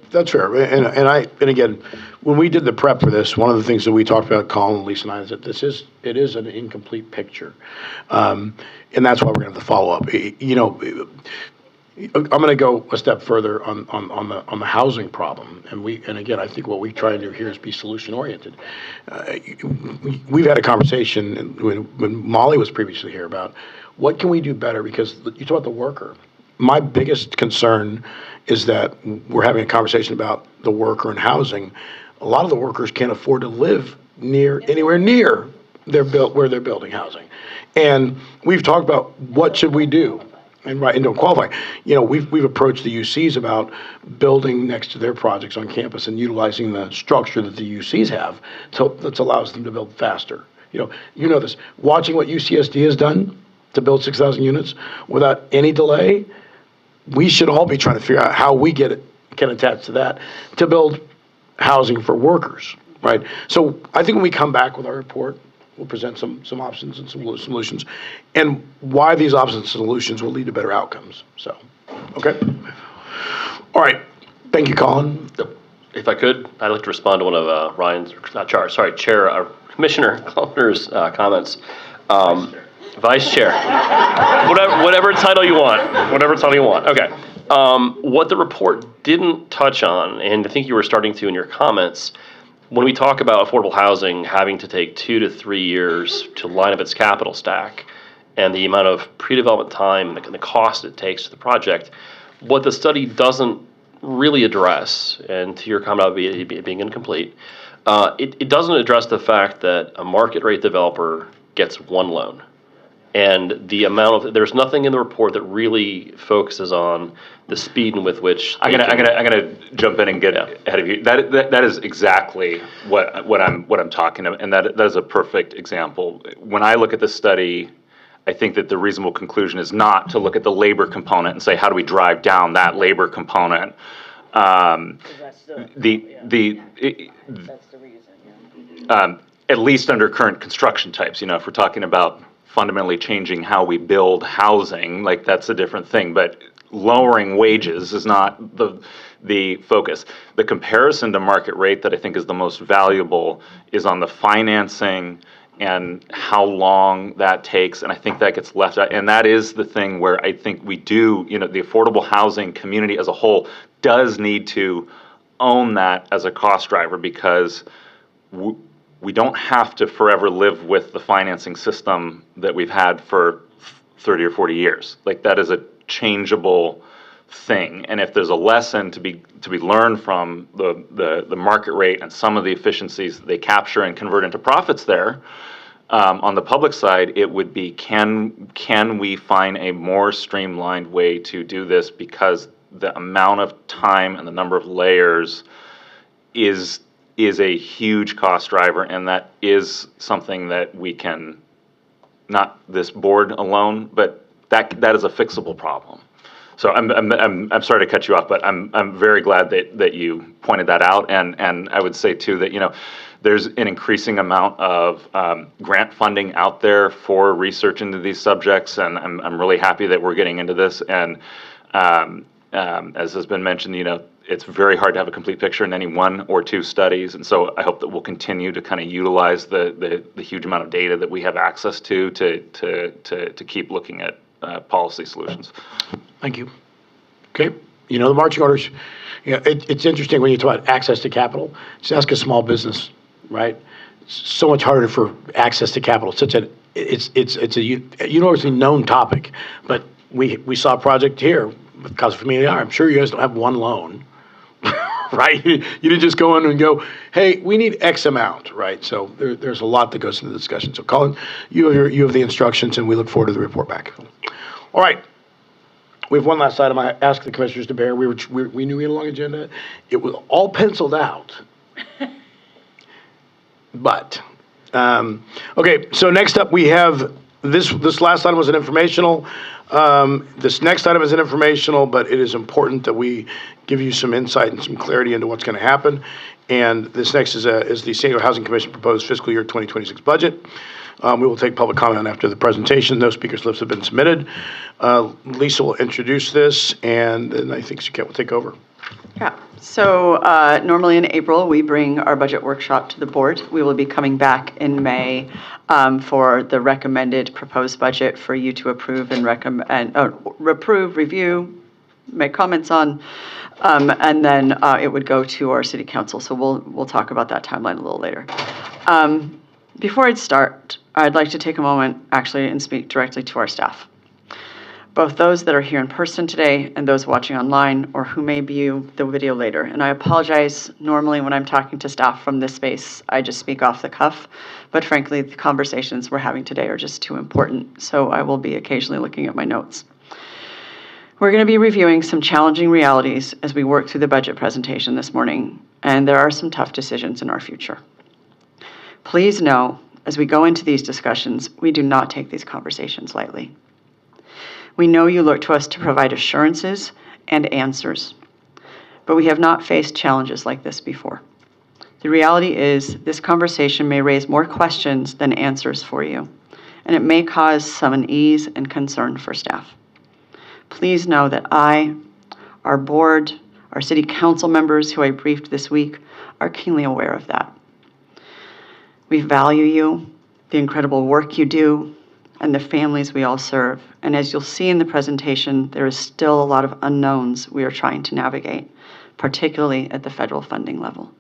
That's fair. And again, when we did the prep for this, one of the things that we talked about, Colin, Lisa, and I, is that it is an incomplete picture, and that's why we're going to have to follow up. I'm going to go a step further on the housing problem, and again, I think what we try to do here is be solution oriented. We've had a conversation when Molly was previously here about what can we do better, because you talk about the worker. My biggest concern is that we're having a conversation about the worker and housing. A lot of the workers can't afford to live anywhere near where they're building housing. And we've talked about what should we do, and don't qualify. We've approached the UCs about building next to their projects on campus and utilizing the structure that the UCs have, so that allows them to build faster. You know this. Watching what UCSD has done to build 6,000 units without any delay, we should all be trying to figure out how we can attach to that to build housing for workers, right? So I think when we come back with our report, we'll present some options and some solutions, and why these options and solutions will lead to better outcomes. So, okay. All right. Thank you, Colin. If I could, I'd like to respond to one of Commissioner Cloner's comments. Vice Chair. Whatever title you want. Whatever title you want. Okay. What the report didn't touch on, and I think you were starting to in your comments, when we talk about affordable housing having to take 2 to 3 years to line up its capital stack and the amount of pre-development time and the cost it takes to the project, what the study doesn't really address, and to your comment about it being incomplete, it doesn't address the fact that a market rate developer gets one loan. And the amount of, there's nothing in the report that really focuses on the speed with which I'm gonna jump in and get ahead of you. That is exactly what I'm talking about, and that is a perfect example. When I look at this study, I think that the reasonable conclusion is not to look at the labor component and say, how do we drive down that labor component? At least under current construction types, if we're talking about fundamentally changing how we build housing, like that's a different thing, but lowering wages is not the focus. The comparison to market rate that I think is the most valuable is on the financing and how long that takes, and I think that gets left out. And that is the thing where I think we do, the affordable housing community as a whole does need to own that as a cost driver, because we don't have to forever live with the financing system that we've had for 30 or 40 years. Like, that is a changeable thing. And if there's a lesson to be learned from the market rate and some of the efficiencies they capture and convert into profits there, on the public side, it would be, can we find a more streamlined way to do this, because the amount of time and the number of layers is a huge cost driver, and that is something that we can, not this board alone, but that is a fixable problem. So I'm sorry to cut you off, but I'm very glad that you pointed that out, and I would say too that there's an increasing amount of grant funding out there for research into these subjects, and I'm really happy that we're getting into this. And as has been mentioned, it's very hard to have a complete picture in any one or two studies, and so I hope that we'll continue to kind of utilize the huge amount of data that we have access to keep looking at policy solutions. Thank you. Okay, the marching orders. It's interesting when you talk about access to capital. Just ask a small business, right? It's so much harder for access to capital. It's a universally known topic, but we saw a project here with Casa Familiar. I'm sure you guys don't have one loan. Right? You didn't just go in and go, hey, we need X amount, right? So there's a lot that goes into the discussion. So Colin, you have the instructions, and we look forward to the report back. All right. We have one last item I asked the commissioners to bear. We knew we had a long agenda. It was all penciled out. But, okay, so next up we have, this last item was an informational. This next item is an informational, but it is important that we give you some insight and some clarity into what's going to happen. And this next is the San Diego Housing Commission proposed fiscal year 2026 budget. We will take public comment after the presentation. No speaker slips have been submitted. Lisa will introduce this, and then I think Suket will take over. Yeah. So normally in April, we bring our budget workshop to the board. We will be coming back in May for the recommended proposed budget for you to approve and approve, review, make comments on, and then it would go to our city council. So we'll talk about that timeline a little later. Before I start, I'd like to take a moment actually and speak directly to our staff, both those that are here in person today and those watching online or who may view the video later. And I apologize, normally when I'm talking to staff from this space, I just speak off the cuff, but frankly, the conversations we're having today are just too important, so I will be occasionally looking at my notes. We're going to be reviewing some challenging realities as we work through the budget presentation this morning, and there are some tough decisions in our future. Please know As we go into these discussions, we do not take these conversations lightly. We know you look to us to provide assurances and answers, but we have not faced challenges like this before. The reality is this conversation may raise more questions than answers for you, and it may cause some unease and concern for staff. Please know that I, our board, our city council members who I briefed this week are keenly aware of that. We value you, the incredible work you do, and the families we all serve. And as you'll see in the presentation, there is still a lot of unknowns we are trying to navigate, particularly at the federal funding level.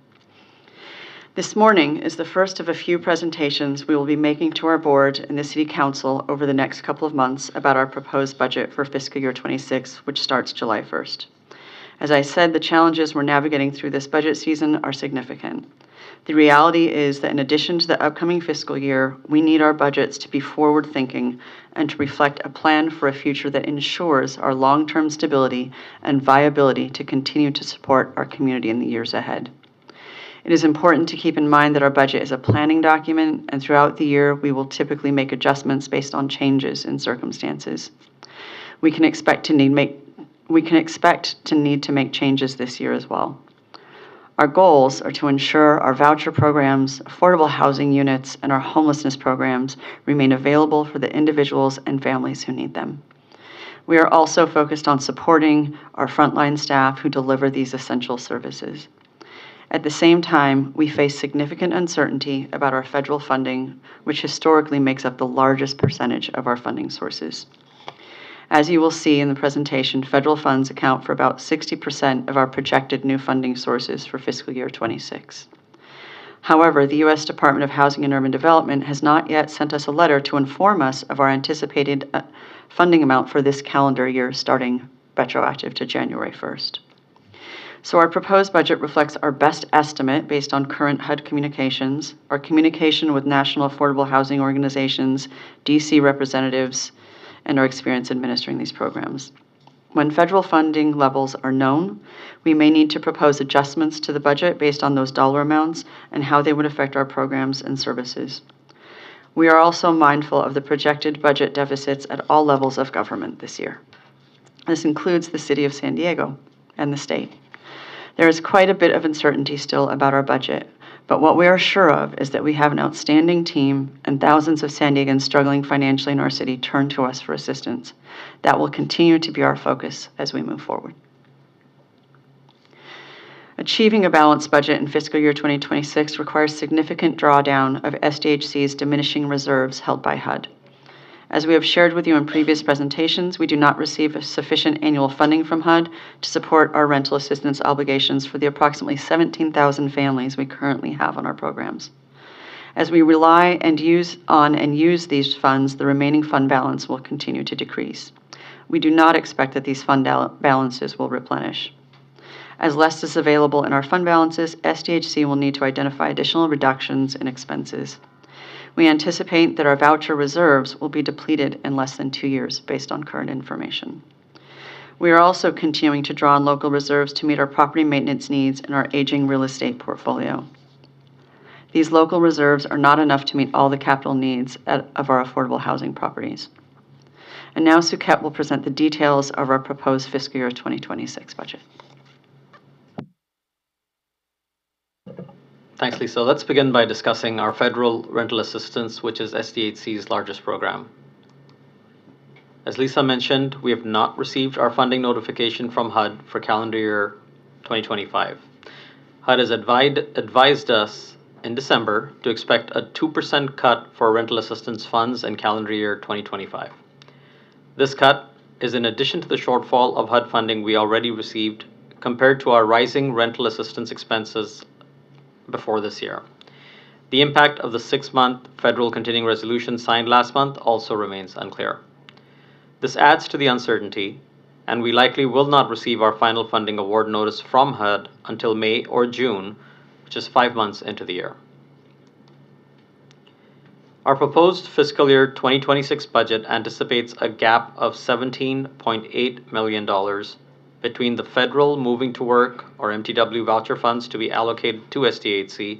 This morning is the first of a few presentations we will be making to our board and the City Council over the next couple of months about our proposed budget for fiscal year 26, which starts July 1st. As I said, the challenges we're navigating through this budget season are significant. The reality is that in addition to the upcoming fiscal year, we need our budgets to be forward-thinking and to reflect a plan for a future that ensures our long-term stability and viability to continue to support our community in the years ahead. It is important to keep in mind that our budget is a planning document, and throughout the year, we will typically make adjustments based on changes in circumstances. We can expect to need to make changes this year as well. Our goals are to ensure our voucher programs, affordable housing units, and our homelessness programs remain available for the individuals and families who need them. We are also focused on supporting our frontline staff who deliver these essential services. At the same time, we face significant uncertainty about our federal funding, which historically makes up the largest percentage of our funding sources. As you will see in the presentation, federal funds account for about 60% of our projected new funding sources for fiscal year 26. However, the U.S. Department of Housing and Urban Development has not yet sent us a letter to inform us of our anticipated funding amount for this calendar year starting retroactive to January 1st. So our proposed budget reflects our best estimate based on current HUD communications, our communication with national affordable housing organizations, DC representatives, and our experience administering these programs. When federal funding levels are known, we may need to propose adjustments to the budget based on those dollar amounts and how they would affect our programs and services. We are also mindful of the projected budget deficits at all levels of government this year. This includes the City of San Diego and the state. There is quite a bit of uncertainty still about our budget, but what we are sure of is that we have an outstanding team and thousands of San Diegans struggling financially in our city turn to us for assistance. That will continue to be our focus as we move forward. Achieving a balanced budget in fiscal year 2026 requires significant drawdown of SDHC's diminishing reserves held by HUD. As we have shared with you in previous presentations, we do not receive sufficient annual funding from HUD to support our rental assistance obligations for the approximately 17,000 families we currently have on our programs. As we rely and use these funds, the remaining fund balance will continue to decrease. We do not expect that these fund balances will replenish. As less is available in our fund balances, SDHC will need to identify additional reductions in expenses. We anticipate that our voucher reserves will be depleted in less than 2 years based on current information. We are also continuing to draw on local reserves to meet our property maintenance needs in our aging real estate portfolio. These local reserves are not enough to meet all the capital needs of our affordable housing properties. And now Suket will present the details of our proposed fiscal year 2026 budget. Thanks, Lisa. Let's begin by discussing our federal rental assistance, which is SDHC's largest program. As Lisa mentioned, we have not received our funding notification from HUD for calendar year 2025. HUD has advised us in December to expect a 2% cut for rental assistance funds in calendar year 2025. This cut is in addition to the shortfall of HUD funding we already received compared to our rising rental assistance expenses before this year. The impact of the 6-month federal continuing resolution signed last month also remains unclear. This adds to the uncertainty, and we likely will not receive our final funding award notice from HUD until May or June, which is 5 months into the year. Our proposed fiscal year 2026 budget anticipates a gap of $17.8 million between the federal Moving to Work or MTW voucher funds to be allocated to SDHC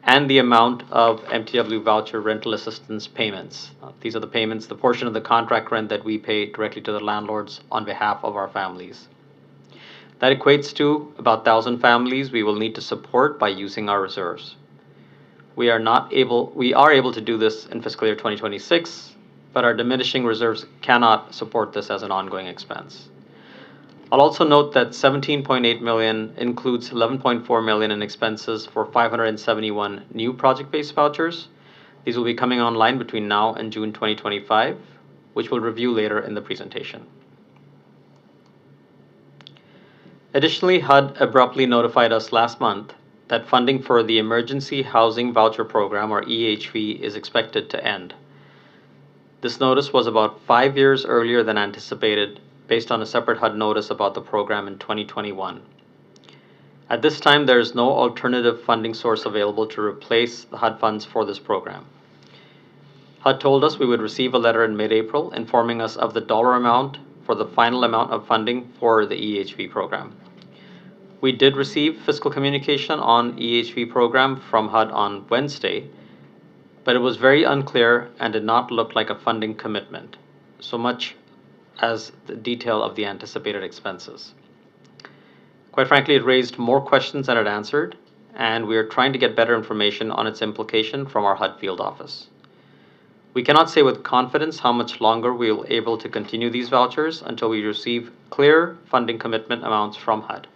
and the amount of MTW voucher rental assistance payments. These are the payments, the portion of the contract rent that we pay directly to the landlords on behalf of our families. That equates to about 1,000 families we will need to support by using our reserves. We are able to do this in fiscal year 2026, but our diminishing reserves cannot support this as an ongoing expense. I'll also note that $17.8 million includes $11.4 million in expenses for 571 new project-based vouchers. These will be coming online between now and June 2025, which we'll review later in the presentation. Additionally, HUD abruptly notified us last month that funding for the Emergency Housing Voucher Program, or EHV, is expected to end. This notice was about 5 years earlier than anticipated, based on a separate HUD notice about the program in 2021. At this time, there is no alternative funding source available to replace the HUD funds for this program. HUD told us we would receive a letter in mid-April informing us of the dollar amount for the final amount of funding for the EHV program. We did receive fiscal communication on EHV program from HUD on Wednesday, but it was very unclear and did not look like a funding commitment, so much as the detail of the anticipated expenses. Quite frankly, it raised more questions than it answered, and we are trying to get better information on its implication from our HUD field office. We cannot say with confidence how much longer we will be able to continue these vouchers until we receive clear funding commitment amounts from HUD.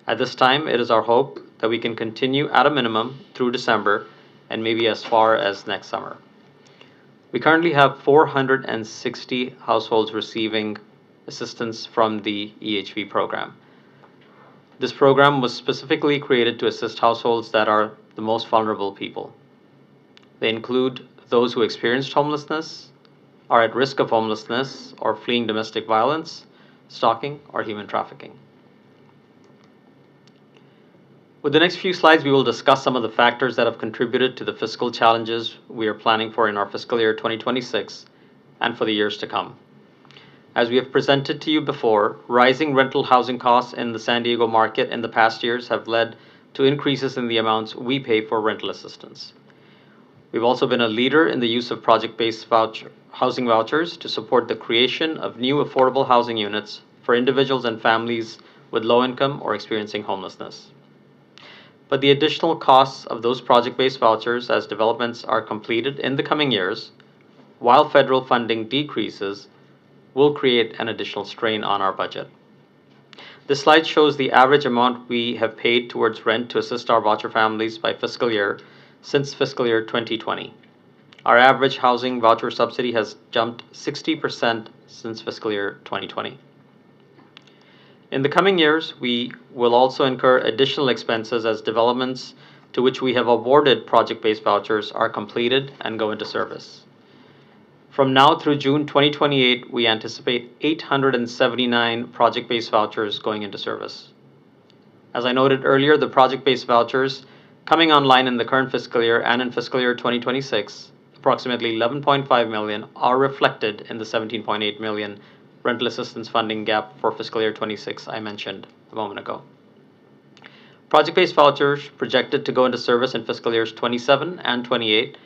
At this time, it is our hope that we can continue at a minimum through December and maybe as far as next summer. We currently have 460 households receiving assistance from the EHV program. This program was specifically created to assist households that are the most vulnerable people. They include those who experienced homelessness, are at risk of homelessness, or fleeing domestic violence, stalking, or human trafficking. With the next few slides, we will discuss some of the factors that have contributed to the fiscal challenges we are planning for in our fiscal year 2026 and for the years to come. As we have presented to you before, rising rental housing costs in the San Diego market in the past years have led to increases in the amounts we pay for rental assistance. We've also been a leader in the use of project-based housing vouchers to support the creation of new affordable housing units for individuals and families with low income or experiencing homelessness. But the additional costs of those project-based vouchers as developments are completed in the coming years, while federal funding decreases, will create an additional strain on our budget. This slide shows the average amount we have paid towards rent to assist our voucher families by fiscal year since fiscal year 2020. Our average housing voucher subsidy has jumped 60% since fiscal year 2020. In the coming years, we will also incur additional expenses as developments to which we have awarded project-based vouchers are completed and go into service. From now through June 2028, we anticipate 879 project-based vouchers going into service. As I noted earlier, the project-based vouchers coming online in the current fiscal year and in fiscal year 2026, approximately $11.5 million, are reflected in the $17.8 million rental assistance funding gap for fiscal year 26 I mentioned a moment ago. Project-based vouchers projected to go into service in fiscal years 27 and 28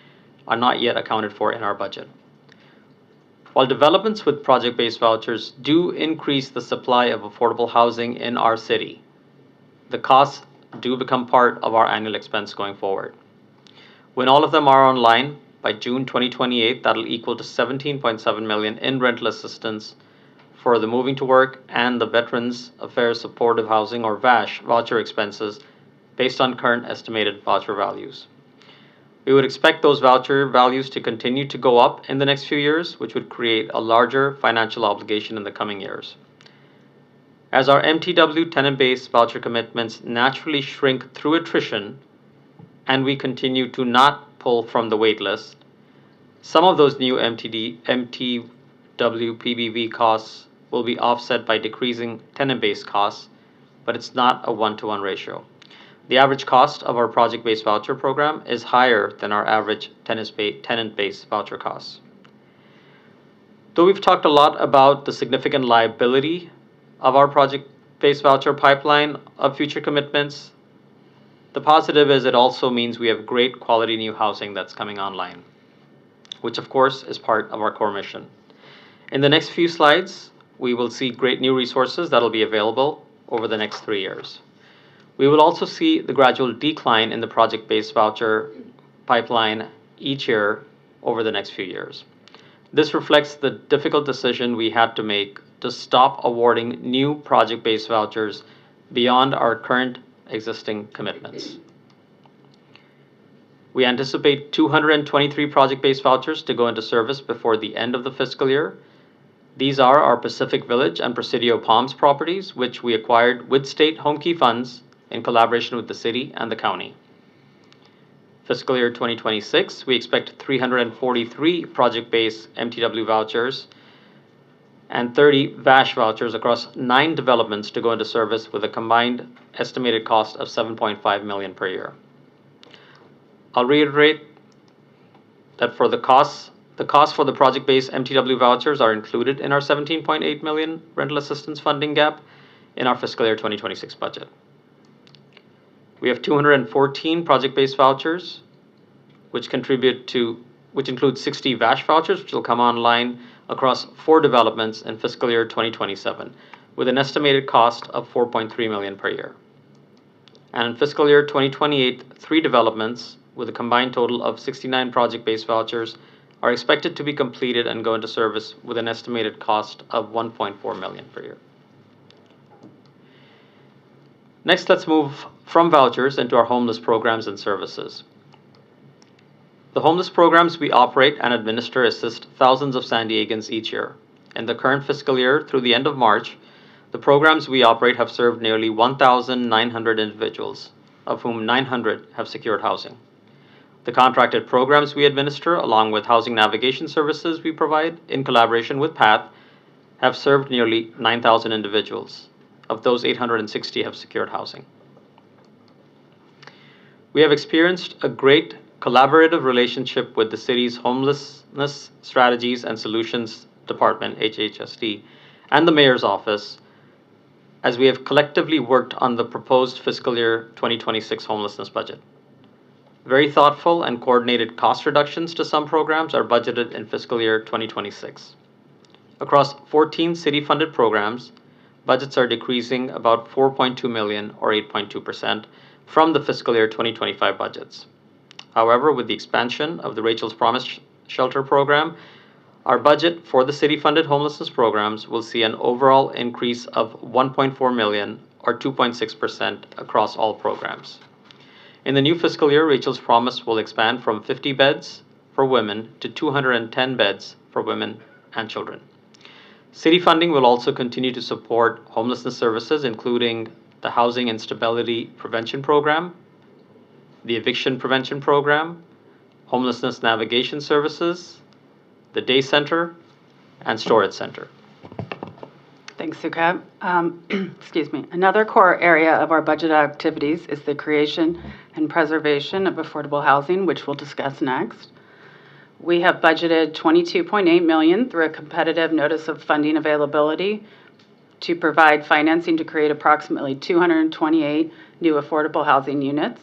are not yet accounted for in our budget. While developments with project-based vouchers do increase the supply of affordable housing in our city, the costs do become part of our annual expense going forward. When all of them are online by June 2028, that'll equal to $17.7 million in rental assistance for the moving to work and the Veterans Affairs Supportive Housing, or VASH, voucher expenses based on current estimated voucher values. We would expect those voucher values to continue to go up in the next few years, which would create a larger financial obligation in the coming years. As our MTW tenant-based voucher commitments naturally shrink through attrition and we continue to not pull from the wait list, some of those new MTW PBV costs will be offset by decreasing tenant-based costs, but it's not a one-to-one ratio. The average cost of our project-based voucher program is higher than our average tenant-based voucher costs. Though we've talked a lot about the significant liability of our project-based voucher pipeline of future commitments, The positive is it also means we have great quality new housing that's coming online, which of course is part of our core mission. In the next few slides, we will see great new resources that will be available over the next 3 years. We will also see the gradual decline in the project-based voucher pipeline each year over the next few years. This reflects the difficult decision we had to make to stop awarding new project-based vouchers beyond our current existing commitments. We anticipate 223 project-based vouchers to go into service before the end of the fiscal year. These are our Pacific Village and Presidio Palms properties, which we acquired with state home key funds in collaboration with the city and the county. Fiscal year 2026, we expect 343 project-based MTW vouchers and 30 VASH vouchers across 9 developments to go into service with a combined estimated cost of $7.5 million per year. I'll reiterate that for the costs for the project-based MTW vouchers are included in our $17.8 million rental assistance funding gap in our fiscal year 2026 budget. We have 214 project-based vouchers, which include 60 VASH vouchers, which will come online across 4 developments in fiscal year 2027, with an estimated cost of $4.3 million per year. And in fiscal year 2028, 3 developments with a combined total of 69 project-based vouchers are expected to be completed and go into service with an estimated cost of $1.4 million per year. Next, let's move from vouchers into our homeless programs and services. The homeless programs we operate and administer assist thousands of San Diegans each year. In the current fiscal year, through the end of March, the programs we operate have served nearly 1,900 individuals, of whom 900 have secured housing. The contracted programs we administer, along with housing navigation services we provide in collaboration with PATH, have served nearly 9,000 individuals. Of those, 860 have secured housing. We have experienced a great collaborative relationship with the city's Homelessness Strategies and Solutions Department, HHSD, and the Mayor's Office, as we have collectively worked on the proposed fiscal year 2026 homelessness budget. Very thoughtful and coordinated cost reductions to some programs are budgeted in fiscal year 2026. Across 14 city-funded programs, budgets are decreasing about $4.2 million or 8.2% from the fiscal year 2025 budgets. However, with the expansion of the Rachel's Promise Shelter program, our budget for the city-funded homelessness programs will see an overall increase of $1.4 million or 2.6% across all programs. In the new fiscal year, Rachel's Promise will expand from 50 beds for women to 210 beds for women and children. City funding will also continue to support homelessness services, including the Housing Instability Prevention Program, the Eviction Prevention Program, Homelessness Navigation Services, the Day Center, and Storage Center. Thanks, Sukat. Excuse me. Another core area of our budget activities is the creation and preservation of affordable housing, which we'll discuss next. We have budgeted $22.8 million through a competitive notice of funding availability to provide financing to create approximately 228 new affordable housing units.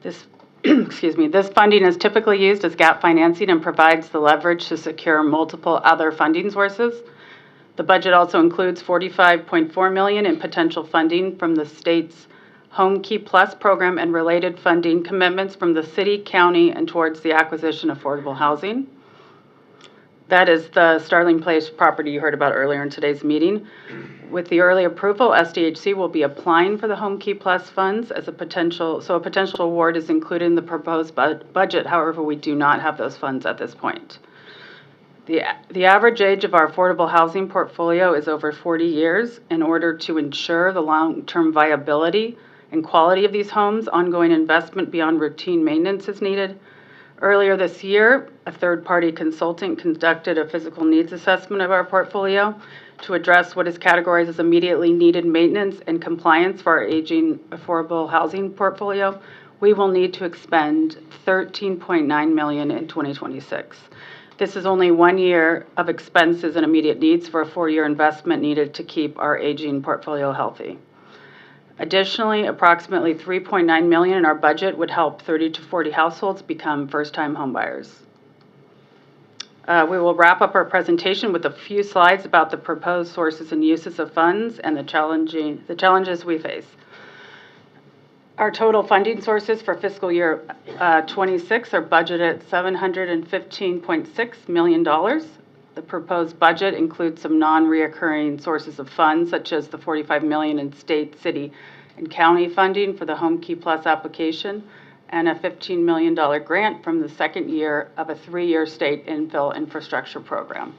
This this funding is typically used as gap financing and provides the leverage to secure multiple other funding sources. The budget also includes $45.4 million in potential funding from the state's Home Key Plus program and related funding commitments from the city, county, and towards the acquisition of affordable housing. That is the Starling Place property you heard about earlier in today's meeting. With the early approval, SDHC will be applying for the Home Key Plus funds as a potential award is included in the proposed budget. However, we do not have those funds at this point. The average age of our affordable housing portfolio is over 40 years. In order to ensure the long-term viability and quality of these homes, ongoing investment beyond routine maintenance is needed. Earlier this year, a third-party consultant conducted a physical needs assessment of our portfolio to address what is categorized as immediately needed maintenance and compliance for our aging affordable housing portfolio. We will need to expend $13.9 million in 2026. This is only 1 year of expenses and immediate needs for a 4-year investment needed to keep our aging portfolio healthy. Additionally, approximately $3.9 million in our budget would help 30 to 40 households become first-time homebuyers. We will wrap up our presentation with a few slides about the proposed sources and uses of funds and the challenges we face. Our total funding sources for fiscal year 26 are budgeted at $715.6 million. The proposed budget includes some non-reoccurring sources of funds, such as the $45 million in state, city, and county funding for the Home Key Plus application, and a $15 million grant from the second year of a 3-year state infill infrastructure program.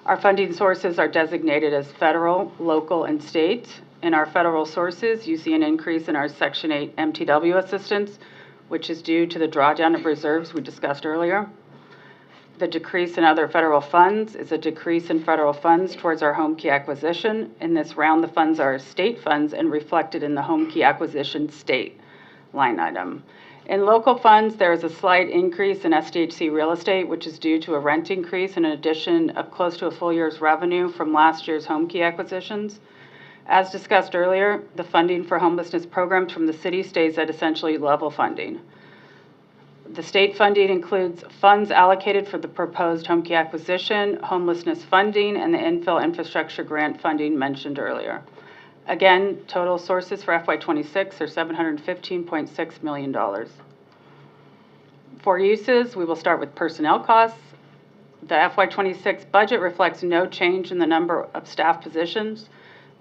Our funding sources are designated as federal, local, and state. In our federal sources, you see an increase in our Section 8 MTW assistance, which is due to the drawdown of reserves we discussed earlier. The decrease in other federal funds is a decrease in federal funds towards our home key acquisition. In this round, the funds are state funds and reflected in the home key acquisition state line item. In local funds, there is a slight increase in SDHC real estate, which is due to a rent increase and an addition of close to a full year's revenue from last year's home key acquisitions. As discussed earlier, the funding for homelessness programs from the city stays at essentially level funding. The state funding includes funds allocated for the proposed home key acquisition, homelessness funding, and the infill infrastructure grant funding mentioned earlier. Again, total sources for FY26 are $715.6 million. For uses, we will start with personnel costs. The FY26 budget reflects no change in the number of staff positions.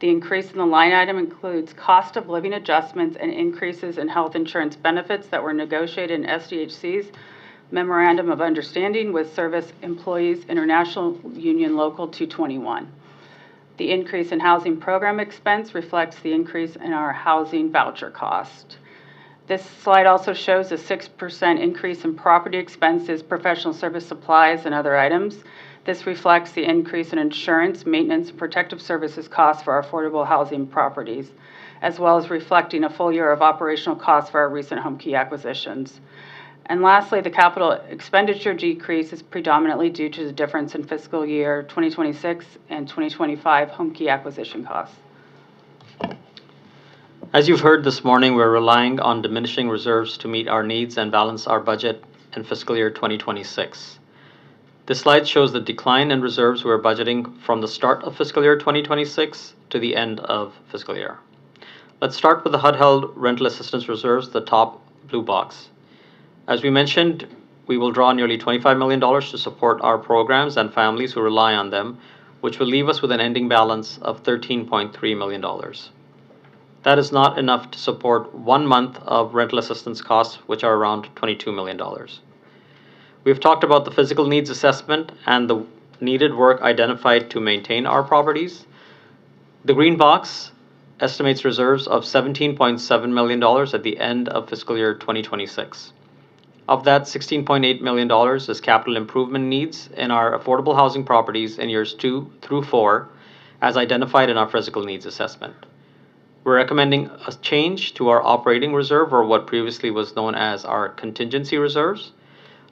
The increase in the line item includes cost of living adjustments and increases in health insurance benefits that were negotiated in SDHC's Memorandum of Understanding with Service Employees International Union Local 221. The increase in housing program expense reflects the increase in our housing voucher cost. This slide also shows a 6% increase in property expenses, professional service supplies, and other items. This reflects the increase in insurance, maintenance, and protective services costs for our affordable housing properties, as well as reflecting a full year of operational costs for our recent home key acquisitions. And lastly, the capital expenditure decrease is predominantly due to the difference in fiscal year 2026 and 2025 home key acquisition costs. As you've heard this morning, we're relying on diminishing reserves to meet our needs and balance our budget in fiscal year 2026. This slide shows the decline in reserves we're budgeting from the start of fiscal year 2026 to the end of fiscal year. Let's start with the HUD-held rental assistance reserves, the top blue box. As we mentioned, we will draw nearly $25 million to support our programs and families who rely on them, which will leave us with an ending balance of $13.3 million. That is not enough to support 1 month of rental assistance costs, which are around $22 million. We've talked about the physical needs assessment and the needed work identified to maintain our properties. The green box estimates reserves of $17.7 million at the end of fiscal year 2026. Of that, $16.8 million is capital improvement needs in our affordable housing properties in years 2 through 4, as identified in our physical needs assessment. We're recommending a change to our operating reserve, or what previously was known as our contingency reserves.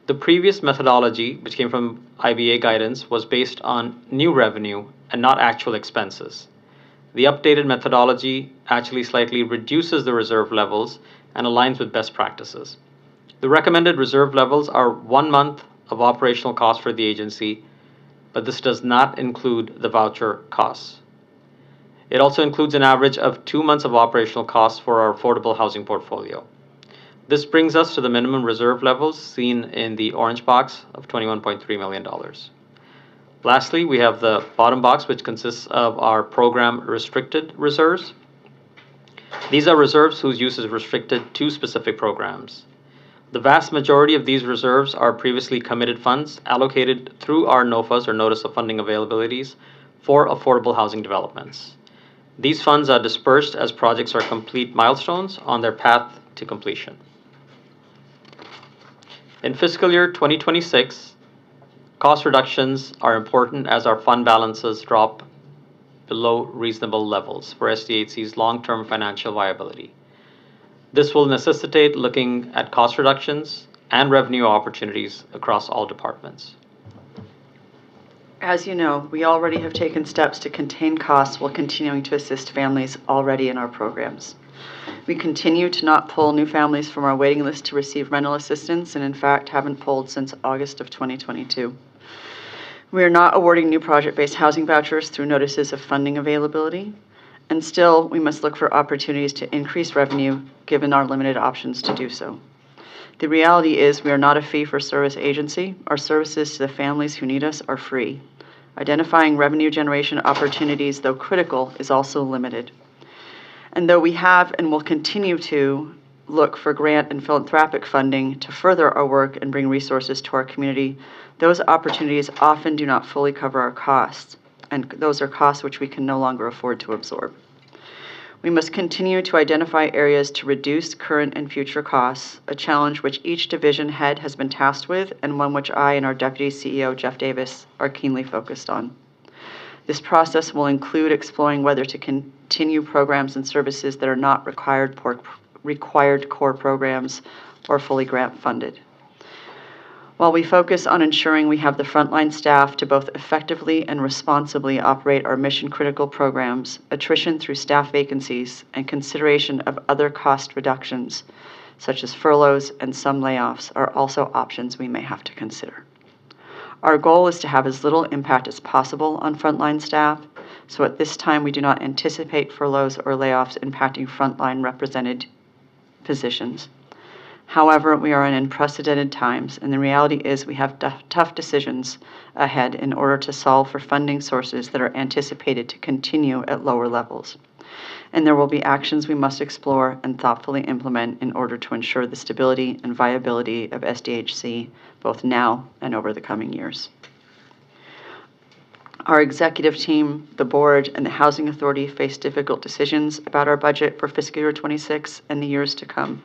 The previous methodology, which came from IBA guidance, was based on new revenue and not actual expenses. The updated methodology actually slightly reduces the reserve levels and aligns with best practices. The recommended reserve levels are 1 month of operational costs for the agency, but this does not include the voucher costs. It also includes an average of 2 months of operational costs for our affordable housing portfolio. This brings us to the minimum reserve levels seen in the orange box of $21.3 million. Lastly, we have the bottom box, which consists of our program restricted reserves. These are reserves whose use is restricted to specific programs. The vast majority of these reserves are previously committed funds allocated through our NOFAs, or Notice of Funding Availabilities, for affordable housing developments. These funds are dispersed as projects are complete milestones on their path to completion. In fiscal year 2026, cost reductions are important as our fund balances drop below reasonable levels for SDHC's long-term financial viability. This will necessitate looking at cost reductions and revenue opportunities across all departments. As you know, we already have taken steps to contain costs while continuing to assist families already in our programs. We continue to not pull new families from our waiting list to receive rental assistance, and in fact haven't pulled since August of 2022. We are not awarding new project-based housing vouchers through notices of funding availability, and still we must look for opportunities to increase revenue given our limited options to do so. The reality is we are not a fee-for-service agency. Our services to the families who need us are free. Identifying revenue generation opportunities, though critical, is also limited. And though we have and will continue to look for grant and philanthropic funding to further our work and bring resources to our community, those opportunities often do not fully cover our costs, and those are costs which we can no longer afford to absorb. We must continue to identify areas to reduce current and future costs, a challenge which each division head has been tasked with and one which I and our Deputy CEO, Jeff Davis, are keenly focused on. This process will include exploring whether to continue programs and services that are not required core programs or fully grant funded. While we focus on ensuring we have the frontline staff to both effectively and responsibly operate our mission-critical programs, attrition through staff vacancies and consideration of other cost reductions, such as furloughs and some layoffs, are also options we may have to consider. Our goal is to have as little impact as possible on frontline staff, so at this time we do not anticipate furloughs or layoffs impacting frontline represented positions. However, we are in unprecedented times, and the reality is we have tough decisions ahead in order to solve for funding sources that are anticipated to continue at lower levels. And there will be actions we must explore and thoughtfully implement in order to ensure the stability and viability of SDHC, both now and over the coming years. Our executive team, the board, and the Housing Authority face difficult decisions about our budget for fiscal year 26 and the years to come.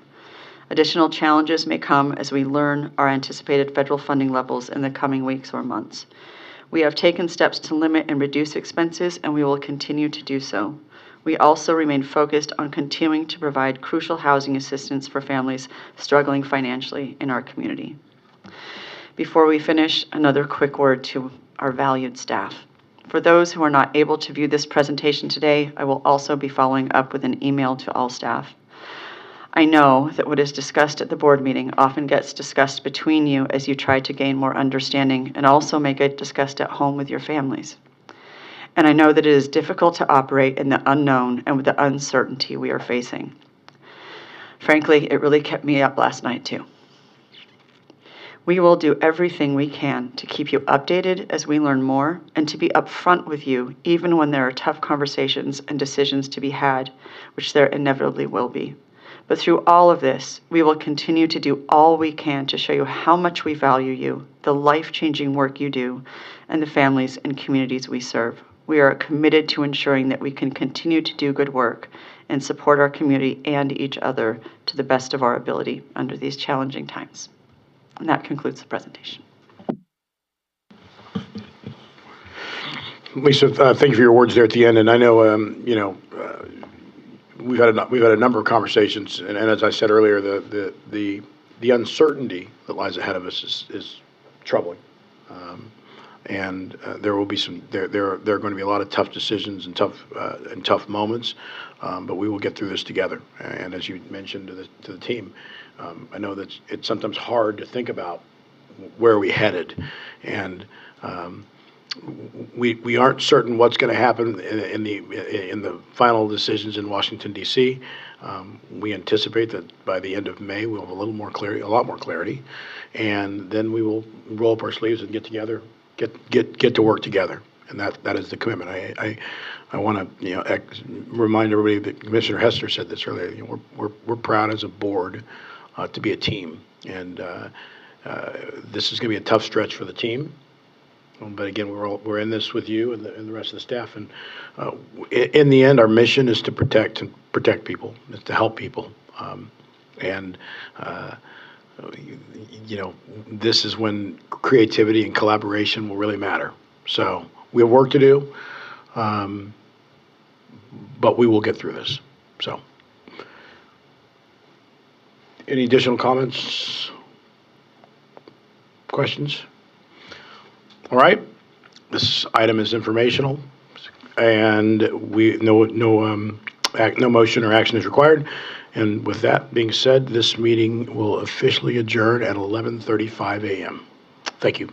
Additional challenges may come as we learn our anticipated federal funding levels in the coming weeks or months. We have taken steps to limit and reduce expenses, and we will continue to do so. We also remain focused on continuing to provide crucial housing assistance for families struggling financially in our community. Before we finish, another quick word to our valued staff. For those who are not able to view this presentation today, I will also be following up with an email to all staff. I know that what is discussed at the board meeting often gets discussed between you as you try to gain more understanding and also may get discussed at home with your families. And I know that it is difficult to operate in the unknown and with the uncertainty we are facing. Frankly, it really kept me up last night too. We will do everything we can to keep you updated as we learn more and to be upfront with you even when there are tough conversations and decisions to be had, which there inevitably will be. But through all of this, we will continue to do all we can to show you how much we value you, the life-changing work you do, and the families and communities we serve. We are committed to ensuring that we can continue to do good work and support our community and each other to the best of our ability under these challenging times. And that concludes the presentation. Lisa, thank you for your words there at the end. And I know, we've had a number of conversations, and as I said earlier, the uncertainty that lies ahead of us is troubling. And there will be there are going to be a lot of tough decisions and tough moments, but we will get through this together. And as you mentioned to the team, I know that it's sometimes hard to think about where we headed, and we aren't certain what's going to happen in the final decisions in Washington D.C. We anticipate that by the end of May we'll have a lot more clarity, and then we will roll up our sleeves and get together. Get to work together, and that is the commitment. I want to remind everybody that Commissioner Hester said this earlier. We're proud as a board to be a team, and this is going to be a tough stretch for the team. But again, we're in this with you and the rest of the staff, and in the end, our mission is to protect people, is to help people, and. This is when creativity and collaboration will really matter. So we have work to do, but we will get through this. So, any additional comments, questions? All right. This item is informational, and we no No motion or action is required. And with that being said, this meeting will officially adjourn at 11:35 a.m. Thank you.